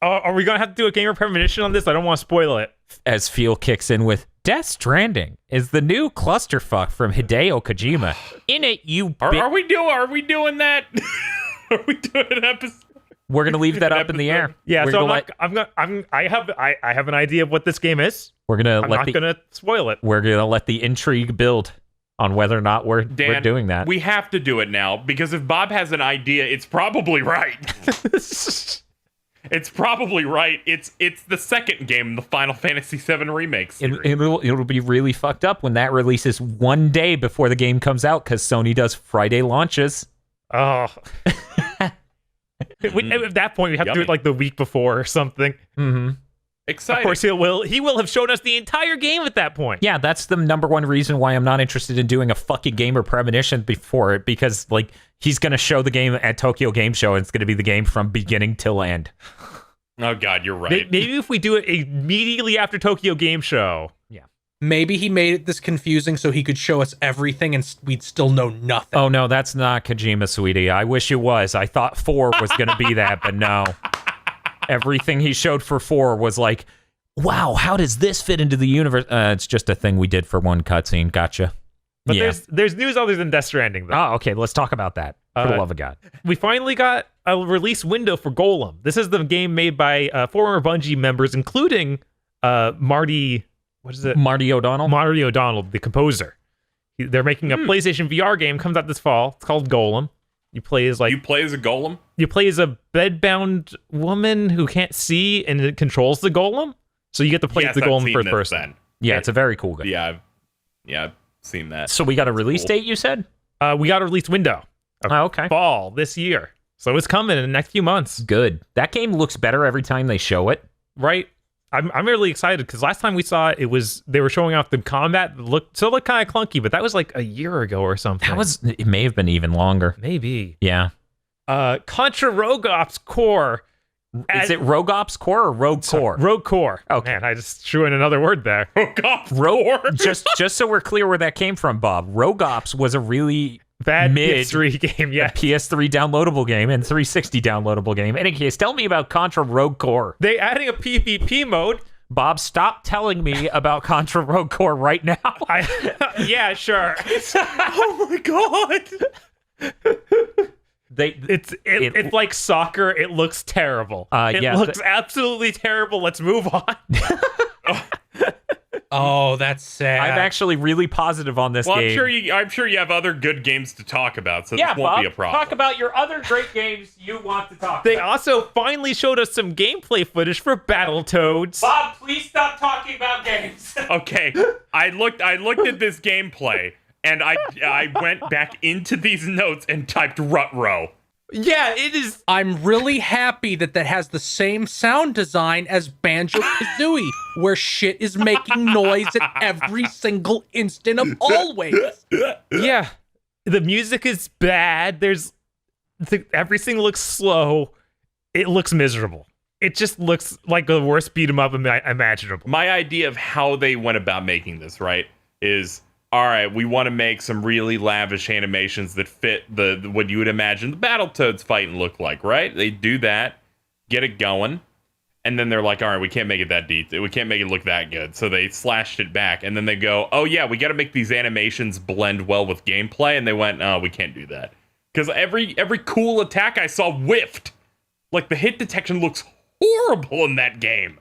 Are we gonna have to do a gamer premonition on this? I don't want to spoil it. As Feel kicks in with Death Stranding is the new clusterfuck from Hideo Kojima. In it, you Are we doing that? Are we doing an episode? We're gonna leave that up in the air. Yeah, We're so gonna I have an idea of what this game is. we're gonna I'm not gonna spoil it. we're gonna let the intrigue build. on whether or not we're Dan, doing that. We have to do it now, because if Bob has an idea, it's probably right. It's probably right. It's the second game in the Final Fantasy VII Remake series. It'll be really fucked up when that releases one day before the game comes out, because Sony does Friday launches. Oh. At that point, we have to do it like the week before or something. Mm-hmm. Exciting. Of course, he will have shown us the entire game at that point. Yeah, that's the number one reason why I'm not interested in doing a fucking gamer premonition before it, because like he's gonna show the game at Tokyo Game Show and it's gonna be the game from beginning till end. Oh God, you're right. Maybe if we do it immediately after Tokyo Game Show. Yeah. Maybe he made it this confusing so he could show us everything and we'd still know nothing. Oh no, that's not Kojima, sweetie. I wish it was. I thought 4 was gonna be that, but no. Everything he showed for 4 was like, wow, how does this fit into the universe? It's just a thing we did for one cutscene. Gotcha. But yeah. there's news other than Death Stranding, though. Oh, okay. Let's talk about that. For the love of God. We finally got a release window for Golem. This is the game made by former Bungie members, including Marty. What is it? Marty O'Donnell? Marty O'Donnell, the composer. They're making a PlayStation VR game. Comes out this fall. It's called Golem. You play as a golem? You play as a bedbound woman who can't see, and it controls the golem. So you get to play as the golem first person. Yeah, it's a very cool game. Yeah, I've seen that. So we got a release date, you said? We got a release window. Okay. Fall this year. So it's coming in the next few months. Good. That game looks better every time they show it. Right? I'm really excited because last time we saw it, they were showing off the combat that looked kind of clunky, but that was like a year ago or something. It may have been even longer. Maybe. Yeah. Contra Rogue Ops Core. Is it Rogue Ops Core or Rogue Core? Rogue Core. Okay. Man, I just threw in another word there. Rogue Ops Core. just so we're clear where that came from, Bob. Rogue Ops was a really bad PS3 game, yeah. PS3 downloadable game and 360 downloadable game. In any case, tell me about Contra Rogue Core. They adding a PvP mode. Bob, stop telling me about Contra Rogue Core right now. Yeah, sure. Oh my God. It's like soccer. It looks terrible. It looks absolutely terrible. Let's move on. Oh, that's sad. I'm actually really positive on this game. I'm sure you have other good games to talk about, so yeah, this won't Bob, be a problem. talk about your other great games you want to talk They about. also finally showed us some gameplay footage for Battletoads. Bob, please stop talking about games. Okay, I looked at this gameplay, and I went back into these notes and typed Rut-Row. Yeah, it is. I'm really happy that has the same sound design as Banjo-Kazooie, where shit is making noise at every single instant of always. Yeah, the music is bad. Everything looks slow. It looks miserable. It just looks like the worst beat 'em up imaginable. My idea of how they went about making this, right, is, all right, we want to make some really lavish animations that fit what you would imagine the Battletoads fight and look like, right? They do that, get it going, and then they're like, all right, we can't make it that deep. We can't make it look that good. So they slashed it back, and then they go, oh yeah, we got to make these animations blend well with gameplay, and they went, oh, we can't do that. Because every cool attack I saw whiffed. Like, the hit detection looks horrible in that game.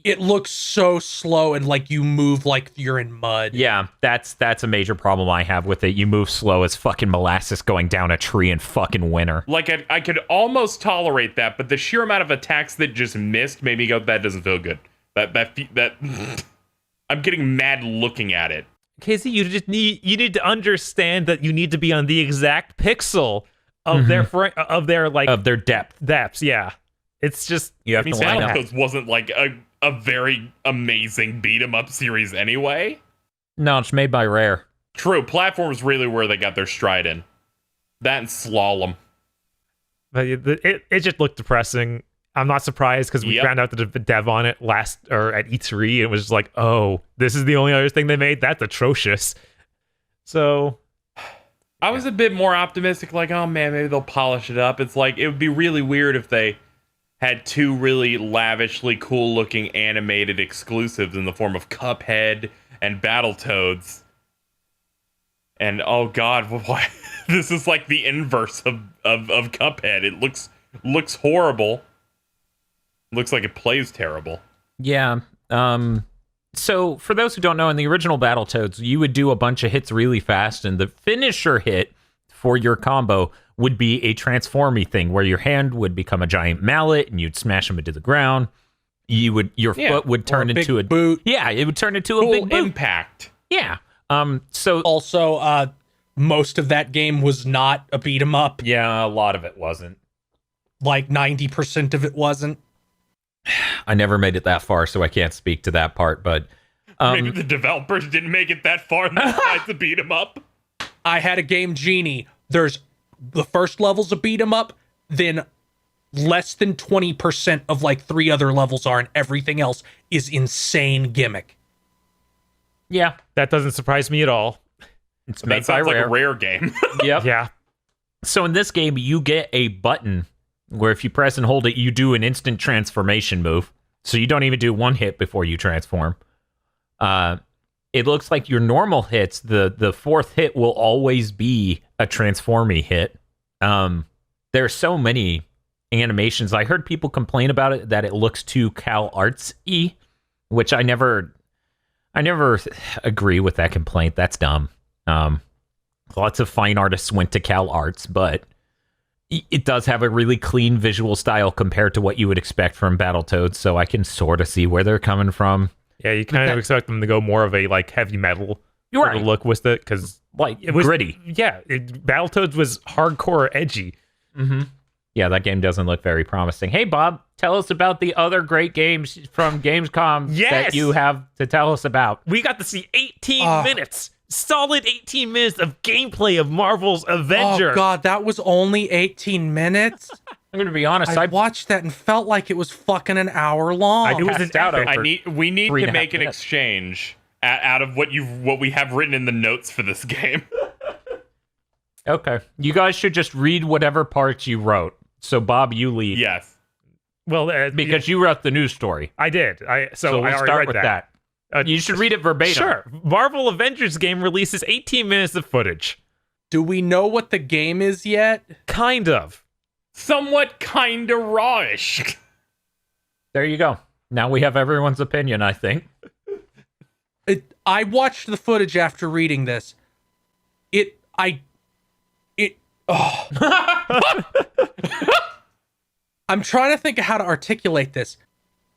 It looks so slow and like you move like you're in mud. Yeah, that's a major problem I have with it. You move slow as fucking molasses going down a tree in fucking winter. Like, I could almost tolerate that, but the sheer amount of attacks that just missed made me go, that doesn't feel good. That I'm getting mad looking at it. Casey, you need to understand that you need to be on the exact pixel of their depths. Yeah, it's just you have to line up. Battletoads wasn't like a very amazing beat 'em up series anyway. No, it's made by Rare. True, platform's really where they got their stride in. That and Slalom. But it just looked depressing. I'm not surprised because we found out that the dev on it at E3 and was just like, oh, this is the only other thing they made? That's atrocious. So I was a bit more optimistic, like, oh man, maybe they'll polish it up. It's like, it would be really weird if they had two really lavishly cool-looking animated exclusives in the form of Cuphead and Battletoads. And, oh god, why? This is like the inverse of Cuphead. It looks horrible. Looks like it plays terrible. Yeah, So for those who don't know, in the original Battletoads, you would do a bunch of hits really fast, and the finisher hit for your combo would be a transformy thing where your hand would become a giant mallet and you'd smash them into the ground. Your foot would turn into a boot. Yeah, it would turn into a Cool big boot. impact. Yeah. So Also, most of that game was not a beat 'em up. yeah, a lot of it wasn't. Like 90% of it wasn't. I never made it that far, so I can't speak to that part. But Maybe the developers didn't make it that far and decided to beat him up. I had a game Genie. There's the first level's a beat 'em up, then less than 20% of like 3 other levels are, and everything else is insane gimmick. yeah, That doesn't surprise me at all. it's That made by sounds like Rare. a rare game. Yep. Yeah. So in this game, you get a button where if you press and hold it, you do an instant transformation move. So you don't even do one hit before you transform. It looks like your normal hits, the fourth hit will always be a transformy hit. There's so many animations. I heard people complain about it, that it looks too Cal Arts-y, which I never agree with that complaint. That's dumb. Lots of fine artists went to Cal Arts, but it does have a really clean visual style compared to what you would expect from Battletoads, so I can sort of see where they're coming from. Yeah, you kind of expect them to go more of a like heavy metal You're sort of right. look with it, because Like, it was gritty. Yeah, Battletoads was hardcore edgy. Mm-hmm. Yeah, that game doesn't look very promising. Hey, Bob, tell us about the other great games from Gamescom Yes! that you have to tell us about. We got to see 18 minutes, solid 18 minutes of gameplay of Marvel's Avenger. Oh god, that was only 18 minutes. I'm going to be honest, I watched that and felt like it was fucking an hour long. It was an passed out epic. over- We need 3.5 to make an minutes. exchange out of what we have written in the notes for this game. Okay. You guys should just read whatever parts you wrote. So, Bob, you lead. Yes. Well, Because you wrote the news story. I did. So I we'll already start read with that. Uh, You should read it verbatim. Sure. Marvel Avengers game releases 18 minutes of footage. Do we know what the game is yet? Kind of. Somewhat kind of rawish. There you go. Now we have everyone's opinion, I think. I watched the footage after reading this. I'm trying to think of how to articulate this.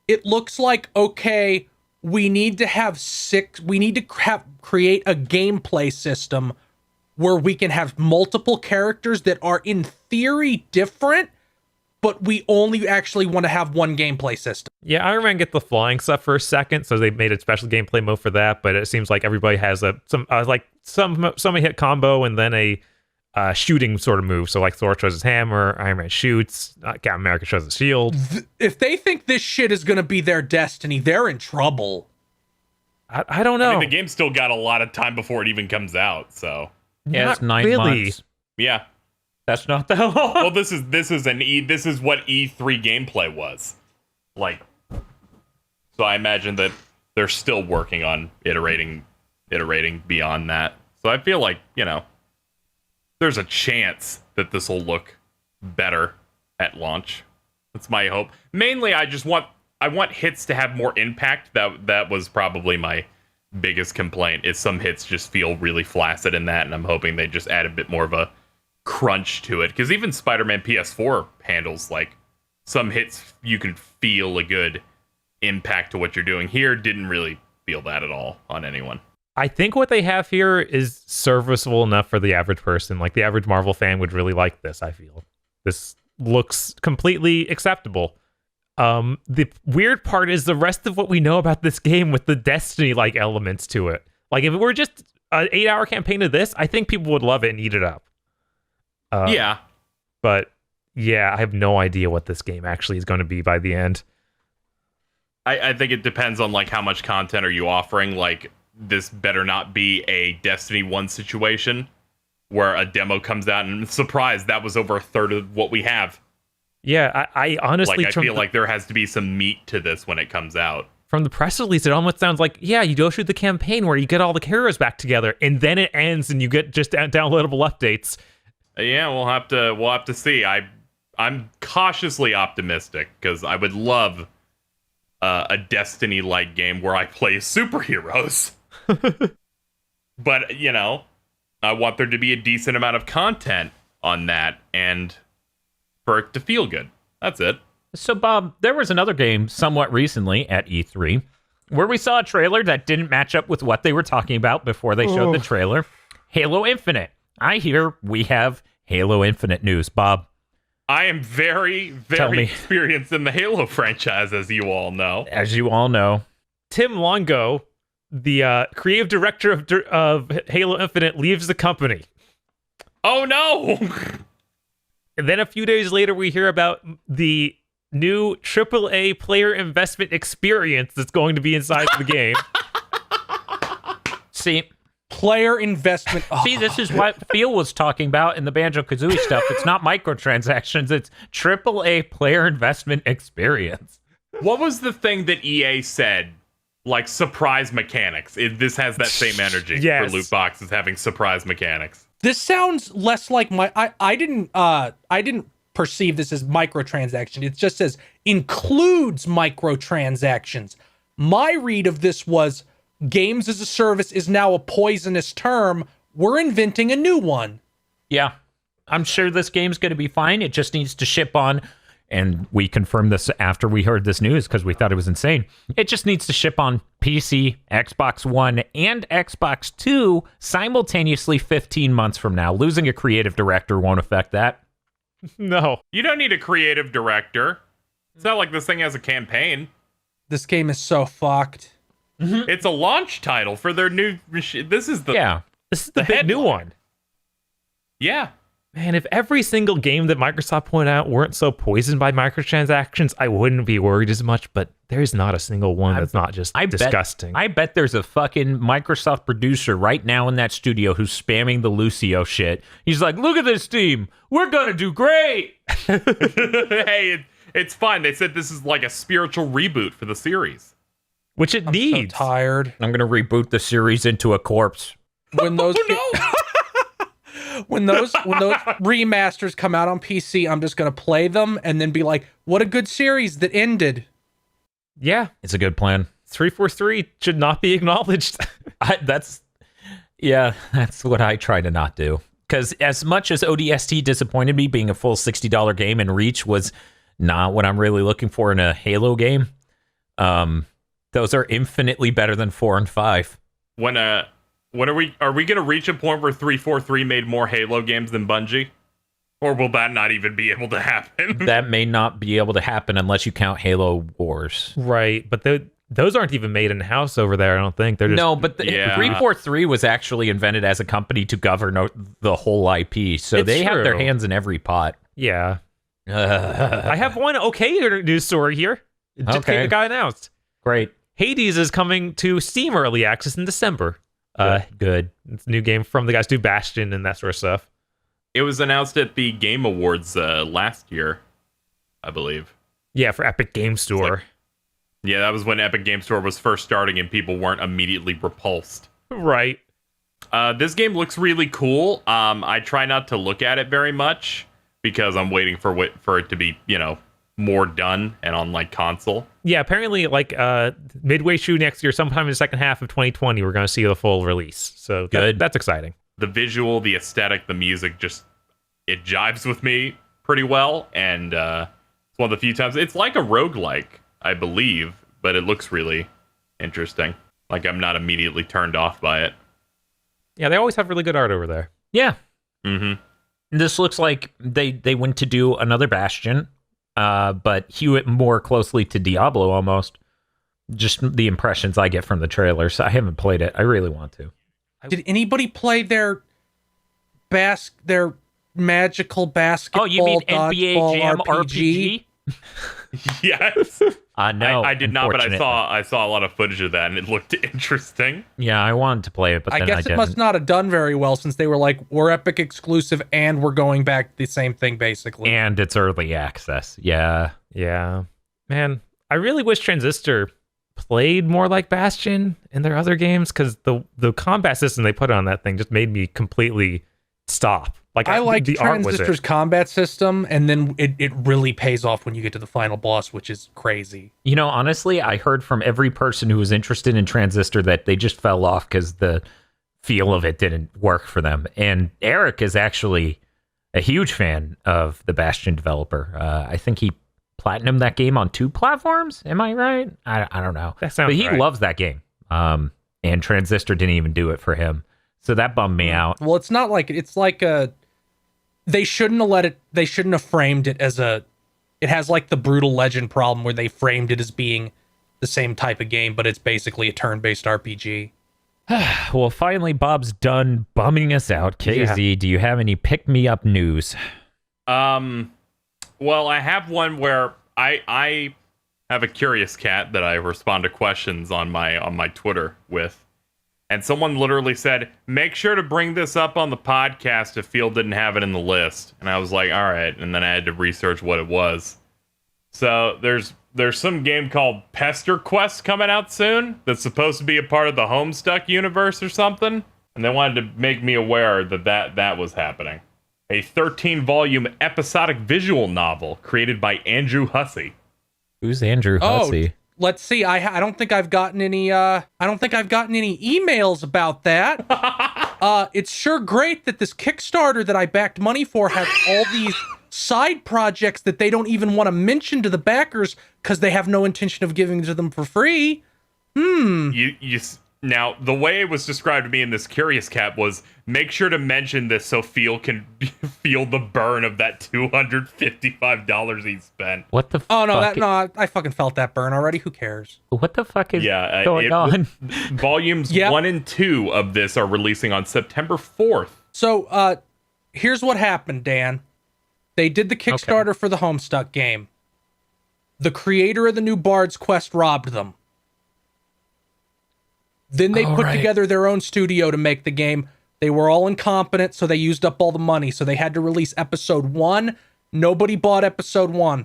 It looks like, okay, we need to create a gameplay system where we can have multiple characters that are in theory different, but we only actually want to have one gameplay system. Yeah, Iron Man get the flying stuff for a second, so they made a special gameplay mode for that. But it seems like everybody has some hit combo and then a shooting sort of move. So like Thor shows his hammer, Iron Man shoots, Captain America shows his shield. If they think this shit is going to be their destiny, they're in trouble. I don't know. I mean, the game's still got a lot of time before it even comes out, so Yeah, it's Not 9 really. months. yeah. That's not that long. Well, this is what E3 gameplay was like. So I imagine that they're still working on iterating beyond that. So I feel like, there's a chance that this will look better at launch. That's my hope. Mainly, I want hits to have more impact. That was probably my biggest complaint. Is some hits just feel really flaccid in that, and I'm hoping they just add a bit more of a crunch to it. Because even Spider-Man PS4 handles like some hits you can feel a good impact to what you're doing. Here, didn't really feel that at all on anyone. I think what they have here is serviceable enough for the average person. Like the average Marvel fan would really like this, I feel. This looks completely acceptable. The weird part is the rest of what we know about this game with the Destiny-like elements to it. Like if it were just an 8-hour campaign of this, I think people would love it and eat it up. Yeah. But yeah, I have no idea what this game actually is going to be by the end. I think it depends on like how much content are you offering. Like this better not be a Destiny 1 situation where a demo comes out and surprise, that was over a third of what we have. Yeah, I honestly... I feel like there has to be some meat to this when it comes out. From the press release, it almost sounds like, yeah, you go through the campaign where you get all the heroes back together, and then it ends and you get just downloadable updates. Yeah, we'll have to see. I'm cautiously optimistic because I would love a Destiny-like game where I play superheroes. But, you know, I want there to be a decent amount of content on that and for it to feel good. That's it. So, Bob, there was another game somewhat recently at E3 where we saw a trailer that didn't match up with what they were talking about before they showed the trailer. Halo Infinite. I hear we have Halo Infinite news, Bob. I am very, very experienced in the Halo franchise, as you all know. As you all know. Tim Longo, the creative director of Halo Infinite, leaves the company. Oh, no! And then a few days later, we hear about the new AAA player investment experience that's going to be inside the game. See, Player investment. See, this is what Phil was talking about in the Banjo-Kazooie stuff. It's not microtransactions. It's AAA player investment experience. What was the thing that EA said? Like surprise mechanics. This has that same energy for loot boxes having surprise mechanics. This sounds less like I didn't perceive this as microtransaction. It just says includes microtransactions. My read of this was games as a service is now a poisonous term. We're inventing a new one. Yeah, I'm sure this game's going to be fine. It just needs to ship on, and we confirmed this after we heard this news because we thought it was insane. It just needs to ship on PC, Xbox One, and Xbox 2 simultaneously 15 months from now. Losing a creative director won't affect that. No. You don't need a creative director. It's not like this thing has a campaign. This game is so fucked. It's a launch title for their new machine. This is the This is the big new one. Yeah. Man, if every single game that Microsoft pointed out weren't so poisoned by microtransactions, I wouldn't be worried as much, but there's not a single one that's not just disgusting. I bet there's a fucking Microsoft producer right now in that studio who's spamming the Lucio shit. He's like, look at this team. We're going to do great. Hey, it's fine. They said this is like a spiritual reboot for the series. Which it needs. So tired. I'm going to reboot the series into a corpse. When those when those remasters come out on PC, I'm just gonna play them and then be like, "What a good series that ended." Yeah, It's a good plan. 343 should not be acknowledged. That's what I try to not do. Because as much as ODST disappointed me, being a full $60 game and Reach was not what I'm really looking for in a Halo game, those are infinitely better than 4 and 5. When are we gonna reach a point where 343 made more Halo games than Bungie? Or will that not even be able to happen? That may not be able to happen unless you count Halo Wars. Right, but those aren't even made in-house over there, I don't think. They're just... No, but 343 was actually invented as a company to govern the whole IP, so they have their hands in every pot. Yeah. I have one news story here. Okay. The guy announced. Great. Hades is coming to Steam Early Access in December. Good. It's a new game from the guys who do Bastion and that sort of stuff. It was announced at the Game Awards last year, I believe. Yeah, for Epic Game Store. Yeah, that was when Epic Game Store was first starting and people weren't immediately repulsed. Right. This game looks really cool. I try not to look at it very much because I'm waiting for it to be, more done and on like console. Yeah, apparently midway through next year, sometime in the second half of 2020, we're going to see the full release. So good. That's exciting. The visual, the aesthetic, the music, it jives with me pretty well. And it's one of the few times it's like a roguelike, I believe, but it looks really interesting. Like I'm not immediately turned off by it. Yeah, they always have really good art over there. Yeah. Mm-hmm. This looks like they went to do another Bastion, but hew it more closely to Diablo almost. Just the impressions I get from the trailers. I haven't played it. I really want to. Did anybody play their magical basketball? Oh, you mean NBA Jam RPG? Yes. No, I did not, but I saw a lot of footage of that, and it looked interesting. Yeah, I wanted to play it, but I then guess I it didn't. must not have done very well since they were like, we're Epic exclusive and we're going back to the same thing basically. And it's early access. Yeah. Yeah. Man, I really wish Transistor played more like Bastion in their other games, because the combat system they put on that thing just made me completely stop. Like I like the art with Transistor's it. combat system, and then it really pays off when you get to the final boss, which is crazy. You know, honestly, I heard from every person who was interested in Transistor that they just fell off because the feel of it didn't work for them. And Eric is actually a huge fan of the Bastion developer. I think he platinumed that game on 2 platforms. Am I right? I don't know. That sounds But he right. loves that game. And Transistor didn't even do it for him. So that bummed me out. Well, it's not like it's like a. They shouldn't have framed it as a. It has like the Brutal Legend problem where they framed it as being the same type of game, but it's basically a turn-based RPG. Well, finally, Bob's done bumming us out. KZ, do you have any pick-me-up news? Well, I have one where I have a curious cat that I respond to questions on my Twitter with. And someone literally said, make sure to bring this up on the podcast if Field didn't have it in the list. And I was like, all right. And then I had to research what it was. So there's some game called Pester Quest coming out soon that's supposed to be a part of the Homestuck universe or something. And they wanted to make me aware that was happening. A 13-volume episodic visual novel created by Andrew Hussey. Who's Andrew Hussey? Let's see. I don't think I've gotten any. I don't think I've gotten any emails about that. It's sure great that this Kickstarter that I backed money for has all these side projects that they don't even want to mention to the backers because they have no intention of giving to them for free. Now, the way it was described to me in this Curious Cat was, make sure to mention this so Phil can feel the burn of that $255 he spent. What the Oh no, fuck? I fucking felt that burn already. Who cares? What the fuck is going on? Volumes 1 and 2 of this are releasing on September 4th. So, here's what happened, Dan. They did the Kickstarter for the Homestuck game. The creator of the new Bard's Quest robbed them. Then they put together their own studio to make the game. They were all incompetent, so they used up all the money. So they had to release episode 1. Nobody bought episode 1.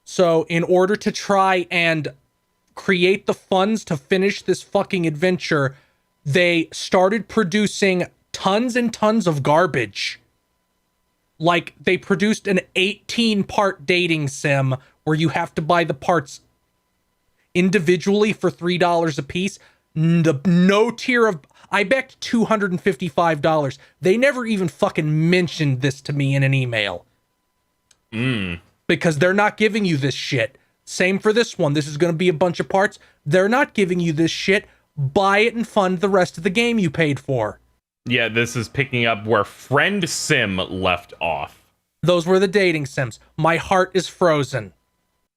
So in order to try and create the funds to finish this fucking adventure, they started producing tons and tons of garbage. Like, they produced an 18-part dating sim where you have to buy the parts individually for $3 a piece. No tier of... I backed $255. They never even fucking mentioned this to me in an email. Because they're not giving you this shit. Same for this one. This is going to be a bunch of parts. They're not giving you this shit. Buy it and fund the rest of the game you paid for. Yeah, this is picking up where Friend Sim left off. Those were the dating sims. My heart is frozen.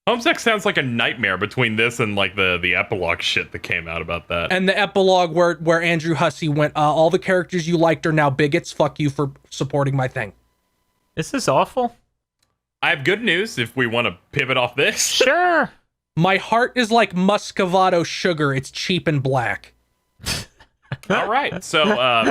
Homestuck sounds like a nightmare between this and like the epilogue shit that came out about that. And the epilogue where Andrew Hussey went, all the characters you liked are now bigots. Fuck you for supporting my thing. This is awful. I have good news if we want to pivot off this. Sure. My heart is like Muscovado sugar. It's cheap and black. All right. So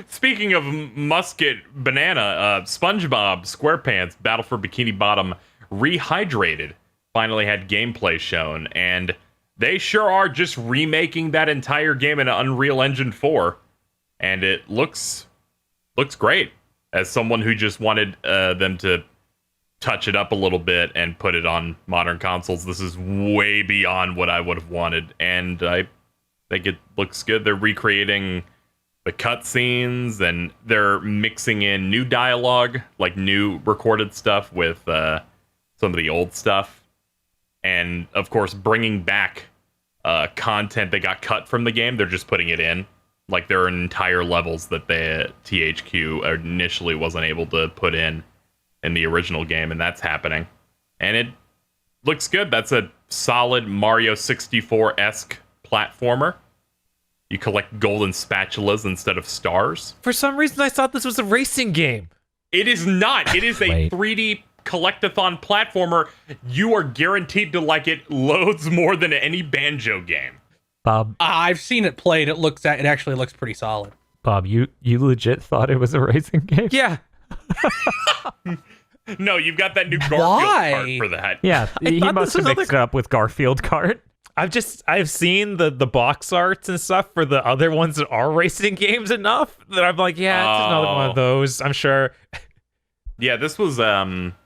speaking of musket banana, SpongeBob SquarePants Battle for Bikini Bottom Rehydrated finally had gameplay shown, and they sure are just remaking that entire game in Unreal Engine 4, and it looks great. As someone who just wanted them to touch it up a little bit and put it on modern consoles, this is way beyond what I would have wanted, and I think it looks good. They're recreating the cutscenes, and they're mixing in new dialogue, like new recorded stuff with some of the old stuff, and of course bringing back content that got cut from the game. They're just putting it in. Like, there are entire levels that the THQ initially wasn't able to put in the original game, and that's happening. And it looks good. That's a solid Mario 64-esque platformer. You collect golden spatulas instead of stars. For some reason, I thought this was a racing game. It is not. It is a Wait. 3D collectathon platformer. You are guaranteed to like it loads more than any Banjo game. Bob, I've seen it played. It actually looks pretty solid. Bob, you legit thought it was a racing game? Yeah. No, you've got that new Garfield Why? part for that. Yeah, he thought must this have was mixed it up with Garfield Kart. I've seen the box arts and stuff for the other ones that are racing games enough that I'm like, yeah, it's another one of those. I'm sure. Yeah, this was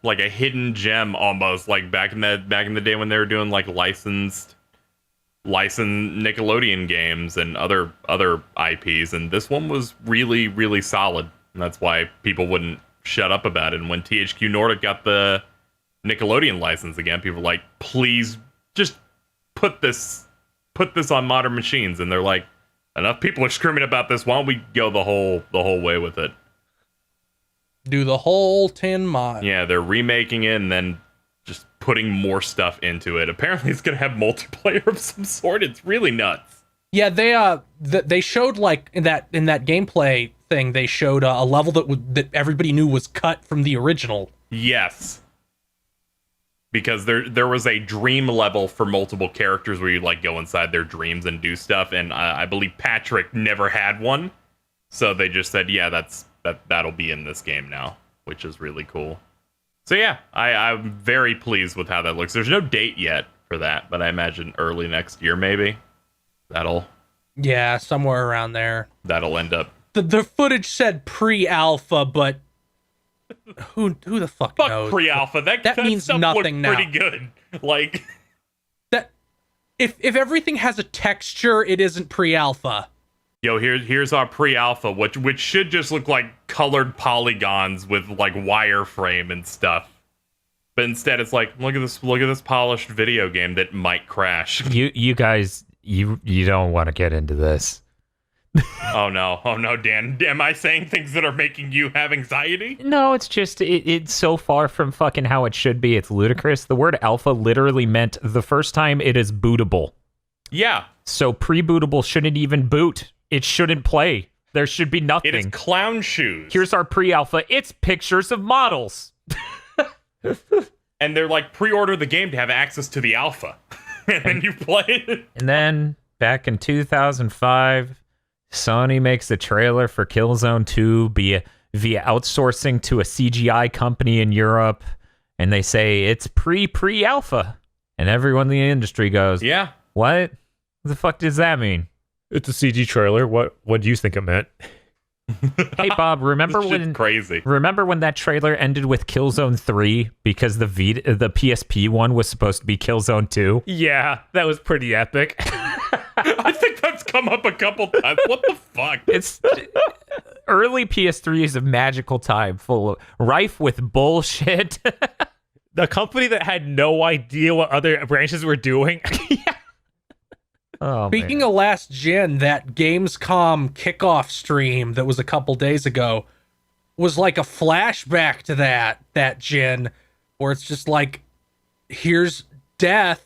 like a hidden gem almost, like back in the day when they were doing like licensed Nickelodeon games and other IPs, and this one was really, really solid. And that's why people wouldn't shut up about it. And when THQ Nordic got the Nickelodeon license again, people were like, please just put this on modern machines. And they're like, enough people are screaming about this, why don't we go the whole way with it? Do the whole 10 mod. Yeah, they're remaking it and then just putting more stuff into it. Apparently it's gonna have multiplayer of some sort. It's really nuts. Yeah, they showed, like, in that gameplay thing, they showed a level that everybody knew was cut from the original. Yes. Because there was a dream level for multiple characters where you like go inside their dreams and do stuff, and I believe Patrick never had one, so they just said, yeah, that'll be in this game now, which is really cool. So yeah, I'm very pleased with how that looks. There's no date yet for that, but I imagine early next year maybe. Yeah, somewhere around there. That'll end up. The footage said pre-alpha, but who the fuck knows? Pre-alpha. That means stuff nothing now. Pretty good. Like that. If everything has a texture, it isn't pre-alpha. Yo, here's our pre-alpha, which should just look like colored polygons with like wireframe and stuff. But instead, it's like, look at this polished video game that might crash. You guys, you don't want to get into this. Oh no, Dan. Am I saying things that are making you have anxiety? No, it's just it's so far from fucking how it should be. It's ludicrous. The word alpha literally meant the first time it is bootable. Yeah. So pre-bootable shouldn't even boot. It shouldn't play. There should be nothing. It is clown shoes. Here's our pre-alpha. It's pictures of models. And they're like, pre-order the game to have access to the alpha. And then you play it. And then back in 2005, Sony makes a trailer for Killzone 2 via outsourcing to a CGI company in Europe. And they say it's pre-alpha. And everyone in the industry goes, yeah. What the fuck does that mean? It's a CG trailer. What do you think it meant? Hey Bob, remember when that trailer ended with Killzone 3 because the PSP one was supposed to be Killzone 2? Yeah, that was pretty epic. I think that's come up a couple times. What the fuck? It's early PS3 is a magical time, rife with bullshit. The company that had no idea what other branches were doing. Yeah. Oh, Speaking of last gen, that Gamescom kickoff stream that was a couple days ago was like a flashback to that gen, where it's just like, here's death.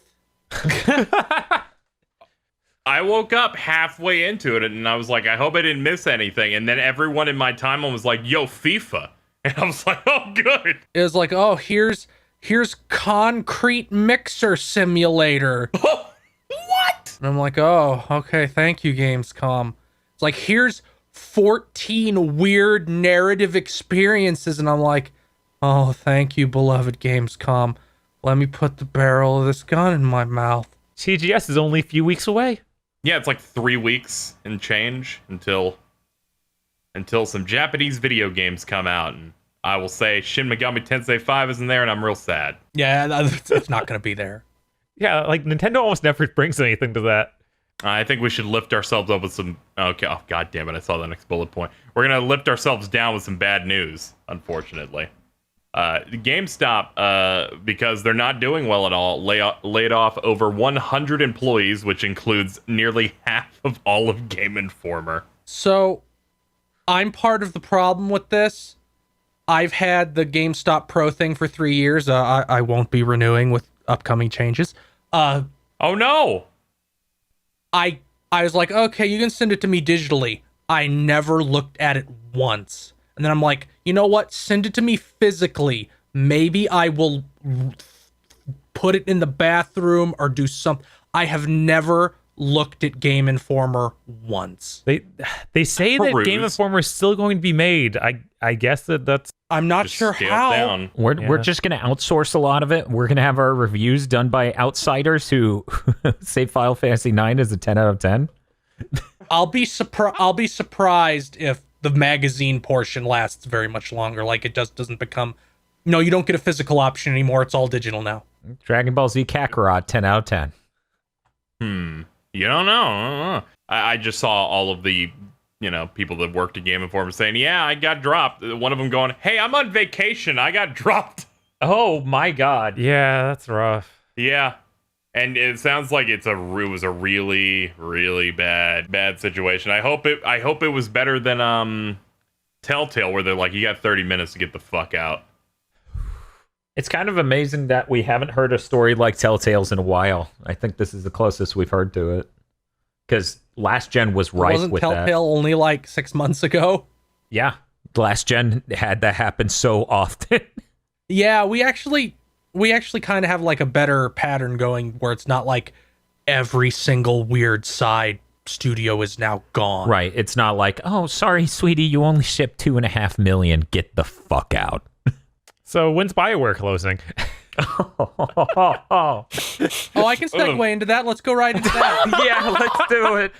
I woke up halfway into it and I was like, I hope I didn't miss anything. And then everyone in my timeline was like, yo, FIFA. And I was like, oh, good. It was like, oh, here's Concrete Mixer Simulator. What? And I'm like, oh, okay, thank you, Gamescom. It's like, here's 14 weird narrative experiences. And I'm like, oh, thank you, beloved Gamescom. Let me put the barrel of this gun in my mouth. TGS is only a few weeks away. Yeah, it's like 3 weeks and change until some Japanese video games come out. And I will say Shin Megami Tensei 5 isn't there, and I'm real sad. Yeah, it's not going to be there. Yeah, like Nintendo almost never brings anything to that. I think we should lift ourselves up with some... Okay, oh, god damn it, I saw the next bullet point. We're going to lift ourselves down with some bad news, unfortunately. GameStop, because they're not doing well at all, laid off over 100 employees, which includes nearly half of all of Game Informer. So, I'm part of the problem with this. I've had the GameStop Pro thing for 3 years. I won't be renewing with upcoming changes. Oh no! I was like, okay, you can send it to me digitally. I never looked at it once. And then I'm like, you know what? Send it to me physically. Maybe I will put it in the bathroom or do something. I have never looked at Game Informer once. They say that Game Informer is still going to be made. I guess that's I'm not Just sure scale how. down. We're just going to outsource a lot of it. We're going to have our reviews done by outsiders who say Final Fantasy 9 is a 10 out of 10. I'll be surprised if the magazine portion lasts very much longer. Like it just doesn't become. No, you don't get a physical option anymore. It's all digital now. Dragon Ball Z Kakarot, 10 out of 10. You don't know. I just saw all of the, people that worked at Game Informer saying, yeah, I got dropped. One of them going, hey, I'm on vacation. I got dropped. Oh my God. Yeah, that's rough. Yeah. And it sounds like it was a really, really bad situation. I hope it was better than Telltale, where they're like, you got 30 minutes to get the fuck out. It's kind of amazing that we haven't heard a story like Telltale's in a while. I think this is the closest we've heard to it. Because last gen was rife Wasn't with that. Telltale only like 6 months ago? Yeah. Last gen had that happen so often. Yeah, we actually kind of have like a better pattern going where it's not like every single weird side studio is now gone. Right. It's not like, oh, sorry, sweetie, you only shipped 2.5 million. Get the fuck out. So when's Bioware closing? Oh, I can segue into that. Let's go right into that. Yeah, let's do it.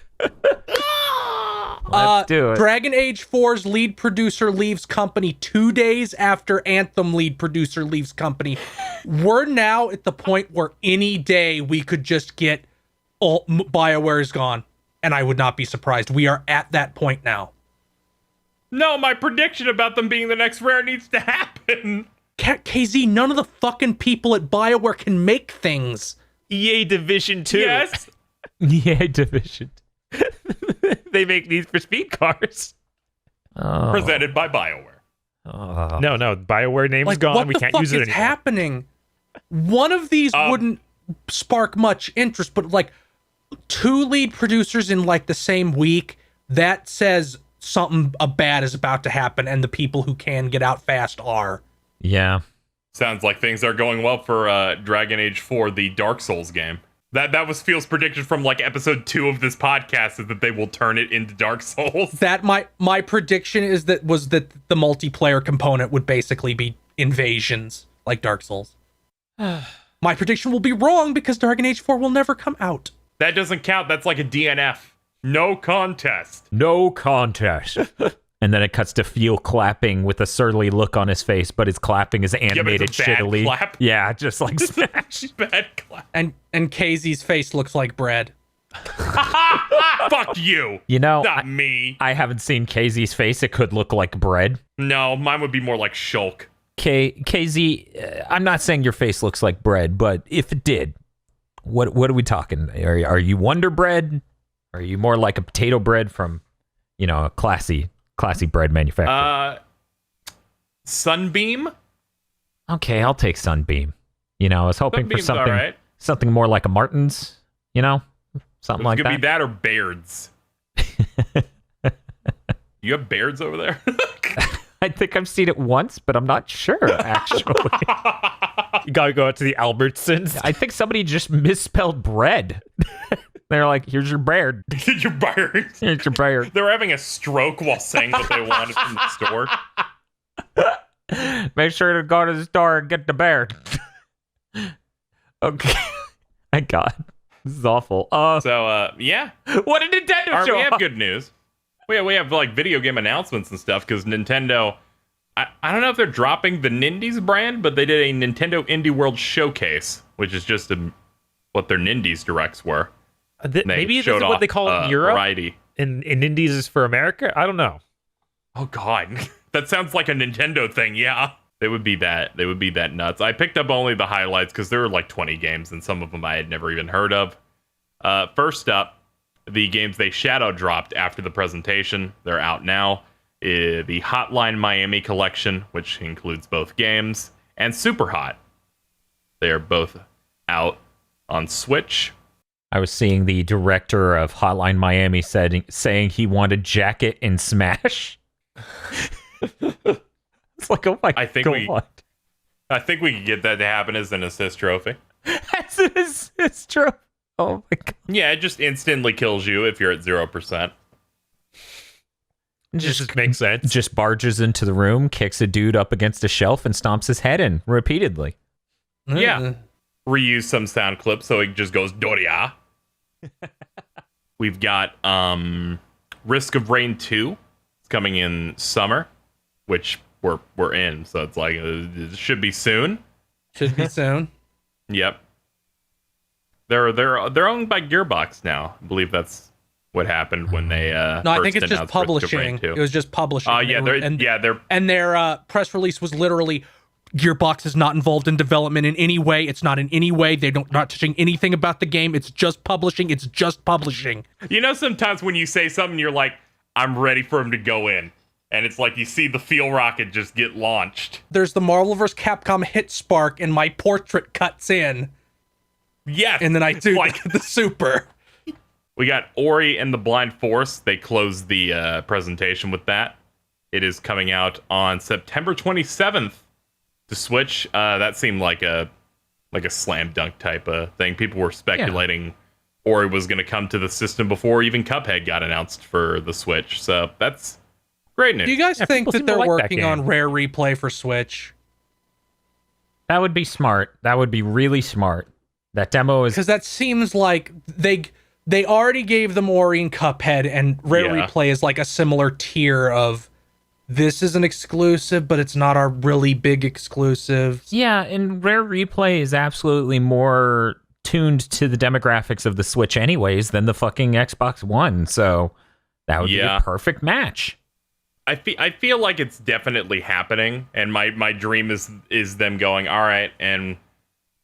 Let's do it. Dragon Age 4's lead producer leaves company 2 days after Anthem lead producer leaves company. We're now at the point where any day we could just get BioWare is gone, and I would not be surprised. We are at that point now. No, my prediction about them being the next Rare needs to happen. KZ, none of the fucking people at BioWare can make things. EA Division 2. Yes. Yeah, Division. They make these for speed cars. Oh. Presented by BioWare. Oh. No, BioWare name is Like, gone. what We the can't fuck use it is anymore. happening? One of these wouldn't spark much interest, but like 2 lead producers in like the same week, that says something bad is about to happen, and the people who can get out fast are. Yeah. Sounds like things are going well for Dragon Age 4, the Dark Souls game. That was Phil's prediction from like episode 2 of this podcast, is that they will turn it into Dark Souls. That my prediction is that the multiplayer component would basically be invasions like Dark Souls. My prediction will be wrong because Dragon Age 4 will never come out. That doesn't count. That's like a DNF. No contest. No contest. And then it cuts to Phil clapping with a surly look on his face, but his clapping is animated it's a bad shittily. clap. Yeah, just like smash. Bad clap. And KZ's face looks like bread. Fuck you. You know, Not me. I haven't seen KZ's face. It could look like bread. No, mine would be more like Shulk. KZ, I'm not saying your face looks like bread, but if it did, what are we talking? Are you Wonder Bread? Are you more like a potato bread from, a classy bread manufacturer? Sunbeam? Okay, I'll take Sunbeam. I was hoping for Sunbeam's something all right. something more like a Martin's, something like It could that. be that or Baird's. You have Baird's over there? I think I've seen it once, but I'm not sure, actually. You gotta go out to the Albertsons. I think somebody just misspelled bread. They're like, here's your Baird. Your Baird's. Here's your Baird. They were having a stroke while saying what they wanted from the store. Make sure to go to the store and get the Baird. Okay. My God. This is awful. Yeah. What a Nintendo show! We have good news. We have like video game announcements and stuff, because Nintendo, I don't know if they're dropping the Nindies brand, but they did a Nintendo Indie World Showcase, which is just what their Nindies directs were. Maybe this is what they call it in Europe. Variety. And Indies is for America? I don't know. Oh God, that sounds like a Nintendo thing. Yeah, they would be that. They would be that nuts. I picked up only the highlights because there were like 20 games, and some of them I had never even heard of. First up, the games they shadow dropped after the presentation. They're out now. The Hotline Miami collection, which includes both games, and Super Hot. They are both out on Switch. I was seeing the director of Hotline Miami saying he wanted Jacket in Smash. It's like, oh my I think God. I think we could get that to happen as an assist trophy. As an assist trophy. Oh my God. Yeah, it just instantly kills you if you're at 0%. Just makes sense. Just barges into the room, kicks a dude up against a shelf, and stomps his head in repeatedly. Yeah. Reuse some sound clips so it just goes Doria. We've got Risk of Rain 2. It's coming in summer, which we're in, so it's like it should be soon. Should be soon. Yep. They're owned by Gearbox now. I believe that's what happened when they No, I think it's just publishing. It was just publishing. And their press release was literally Gearbox is not involved in development in any way. It's not in any way. Not touching anything about the game. It's just publishing. It's just publishing. You know, sometimes when you say something, you're like, I'm ready for him to go in. And it's like you see the fuel rocket just get launched. There's the Marvel vs. Capcom hit spark, and my portrait cuts in. Yes. And then I do like the super. We got Ori and the Blind Force. They closed the presentation with that. It is coming out on September 27th to Switch. That seemed like a slam dunk type of thing. People were speculating Ori was going to come to the system before even Cuphead got announced for the Switch. So that's great news. Do you guys think that they're working on Rare Replay for Switch? That would be smart. That would be really smart. That demo is... Because that seems like they already gave them Ori and Cuphead, and Rare Replay is like a similar tier of this is an exclusive, but it's not our really big exclusive. Yeah, and Rare Replay is absolutely more tuned to the demographics of the Switch anyways than the fucking Xbox One, so that would be a perfect match. I feel like it's definitely happening, and my dream is them going, all right, and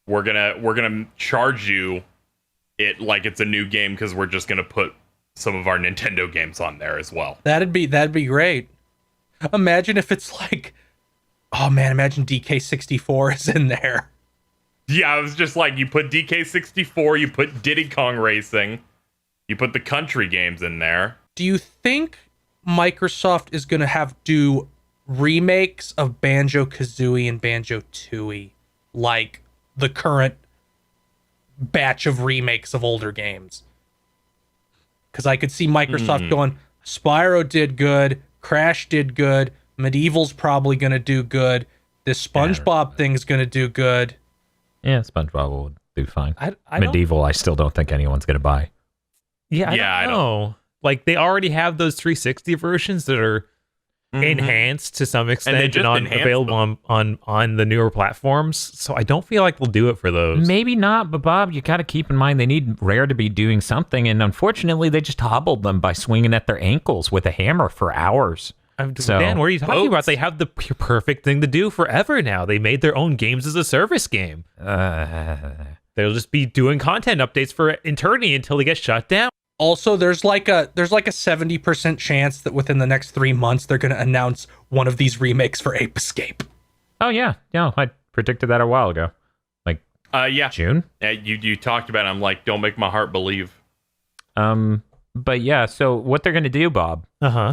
we're gonna charge you it like it's a new game because we're just gonna put some of our Nintendo games on there as well. That'd be great. Imagine if it's like, oh man, imagine DK64 is in there. Yeah, I was just like, you put DK64, you put Diddy Kong Racing, you put the country games in there. Do you think Microsoft is gonna do remakes of Banjo-Kazooie and Banjo-Tooie like the current batch of remakes of older games? Because I could see Microsoft going, Spyro did good, Crash did good, Medieval's probably going to do good, this SpongeBob thing's going to do good. Yeah, SpongeBob will do fine. I Medieval, I still don't think anyone's going to buy. Yeah, I don't know. Like, they already have those 360 versions that are enhanced to some extent and available on the newer platforms, so I don't feel like we'll do it for those. Maybe not, but Bob, you got to keep in mind they need Rare to be doing something, and unfortunately they just hobbled them by swinging at their ankles with a hammer for hours. Dan, what are you talking about? They have the perfect thing to do forever now. They made their own games as a service game. They'll just be doing content updates for eternity until they get shut down. Also, there's like a 70% chance that within the next 3 months they're going to announce one of these remakes for Ape Escape. Oh yeah, I predicted that a while ago. Like June. You talked about it. I'm like, don't make my heart believe. But yeah, so what they're going to do, Bob,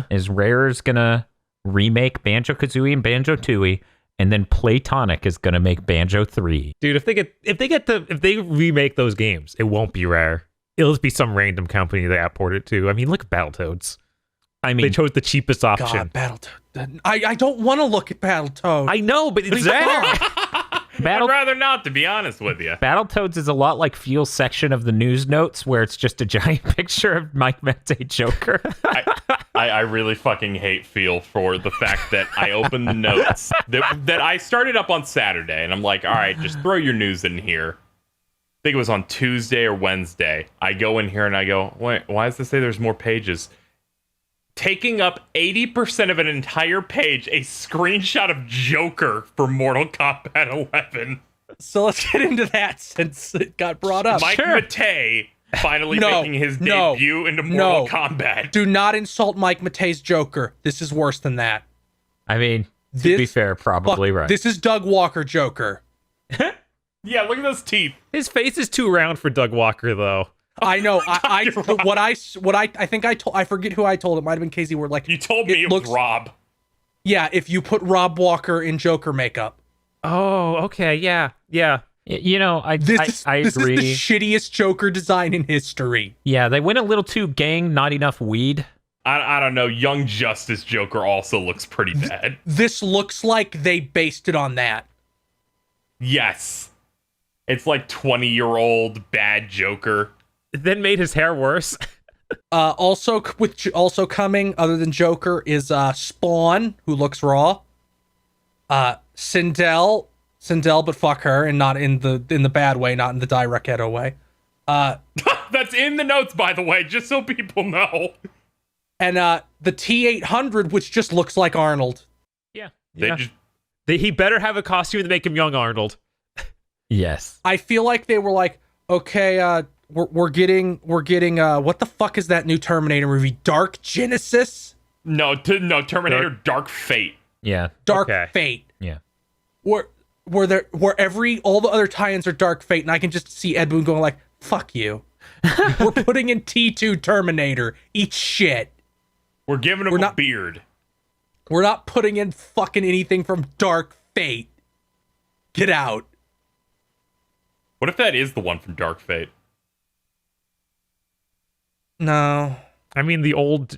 is Rare's going to remake Banjo-Kazooie and Banjo-Tooie, and then Playtonic is going to make Banjo 3. Dude, if they remake those games, it won't be Rare. It'll just be some random company they port it to. I mean, look at Battletoads. I mean, they chose the cheapest option. God, Battletoads. I don't want to look at Battletoads. I know, but it's there. I'd rather not, to be honest with you. Battletoads is a lot like Feel's section of the news notes, where it's just a giant picture of Mike Mente Joker. I really fucking hate Feel for the fact that I opened the notes that I started up on Saturday, and I'm like, all right, just throw your news in here. I think it was on Tuesday or Wednesday. I go in here and I go, wait, why does this say there's more pages? Taking up 80% of an entire page, a screenshot of Joker for Mortal Kombat 11. So let's get into that since it got brought up. Mike Matei finally making his debut into Mortal Kombat. Do not insult Mike Matei's Joker. This is worse than that. I mean, to be fair, probably right. This is Doug Walker Joker. Yeah, look at those teeth. His face is too round for Doug Walker, though. I know. I forget who I told. It might have been Casey. Where like you told me it was Rob. Yeah, if you put Rob Walker in Joker makeup. Oh, okay, yeah. You know, I agree. This is the shittiest Joker design in history. Yeah, they went a little too gang, not enough weed. I don't know. Young Justice Joker also looks pretty bad. This looks like they based it on that. Yes. It's like 20-year-old bad Joker. Then made his hair worse. Also coming, other than Joker, is Spawn, who looks raw. Sindel, but fuck her, and not in the bad way, not in the Directo way. That's in the notes, by the way, just so people know. And the T-800, which just looks like Arnold. Yeah. He better have a costume to make him young Arnold. Yes. I feel like they were like, okay, we're getting what the fuck is that new Terminator movie? Dark Genesis? No, Terminator Dark Fate. Yeah. Dark Fate. Yeah. Where all the other tie-ins are Dark Fate, and I can just see Ed Boon going like, fuck you. We're putting in T2 Terminator. Eat shit. We're giving him a beard. We're not putting in fucking anything from Dark Fate. Get out. What if that is the one from Dark Fate? No. I mean, the old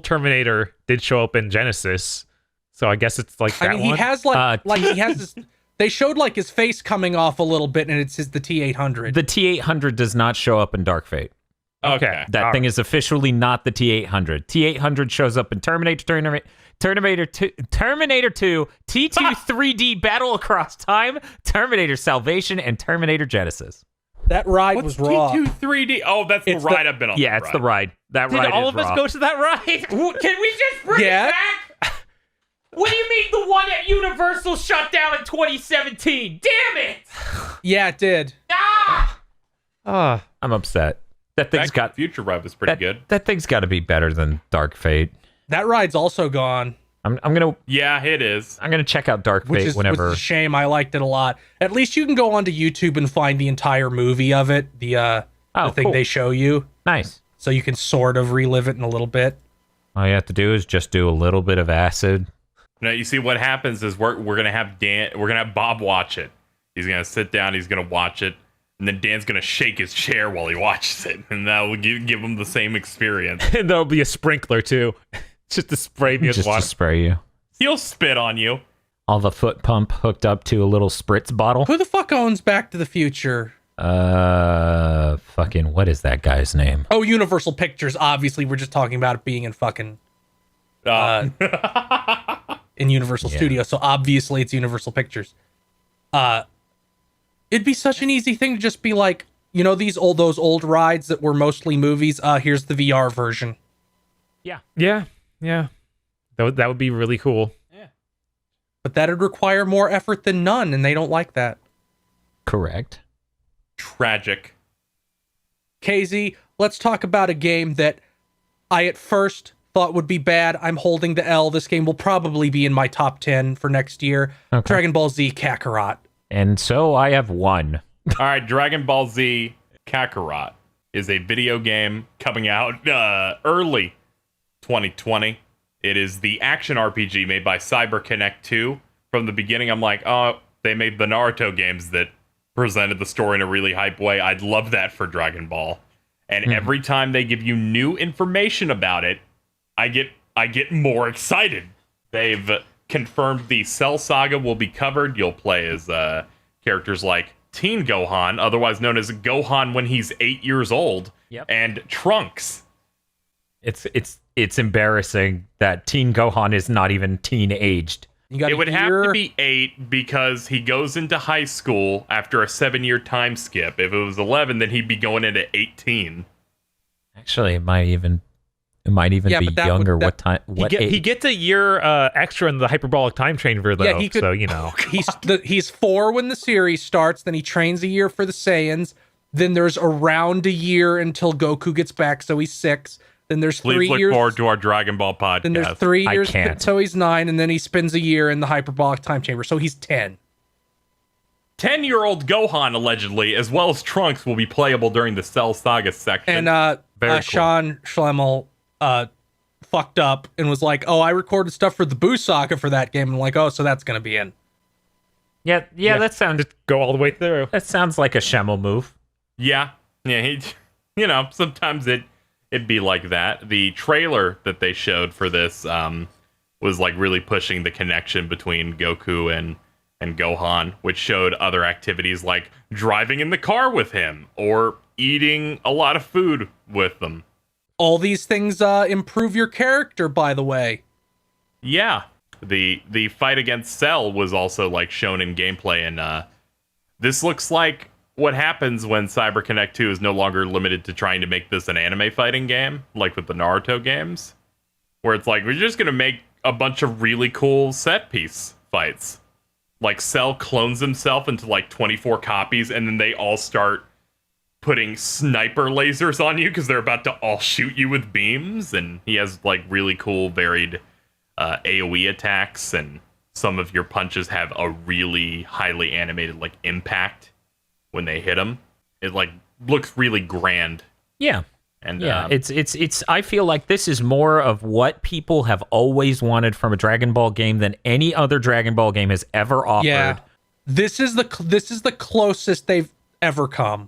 Terminator did show up in Genesis, so I guess it's like that one. He has he has this. They showed like his face coming off a little bit, and it's the T-800. The T-800 does not show up in Dark Fate. Okay. That thing is officially not the T-800. T-800 shows up in Terminator 2, T2 3D Battle Across Time, Terminator Salvation, and Terminator Genesis. That ride was raw. T2 3D? Oh, that's the ride I've been on. Yeah, it's the ride. That ride Did all is of us raw. go to that ride? Can we just bring it back? What do you mean the one at Universal shut down in 2017? Damn it! Yeah, it did. Ah! I'm upset. That thing's got Future ride was pretty good. That thing's got to be better than Dark Fate. That ride's also gone. I'm gonna it is. I'm gonna check out Dark Fate whenever. Which is a shame. I liked it a lot. At least you can go onto YouTube and find the entire movie of it. The thing cool. they show you. Nice. So you can sort of relive it in a little bit. All you have to do is just do a little bit of acid. No, you see what happens is we're gonna have Bob watch it. He's gonna sit down. He's gonna watch it. And then Dan's gonna shake his chair while he watches it, and that will give him the same experience. And there'll be a sprinkler too, just to spray me with Just water. to spray you. He'll spit on you. All the foot pump hooked up to a little spritz bottle. Who the fuck owns Back to the Future? Fucking what is that guy's name? Oh, Universal Pictures. Obviously, we're just talking about it being in fucking in Universal Studios. So obviously, it's Universal Pictures. It'd be such an easy thing to just be like, you know, those old rides that were mostly movies. Here's the VR version. Yeah. That would be really cool. But that'd require more effort than none, and they don't like that. Correct. Tragic. KZ, let's talk about a game that I at first thought would be bad. I'm holding the L. This game will probably be in my top 10 for next year. Okay. Dragon Ball Z Kakarot. And so I have one. All right, Dragon Ball Z Kakarot is a video game coming out early 2020. It is the action RPG made by CyberConnect 2. From the beginning, I'm like, oh, they made the Naruto games that presented the story in a really hype way. I'd love that for Dragon Ball. And every time they give you new information about it, I get more excited. They've confirmed the Cell Saga will be covered. You'll play as characters like Teen Gohan, otherwise known as Gohan when he's 8 years old, and Trunks. It's embarrassing that Teen Gohan is not even teen-aged. It would have to be 8 because he goes into high school after a 7-year time skip. If it was 11, then he'd be going into 18. Actually, it might even be younger. He gets a year extra in the hyperbolic time chamber, though. Yeah, so you know, he's 4 when the series starts. Then he trains a year for the Saiyans. Then there's around a year until Goku gets back, so he's 6. Then there's 3 years. Please look look forward to our Dragon Ball podcast. Then there's 3 years until he's 9, and then he spends a year in the hyperbolic time chamber, so he's 10. 10-year-old Gohan, allegedly, as well as Trunks, will be playable during the Cell Saga section. And Very cool. Sean Schemmel fucked up and was like, oh, I recorded stuff for the Boo Saga for that game. And I'm like, oh, so that's going to be in. Yeah, that sounds go all the way through. That sounds like a Schemmel move. Yeah. He, sometimes it'd be like that. The trailer that they showed for this was like really pushing the connection between Goku and Gohan, which showed other activities like driving in the car with him or eating a lot of food with them. All these things improve your character, by the way. Yeah. The fight against Cell was also like shown in gameplay, and this looks like what happens when CyberConnect 2 is no longer limited to trying to make this an anime fighting game, like with the Naruto games, where it's like, we're just going to make a bunch of really cool set piece fights. Like Cell clones himself into like 24 copies, and then they all start putting sniper lasers on you because they're about to all shoot you with beams, and he has like really cool varied AoE attacks, and some of your punches have a really highly animated like impact when they hit him. It like looks really grand. Yeah. And yeah, it's I feel like this is more of what people have always wanted from a Dragon Ball game than any other Dragon Ball game has ever offered. Yeah. This is the closest they've ever come.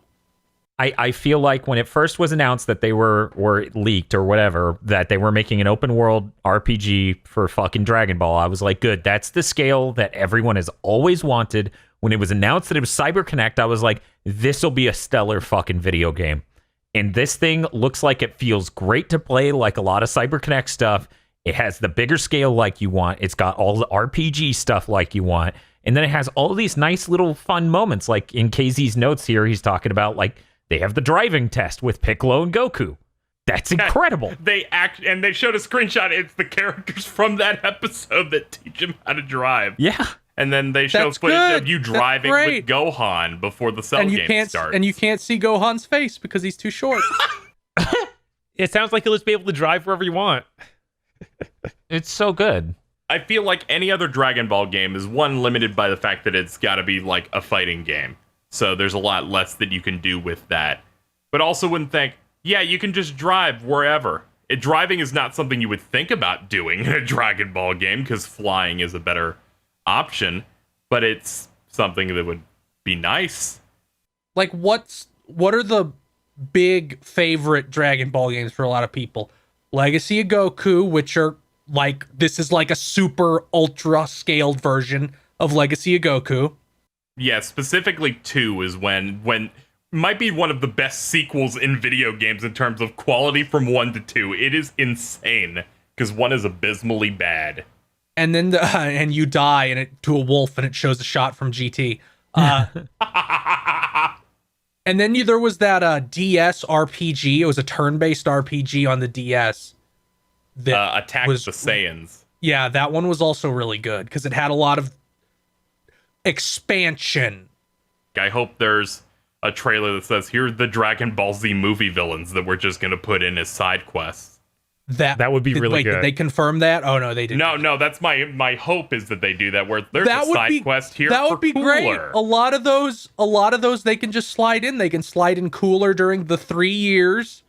I feel like when it first was announced that they were leaked or whatever, that they were making an open world RPG for fucking Dragon Ball, I was like, good, that's the scale that everyone has always wanted. When it was announced that it was CyberConnect, I was like, this will be a stellar fucking video game. And this thing looks like it feels great to play, like a lot of CyberConnect stuff. It has the bigger scale like you want. It's got all the RPG stuff like you want. And then it has all these nice little fun moments. Like in KZ's notes here, he's talking about like they have the driving test with Piccolo and Goku. That's incredible. They showed a screenshot. It's the characters from that episode that teach him how to drive. Yeah. And then they show footage of you driving with Gohan before the Cell game starts. And you can't see Gohan's face because he's too short. It sounds like you'll just be able to drive wherever you want. It's so good. I feel like any other Dragon Ball game is limited by the fact that it's got to be like a fighting game. So there's a lot less that you can do with that. But also wouldn't think, yeah, you can just drive wherever. Driving is not something you would think about doing in a Dragon Ball game because flying is a better option, but it's something that would be nice. Like what are the big favorite Dragon Ball games for a lot of people? Legacy of Goku, which are like, this is like a super ultra scaled version of Legacy of Goku. Yeah, specifically 2 is when might be one of the best sequels in video games in terms of quality from 1 to 2. It is insane because 1 is abysmally bad. And then and you die and to a wolf and it shows a shot from GT. And then there was that DS RPG. It was a turn-based RPG on the DS. That Attack the Saiyans. Yeah, that one was also really good because it had a lot of expansion. I hope there's a trailer that says, here's the Dragon Ball Z movie villains that we're just going to put in as side quests. That would be really good. Did they confirm that? Oh no, they didn't. No, that's my hope is that they do that where there's a side quest here. That would be great. A lot of those they can just slide in. They can slide in Cooler during the 3 years.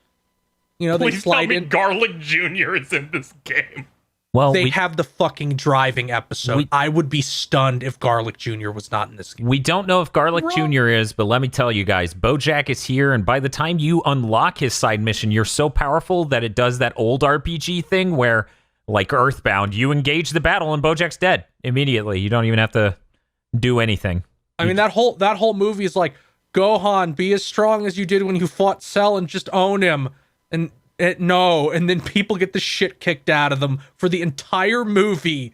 You know, Please tell me Garlic Jr. is in this game. Well, they have the fucking driving episode. I would be stunned if Garlic Jr. was not in this game. We don't know if Garlic Jr. is, but let me tell you guys, Bojack is here, and by the time you unlock his side mission, you're so powerful that it does that old RPG thing where, like Earthbound, you engage the battle and Bojack's dead immediately. You don't even have to do anything. I mean, that whole movie is like, Gohan, be as strong as you did when you fought Cell and just own him. No, and then people get the shit kicked out of them for the entire movie.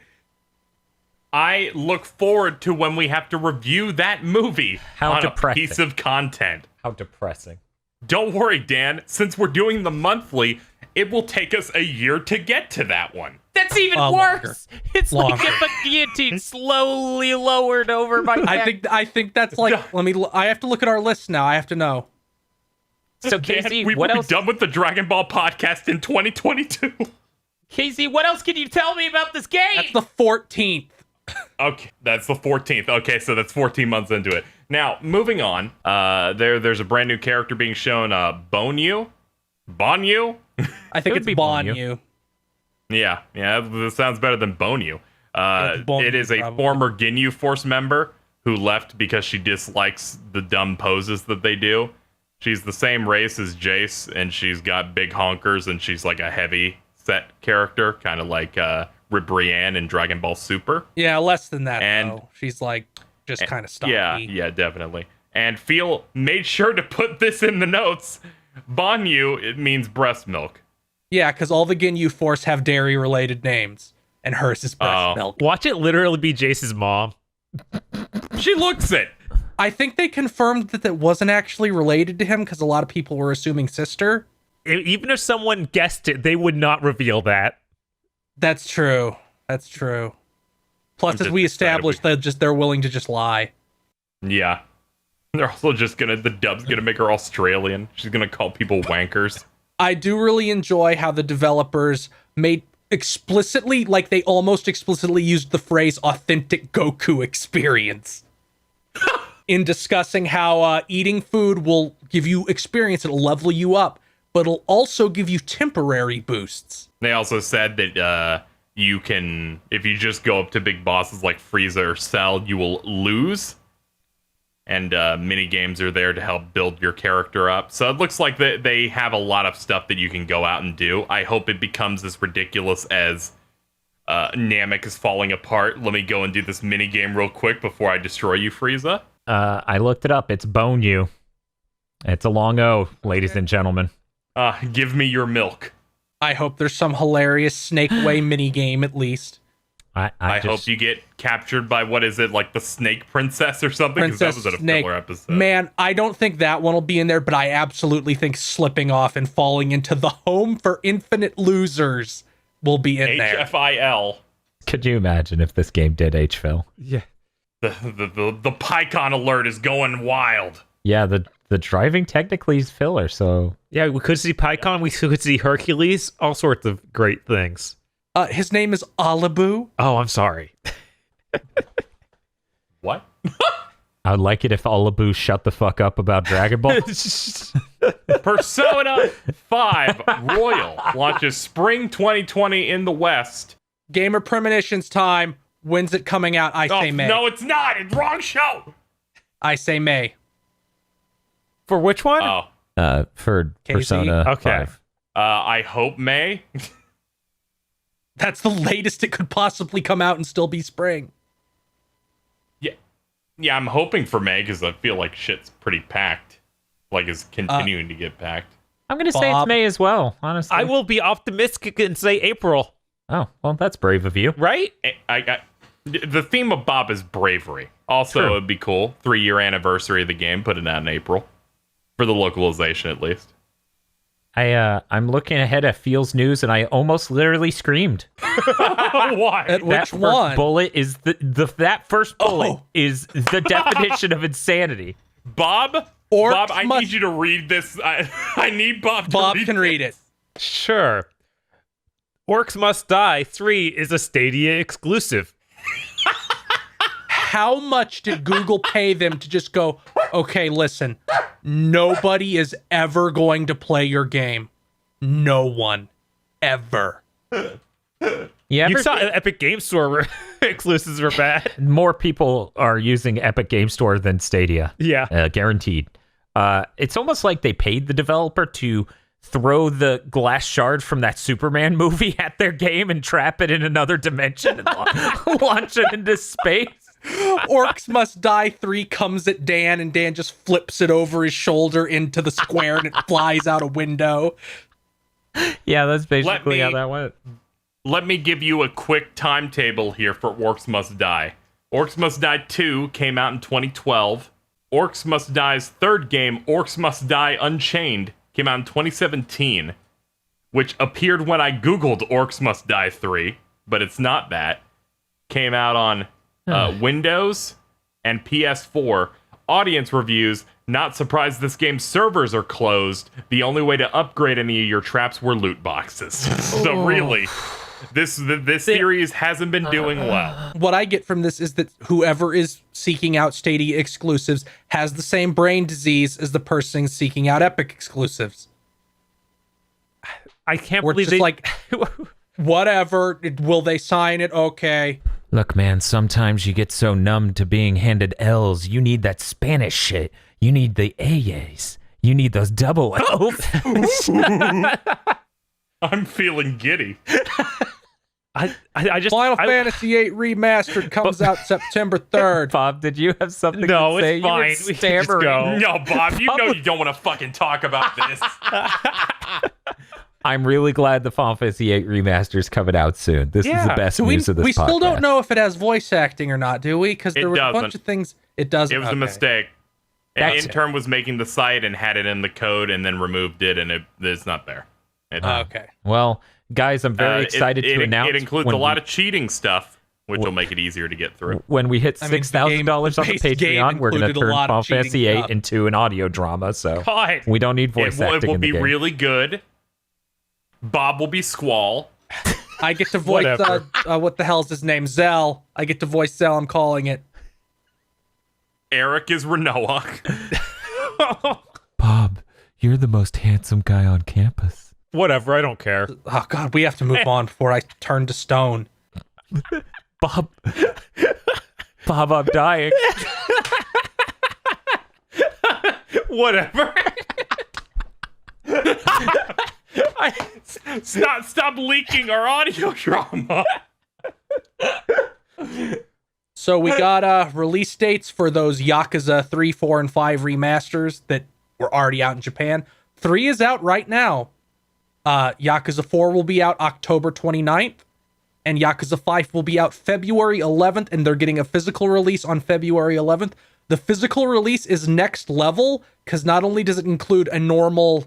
I look forward to when we have to review that movie on a piece of content. How depressing. Don't worry, Dan. Since we're doing the monthly, it will take us a year to get to that one. That's even worse. Longer. It's like if a guillotine slowly lowered over my head. I think that's like, I have to look at our list now. I have to know. So, Casey, we will be done with the Dragon Ball podcast in 2022. Casey, what else can you tell me about this game? That's the 14th. Okay, that's the 14th. Okay, so that's 14 months into it. Now, moving on. There's a brand new character being shown. Bonyu? I think it's Bonyu. Yeah, that sounds better than Bonyu. It is a former Ginyu Force member who left because she dislikes the dumb poses that they do. She's the same race as Jace, and she's got big honkers, and she's like a heavy set character, kind of like Brienne in Dragon Ball Super. Yeah, less than that, And- though. She's like just kind of stocky. Yeah, definitely. And Feel made sure to put this in the notes. Banyu, it means breast milk. Yeah, because all the Ginyu Force have dairy-related names, and hers is breast milk. Watch it literally be Jace's mom. She looks it. I think they confirmed that it wasn't actually related to him because a lot of people were assuming sister. Even if someone guessed it, they would not reveal that. That's true. That's true. Plus, I'm as just we excited established, they're willing to just lie. Yeah. They're also just the dub's gonna make her Australian. She's gonna call people wankers. I do really enjoy how the developers made explicitly, like they almost explicitly used the phrase authentic Goku experience in discussing how eating food will give you experience, it'll level you up, but it'll also give you temporary boosts. They also said that you can, if you just go up to big bosses like Frieza or Cell, you will lose. And mini games are there to help build your character up. So it looks like they have a lot of stuff that you can go out and do. I hope it becomes as ridiculous as Namek is falling apart. Let me go and do this mini game real quick before I destroy you, Frieza. I looked it up. It's Bone You. It's a long O, ladies and gentlemen. Give me your milk. I hope there's some hilarious Snake Way mini game at least. I hope you get captured by, what is it, like the Snake Princess or something? Because that Princess was in a Snake. filler episode. Man, I don't think that one will be in there, but I absolutely think slipping off and falling into the Home for Infinite Losers will be in there. HFIL. Could you imagine if this game did HFIL? Yeah. The PyCon alert is going wild. Yeah, the driving technically is filler, so Yeah, we could see PyCon, we could see Hercules, all sorts of great things. His name is Alabu. Oh, I'm sorry. What? I would like it if Olabu shut the fuck up about Dragon Ball. Persona 5 Royal launches spring 2020 in the West. Gamer Premonitions time. When's it coming out? I say May. No, it's not. It's wrong show. I say May. For which one? Oh, For KZ? Persona Okay. 5. I hope May. That's the latest it could possibly come out and still be spring. Yeah, I'm hoping for May because I feel like shit's pretty packed. Like, it's continuing to get packed. I'm going to say it's Bob. May as well, honestly. I will be optimistic and say April, Oh, well, that's brave of you. right? The theme of Bob is bravery. Also, True. it'd be cool. 3-year anniversary of the game. Put it out in April. For the localization, at least. I'm looking ahead at Feels News, and I almost literally screamed. Why? At That which first one? bullet is that first bullet Oh. is the definition of insanity. Bob, Orcs I must- need you to read this. I need Bob to Bob read can read it. Sure. Orcs Must Die 3 is a Stadia exclusive. How much did Google pay them to just go, okay, listen, nobody is ever going to play your game. No one. Ever. Yeah, You saw Epic Game Store exclusives were bad. more people are using Epic Game Store than Stadia. Yeah. Guaranteed. It's almost like they paid the developer to throw the glass shard from that Superman movie at their game and trap it in another dimension and launch it into space. Orcs Must Die 3 comes at Dan, and Dan just flips it over his shoulder into the square, and it flies out a window. Yeah, that's basically how me- that went. Let me give you a quick timetable here for Orcs Must Die. Orcs Must Die 2 came out in 2012. Orcs Must Die's third game, Orcs Must Die Unchained, came out in 2017, which appeared when I Googled Orcs Must Die 3, but it's not that. Came out on Windows and PS4. Audience reviews, not surprised this game's servers are closed. The only way to upgrade any of your traps were loot boxes. So really, this series hasn't been doing well. What I get from this is that whoever is seeking out Stadia exclusives has the same brain disease as the person seeking out Epic exclusives. I can't We're believe just they like, whatever, will they sign it? Okay. Look, man, sometimes you get so numb to being handed L's, you need that Spanish shit. You need the A's. You need those double elves. I'm feeling giddy. I just Final Fantasy VIII Remastered comes out September 3rd. Bob, did you have something No, to say? it's fine. You were We can just stammering. go. No, Bob, you know you don't want to fucking talk about this. I'm really glad the Final Fantasy VIII Remaster's coming out soon. This is the best We news of this we still podcast. don't know if it has voice acting or not, do we? Because there It were a bunch doesn't. of things. It doesn't. It was a Okay. mistake. An That's- intern was making the site and had it in the code and then removed it, and it's not there. Okay. Well, guys, I'm very excited to announce It includes when a lot of cheating stuff, which will make it easier to get through. when we hit I mean, $6,000 on the the base game Patreon, we're going to included a turn lot of Final Fantasy cheating VIII stuff. into an audio drama. So God. we don't need voice It acting will in the be game. really good. Bob will be Squall. I get to voice Whatever. what the hell's his name? Zell. I get to voice Zell. I'm calling it. Eric is Renoa. Bob, you're the most handsome guy on campus. Whatever, I don't care. Oh God, we have to move on before I turn to stone. Bob, Bob, I'm dying. Whatever. Stop leaking our audio drama. So we got release dates for those Yakuza 3, 4, and 5 remasters that were already out in Japan. 3 is out right now. Yakuza 4 will be out October 29th, and Yakuza 5 will be out February 11th, and they're getting a physical release on February 11th. The physical release is next level, because not only does it include a normal,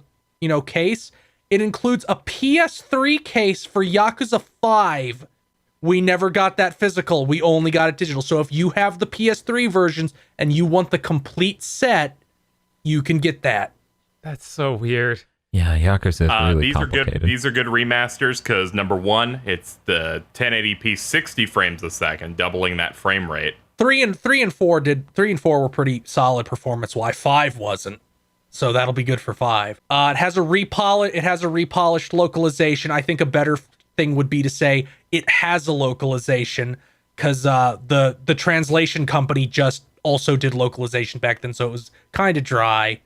case, it includes a PS3 case for Yakuza 5. We never got that physical. We only got it digital. So if you have the PS3 versions and you want the complete set, you can get that. That's so weird. Yeah, Yakuza is really These are complicated. good. These are good remasters because number one, it's the 1080p 60 frames a second, doubling that frame rate. 3 and 4 were pretty solid performance-wise. 5 wasn't. So that'll be good for 5. It has a repolished localization. I think a better thing would be to say it has a localization, because the translation company just also did localization back then, so it was kind of dry.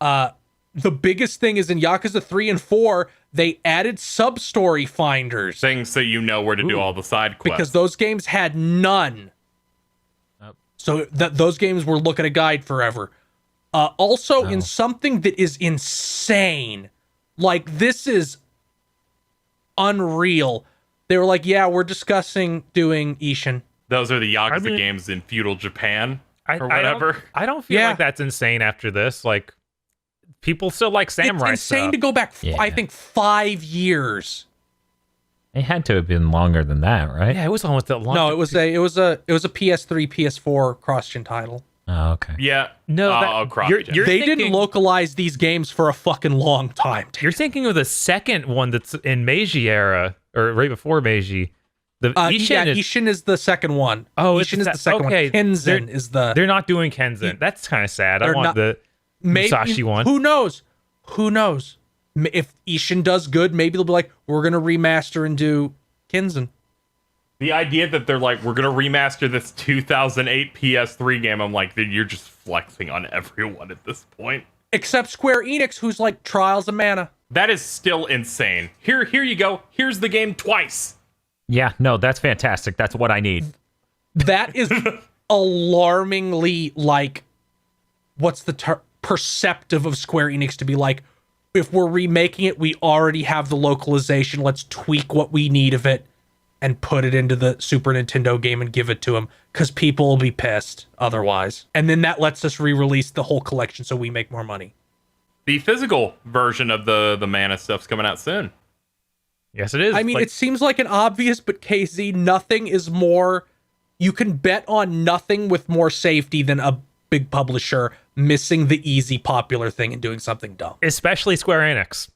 The biggest thing is in Yakuza 3 and 4, they added sub-story finders. Things so you know where to do all the side quests. Because those games had none. So those games were look at a guide forever. Also, in something that is insane, like this is unreal. They were like, yeah, we're discussing doing Ishin. Those are the Yakuza I mean- games in feudal Japan I or whatever. I don't feel Yeah. like that's insane after this. Like, people still like samurai It's insane stuff. to go back, Yeah. I think, 5 years. It had to have been longer than that, right? Yeah, it was almost that long. No, it was a PS3, PS4 cross-gen title. Oh, okay. Yeah. No, that- I'll cross you're- it. you're- They thinking- didn't localize these games for a fucking long time. You're thinking of the second one that's in Meiji era, or right before Meiji. The Ishin is, Ishin is the second one. Oh, it's Ishin is the the second okay, one. Kenzan they're- is the... they're not doing Kenzan. That's kind of sad. I They're want not- the Musashi one. Who knows? If Ishin does good, maybe they'll be like, we're going to remaster and do Kenzan. The idea that they're like, we're going to remaster this 2008 PS3 game, I'm like, you're just flexing on everyone at this point. Except Square Enix, who's like Trials of Mana. That is still insane. Here you go. Here's the game twice. Yeah, no, that's fantastic. That's what I need. That is alarmingly like, what's the perceptive of Square Enix to be like, if we're remaking it, we already have the localization. Let's tweak what we need of it and put it into the Super Nintendo game and give it to them, because people will be pissed otherwise. And then that lets us re-release the whole collection so we make more money. The physical version of the Mana stuff's coming out soon. Yes, it is. I mean, Like, it seems like an obvious, but KZ, nothing is more... You can bet on nothing with more safety than a big publisher missing the easy popular thing and doing something dumb. especially Square Enix.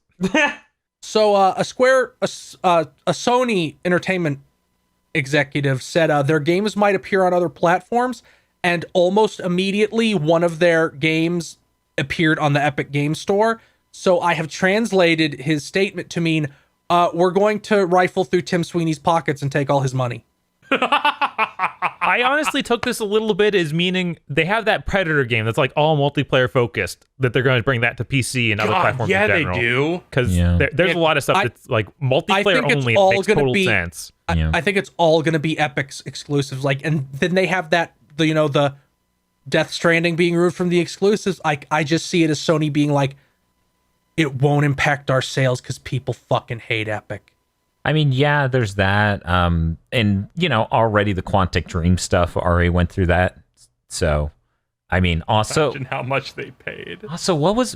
So a Sony entertainment executive said their games might appear on other platforms, and almost immediately one of their games appeared on the Epic Game Store. So I have translated his statement to mean we're going to rifle through Tim Sweeney's pockets and take all his money. I honestly took this a little bit as meaning they have that Predator game that's like all multiplayer focused, that they're going to bring that to PC and other platforms in general. They do. Because there's a lot of stuff that's like multiplayer only. It makes total sense. I think it's all going to be Epic's exclusives. Like, and then they have that, the Death Stranding being removed from the exclusives. I just see it as Sony being like, it won't impact our sales because people fucking hate Epic. I mean, yeah, there's that. And, already the Quantic Dream stuff already went through that. So, I mean, also... Imagine how much they paid. Also, what was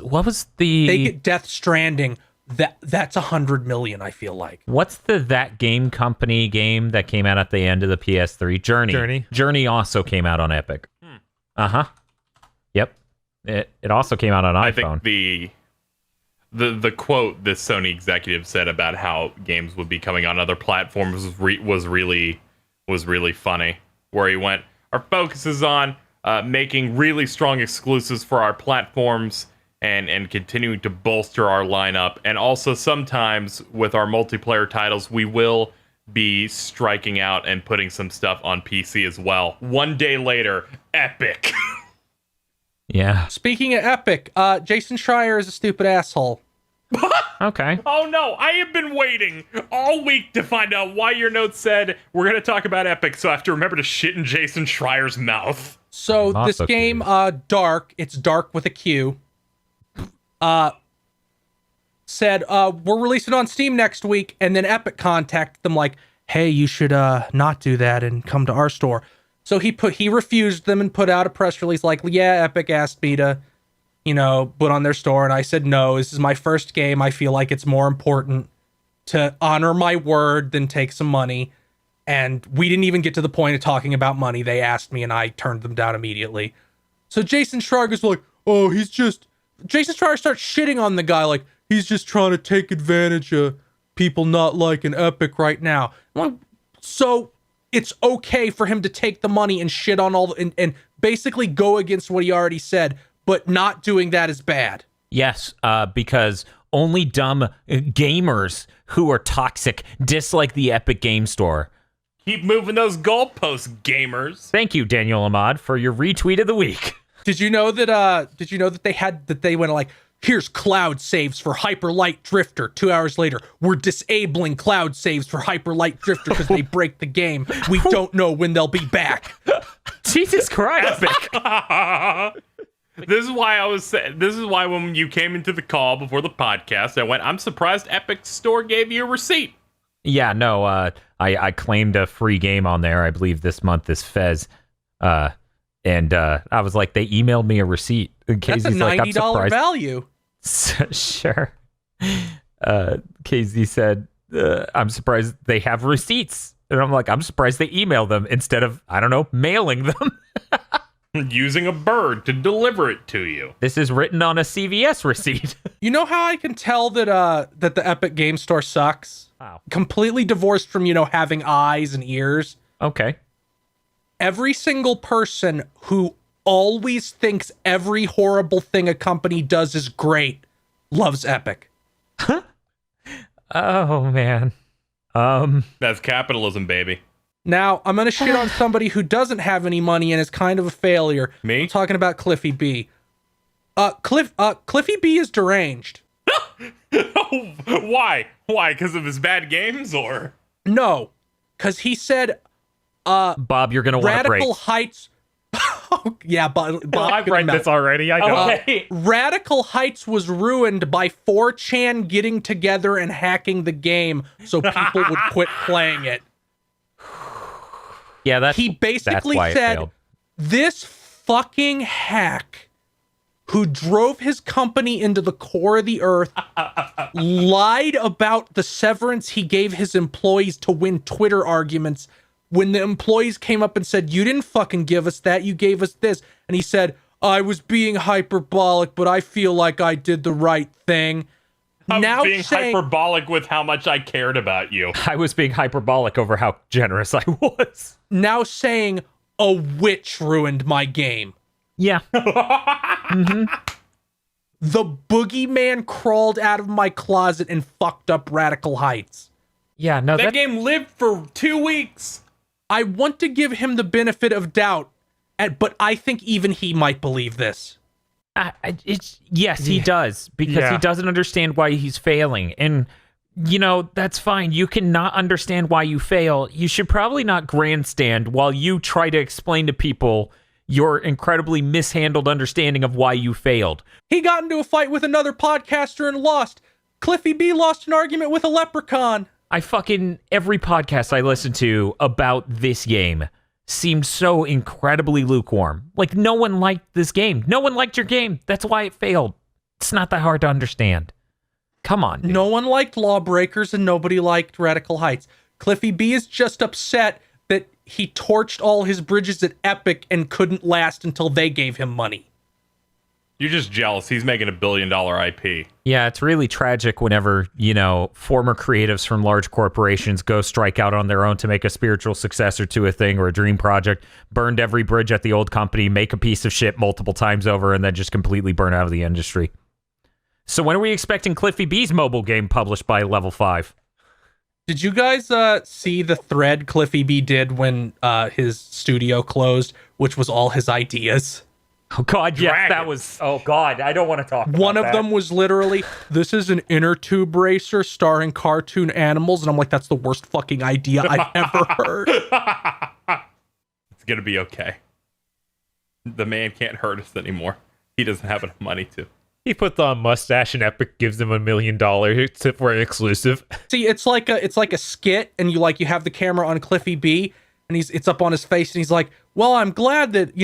the... They get Death Stranding. That's $100 million, I feel like. What's that game company game that came out at the end of the PS3? Journey. Journey also came out on Epic. Uh-huh. Yep. It also came out on iPhone. I think the quote this Sony executive said about how games would be coming on other platforms was really funny. Where he went, our focus is on making really strong exclusives for our platforms and continuing to bolster our lineup. And also sometimes with our multiplayer titles, we will be striking out and putting some stuff on PC as well. One day later, Epic. Yeah. Speaking of Epic, Jason Schreier is a stupid asshole. Okay. Oh no, I have been waiting all week to find out why your note said we're going to talk about Epic, so I have to remember to shit in Jason Schreier's mouth. So this game, Dark, it's Dark with a Q, said, we're releasing on Steam next week, and then Epic contacted them like, hey, you should not do that and come to our store. So he refused them and put out a press release like, yeah, Epic asked me to, put on their store, and I said no, this is my first game. I feel like it's more important to honor my word than take some money. And we didn't even get to the point of talking about money. They asked me, and I turned them down immediately. So Jason Schreier is like, oh, Jason Schreier starts shitting on the guy like, he's just trying to take advantage of people not liking Epic right now. I'm like, so it's okay for him to take the money and shit on and basically go against what he already said, but not doing that is bad. Yes, because only dumb gamers who are toxic dislike the Epic Game Store. Keep moving those goalposts, gamers. Thank you, Daniel Ahmad, for your retweet of the week. Did you know that they went like, here's cloud saves for Hyper Light Drifter. 2 hours later, we're disabling cloud saves for Hyper Light Drifter because they break the game. We don't know when they'll be back. Jesus Christ. This is why when you came into the call before the podcast, I went, I'm surprised Epic Store gave you a receipt. Yeah, no, I claimed a free game on there. I believe this month is Fez. And I was like, they emailed me a receipt. That's a $90 value. Sure. KZ said, I'm surprised they have receipts. And I'm like, I'm surprised they email them instead of, I don't know, mailing them. Using a bird to deliver it to you. This is written on a CVS receipt. You know how I can tell that the Epic Game Store sucks? Wow. Completely divorced from, having eyes and ears. Okay. Every single person who always thinks every horrible thing a company does is great loves Epic. Oh, man. That's capitalism, baby. Now, I'm going to shit on somebody who doesn't have any money and is kind of a failure. Me? I'm talking about Cliffy B. Cliffy B is deranged. Why? Why? Because of his bad games, or? No, because he said... Bob, you're going to want to break. Radical Heights... yeah, Bob I've read this already. I know. Okay. Radical Heights was ruined by 4chan getting together and hacking the game so people would quit playing it. Yeah, he basically said, this fucking hack who drove his company into the core of the earth lied about the severance he gave his employees to win Twitter arguments. When the employees came up and said, you didn't fucking give us that, you gave us this. And he said, I was being hyperbolic, but I feel like I did the right thing. I was being hyperbolic with how much I cared about you. I was being hyperbolic over how generous I was. Now saying, a witch ruined my game. Yeah. Mm-hmm. The boogeyman crawled out of my closet and fucked up Radical Heights. Yeah, no, that game lived for 2 weeks. I want to give him the benefit of doubt, but I think even he might believe this. Yes, he does, because he doesn't understand why he's failing. And, that's fine. You cannot understand why you fail. You should probably not grandstand while you try to explain to people your incredibly mishandled understanding of why you failed. He got into a fight with another podcaster and lost. Cliffy B lost an argument with a leprechaun. Every podcast I listen to about this game seemed so incredibly lukewarm. Like, no one liked this game. No one liked your game. That's why it failed. It's not that hard to understand. Come on, dude. No one liked Lawbreakers and nobody liked Radical Heights. Cliffy B is just upset that he torched all his bridges at Epic and couldn't last until they gave him money. You're just jealous. He's making $1 billion IP. Yeah, it's really tragic whenever, former creatives from large corporations go strike out on their own to make a spiritual successor to a thing or a dream project, burned every bridge at the old company, make a piece of shit multiple times over, and then just completely burn out of the industry. So when are we expecting Cliffy B's mobile game published by Level 5? Did you guys see the thread Cliffy B did when his studio closed, which was all his ideas? Oh, God, yes, that was... Oh, God, I don't want to talk about One of them was literally, this is an inner tube racer starring cartoon animals, and I'm like, that's the worst fucking idea I've ever heard. It's gonna be okay. The man can't hurt us anymore. He doesn't have enough money to. He puts on mustache and Epic gives him $1 million for an exclusive. See, it's like a skit, and you have the camera on Cliffy B, and it's up on his face, and he's like, well, I'm glad that,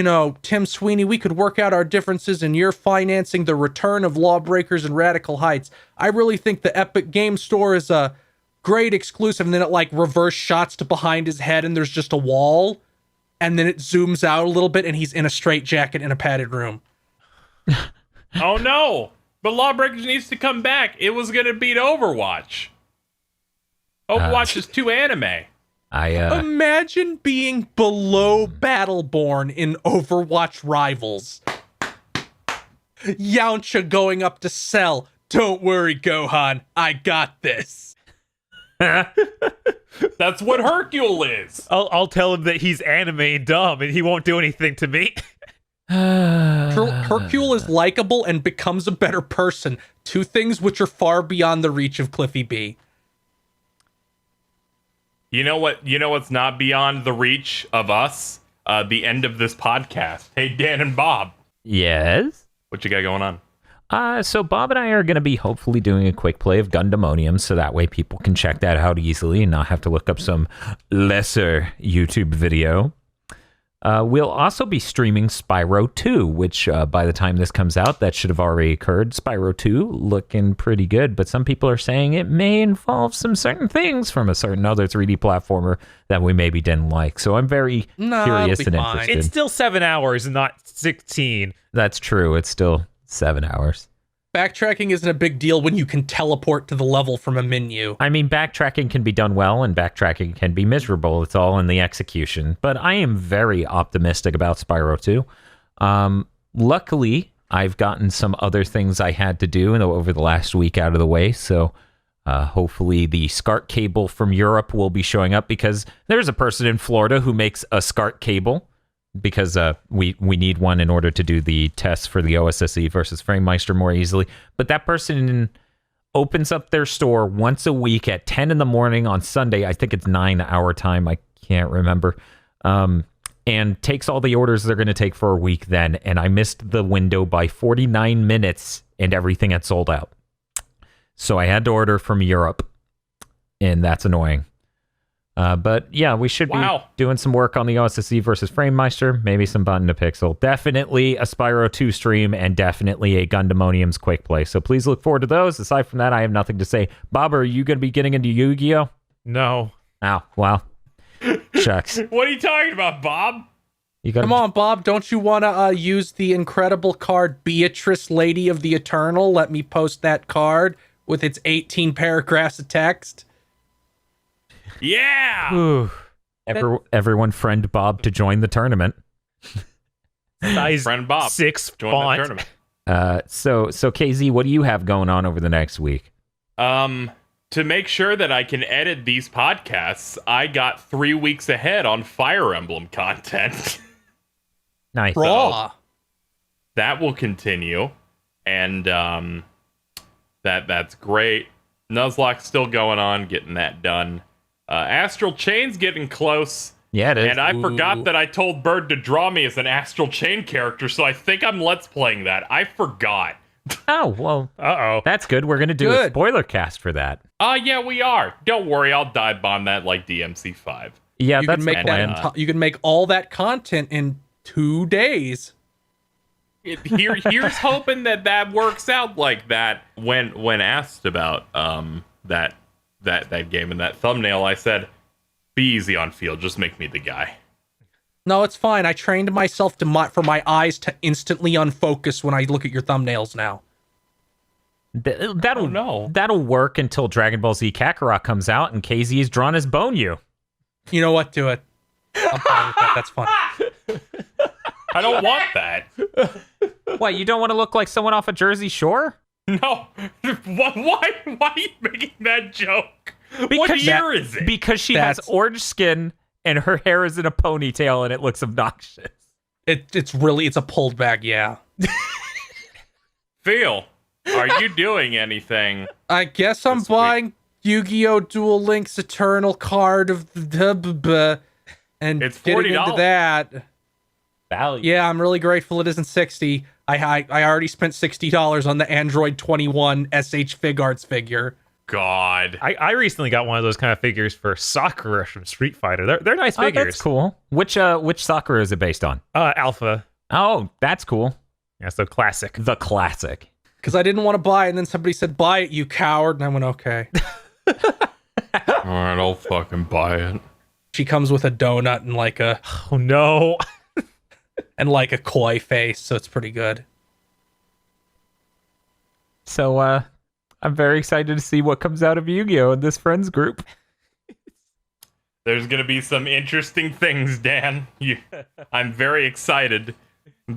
Tim Sweeney, we could work out our differences, and you're financing the return of Lawbreakers and Radical Heights. I really think the Epic Game Store is a great exclusive. And then it reverse shots to behind his head, and there's just a wall, and then it zooms out a little bit, and he's in a straitjacket in a padded room. Oh no! But Lawbreakers needs to come back. It was gonna beat Overwatch. Overwatch is too anime. Imagine being below Battleborn in Overwatch Rivals. Yamcha going up to Cell. Don't worry, Gohan. I got this. That's what Hercule is. I'll tell him that he's anime dumb and he won't do anything to me. Hercule is likable and becomes a better person. Two things which are far beyond the reach of Cliffy B. You know what's not beyond the reach of us? The end of this podcast. Hey, Dan and Bob. Yes? What you got going on? So Bob and I are going to be hopefully doing a quick play of Gundemonium, so that way people can check that out easily and not have to look up some lesser YouTube video. We'll also be streaming Spyro 2, which by the time this comes out, that should have already occurred. Spyro 2 looking pretty good, but some people are saying it may involve some certain things from a certain other 3D platformer that we maybe didn't like. So I'm very curious and interested. It's still 7 hours and not 16. That's true. It's still 7 hours. Backtracking isn't a big deal when you can teleport to the level from a menu. I mean, backtracking can be done well, and backtracking can be miserable. It's all in the execution. But I am very optimistic about Spyro 2. Luckily, I've gotten some other things I had to do over the last week out of the way, so hopefully the SCART cable from Europe will be showing up, because there's a person in Florida who makes a SCART cable, because we need one in order to do the tests for the OSSE versus FrameMeister more easily. But that person opens up their store once a week at 10 in the morning on Sunday. I think it's 9 our time. I can't remember. And takes all the orders they're going to take for a week then. And I missed the window by 49 minutes and everything had sold out. So I had to order from Europe. And that's annoying. But yeah, we should be doing some work on the OSSE versus FrameMeister, maybe some button to pixel, definitely a Spyro 2 stream, and definitely a Gundemonium's quick play. So please look forward to those. Aside from that, I have nothing to say. Bob, are you going to be getting into Yu-Gi-Oh? No. Oh, well. Shucks. What are you talking about, Bob? Come on, Bob. Don't you want to use the incredible card Beatrice, Lady of the Eternal? Let me post that card with its 18 paragraphs of text. Yeah. Everyone friend Bob to join the tournament. Size friend Bob 6 join font. the tournament. So KZ, what do you have going on over the next week? To to make sure that I can edit these podcasts, I got 3 weeks ahead on Fire Emblem content. Nice. Raw. That will continue, and that's great. Nuzlocke's still going on, getting that done. Astral Chain's getting close. Yeah, it is. And I forgot that I told Bird to draw me as an Astral Chain character, so I think I'm Let's Playing that. I forgot. Oh, well, that's good. We're going to do a spoiler cast for that. Yeah, we are. Don't worry, I'll dive bomb that like DMC5. Yeah, You that's can the make plan. that. You can make all that content in 2 days. Here's hoping that works out like that. When asked about that game and that thumbnail, I said, "Be easy on field. Just make me the guy." No, it's fine. I trained myself for my eyes to instantly unfocus when I look at your thumbnails now. That'll work until Dragon Ball Z Kakarot comes out and KZ is drawn as Bonyu. You know what? Do it. I'm fine with that. That's fun. I don't want that. What, you don't want to look like someone off a Jersey Shore? No. Why are you making that joke? What year is it? Because she has orange skin and her hair is in a ponytail and it looks obnoxious. It's a pulled back, yeah. Phil, are you doing anything? I guess I'm buying Yu-Gi-Oh! Duel Links Eternal card of the and it's getting $40. into that. Value. Yeah, I'm really grateful it isn't 60. I already spent $60 on the Android 21 SH Figarts figure. God. I recently got one of those kind of figures for Sakura from Street Fighter. They're nice figures. Oh, that's cool. Which Sakura is it based on? Alpha. Oh, that's cool. Yeah, so classic. The classic. Because I didn't want to buy it, and then somebody said, "Buy it, you coward," and I went, "Okay." All right, I'll fucking buy it. She comes with a donut and like a Oh no. and like a koi face, so it's pretty good. So I'm very excited to see what comes out of Yu-Gi-Oh! In this friends group. There's gonna be some interesting things, Dan. I'm very excited.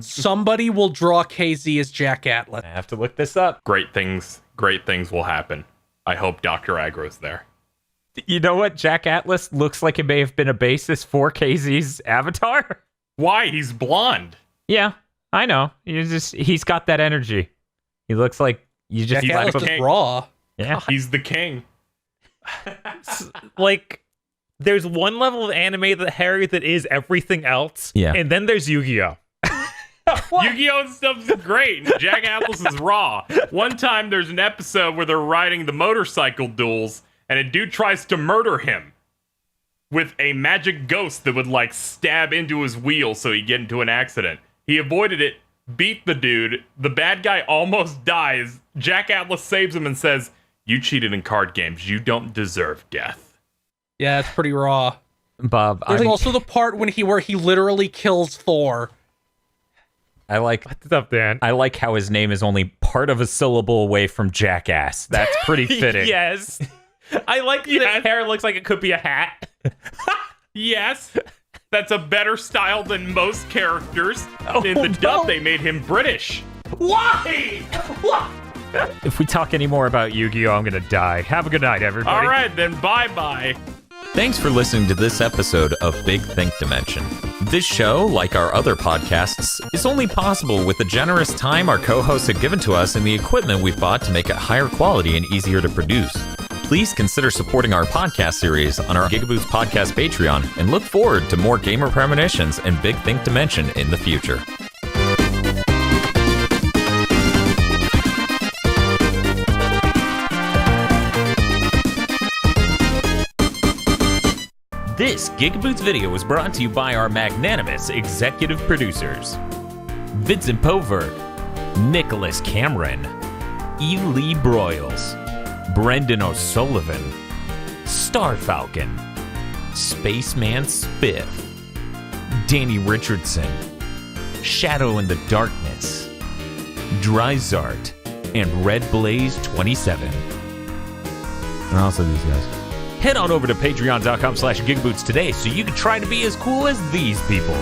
Somebody will draw KZ as Jack Atlas. I have to look this up. Great things will happen. I hope Dr. Agro's there. You know what? Jack Atlas looks like it may have been a basis for KZ's avatar. Why? He's blonde. Yeah, I know. He's got that energy. He looks like you just Jack Atlas like is raw. yeah. He's the king. Like, there's one level of anime that is everything else. Yeah. And then there's Yu-Gi-Oh! Yu-Gi-Oh! Stuff's great. Jack Atlas is raw. One time there's an episode where they're riding the motorcycle duels and a dude tries to murder him with a magic ghost that would like stab into his wheel so he'd get into an accident. He avoided it, beat the dude. The bad guy almost dies. Jack Atlas saves him and says, "You cheated in card games. You don't deserve death." Yeah, it's pretty raw. Bob, There's also the part where he literally kills Thor. I like What's up, Dan? I like how his name is only part of a syllable away from jackass. That's pretty fitting. Yes. I like that his hair looks like it could be a hat. Yes. That's a better style than most characters. In the dub, they made him British. Why? If we talk any more about Yu-Gi-Oh, I'm gonna die. Have a good night, everybody. All right, then bye-bye. Thanks for listening to this episode of Big Think Dimension. This show, like our other podcasts, is only possible with the generous time our co-hosts have given to us and the equipment we've bought to make it higher quality and easier to produce. Please consider supporting our podcast series on our GigaBoots podcast Patreon and look forward to more gamer premonitions and Big Think Dimension in the future. This GigaBoots video was brought to you by our magnanimous executive producers: Vincent Pover, Nicholas Cameron, E. Lee Broyles, Brendan O'Sullivan, Star Falcon, Spaceman Spiff, Danny Richardson, Shadow in the Darkness, Dryzart, and Red Blaze 27. And also these guys. Head on over to patreon.com/gigaboots today so you can try to be as cool as these people.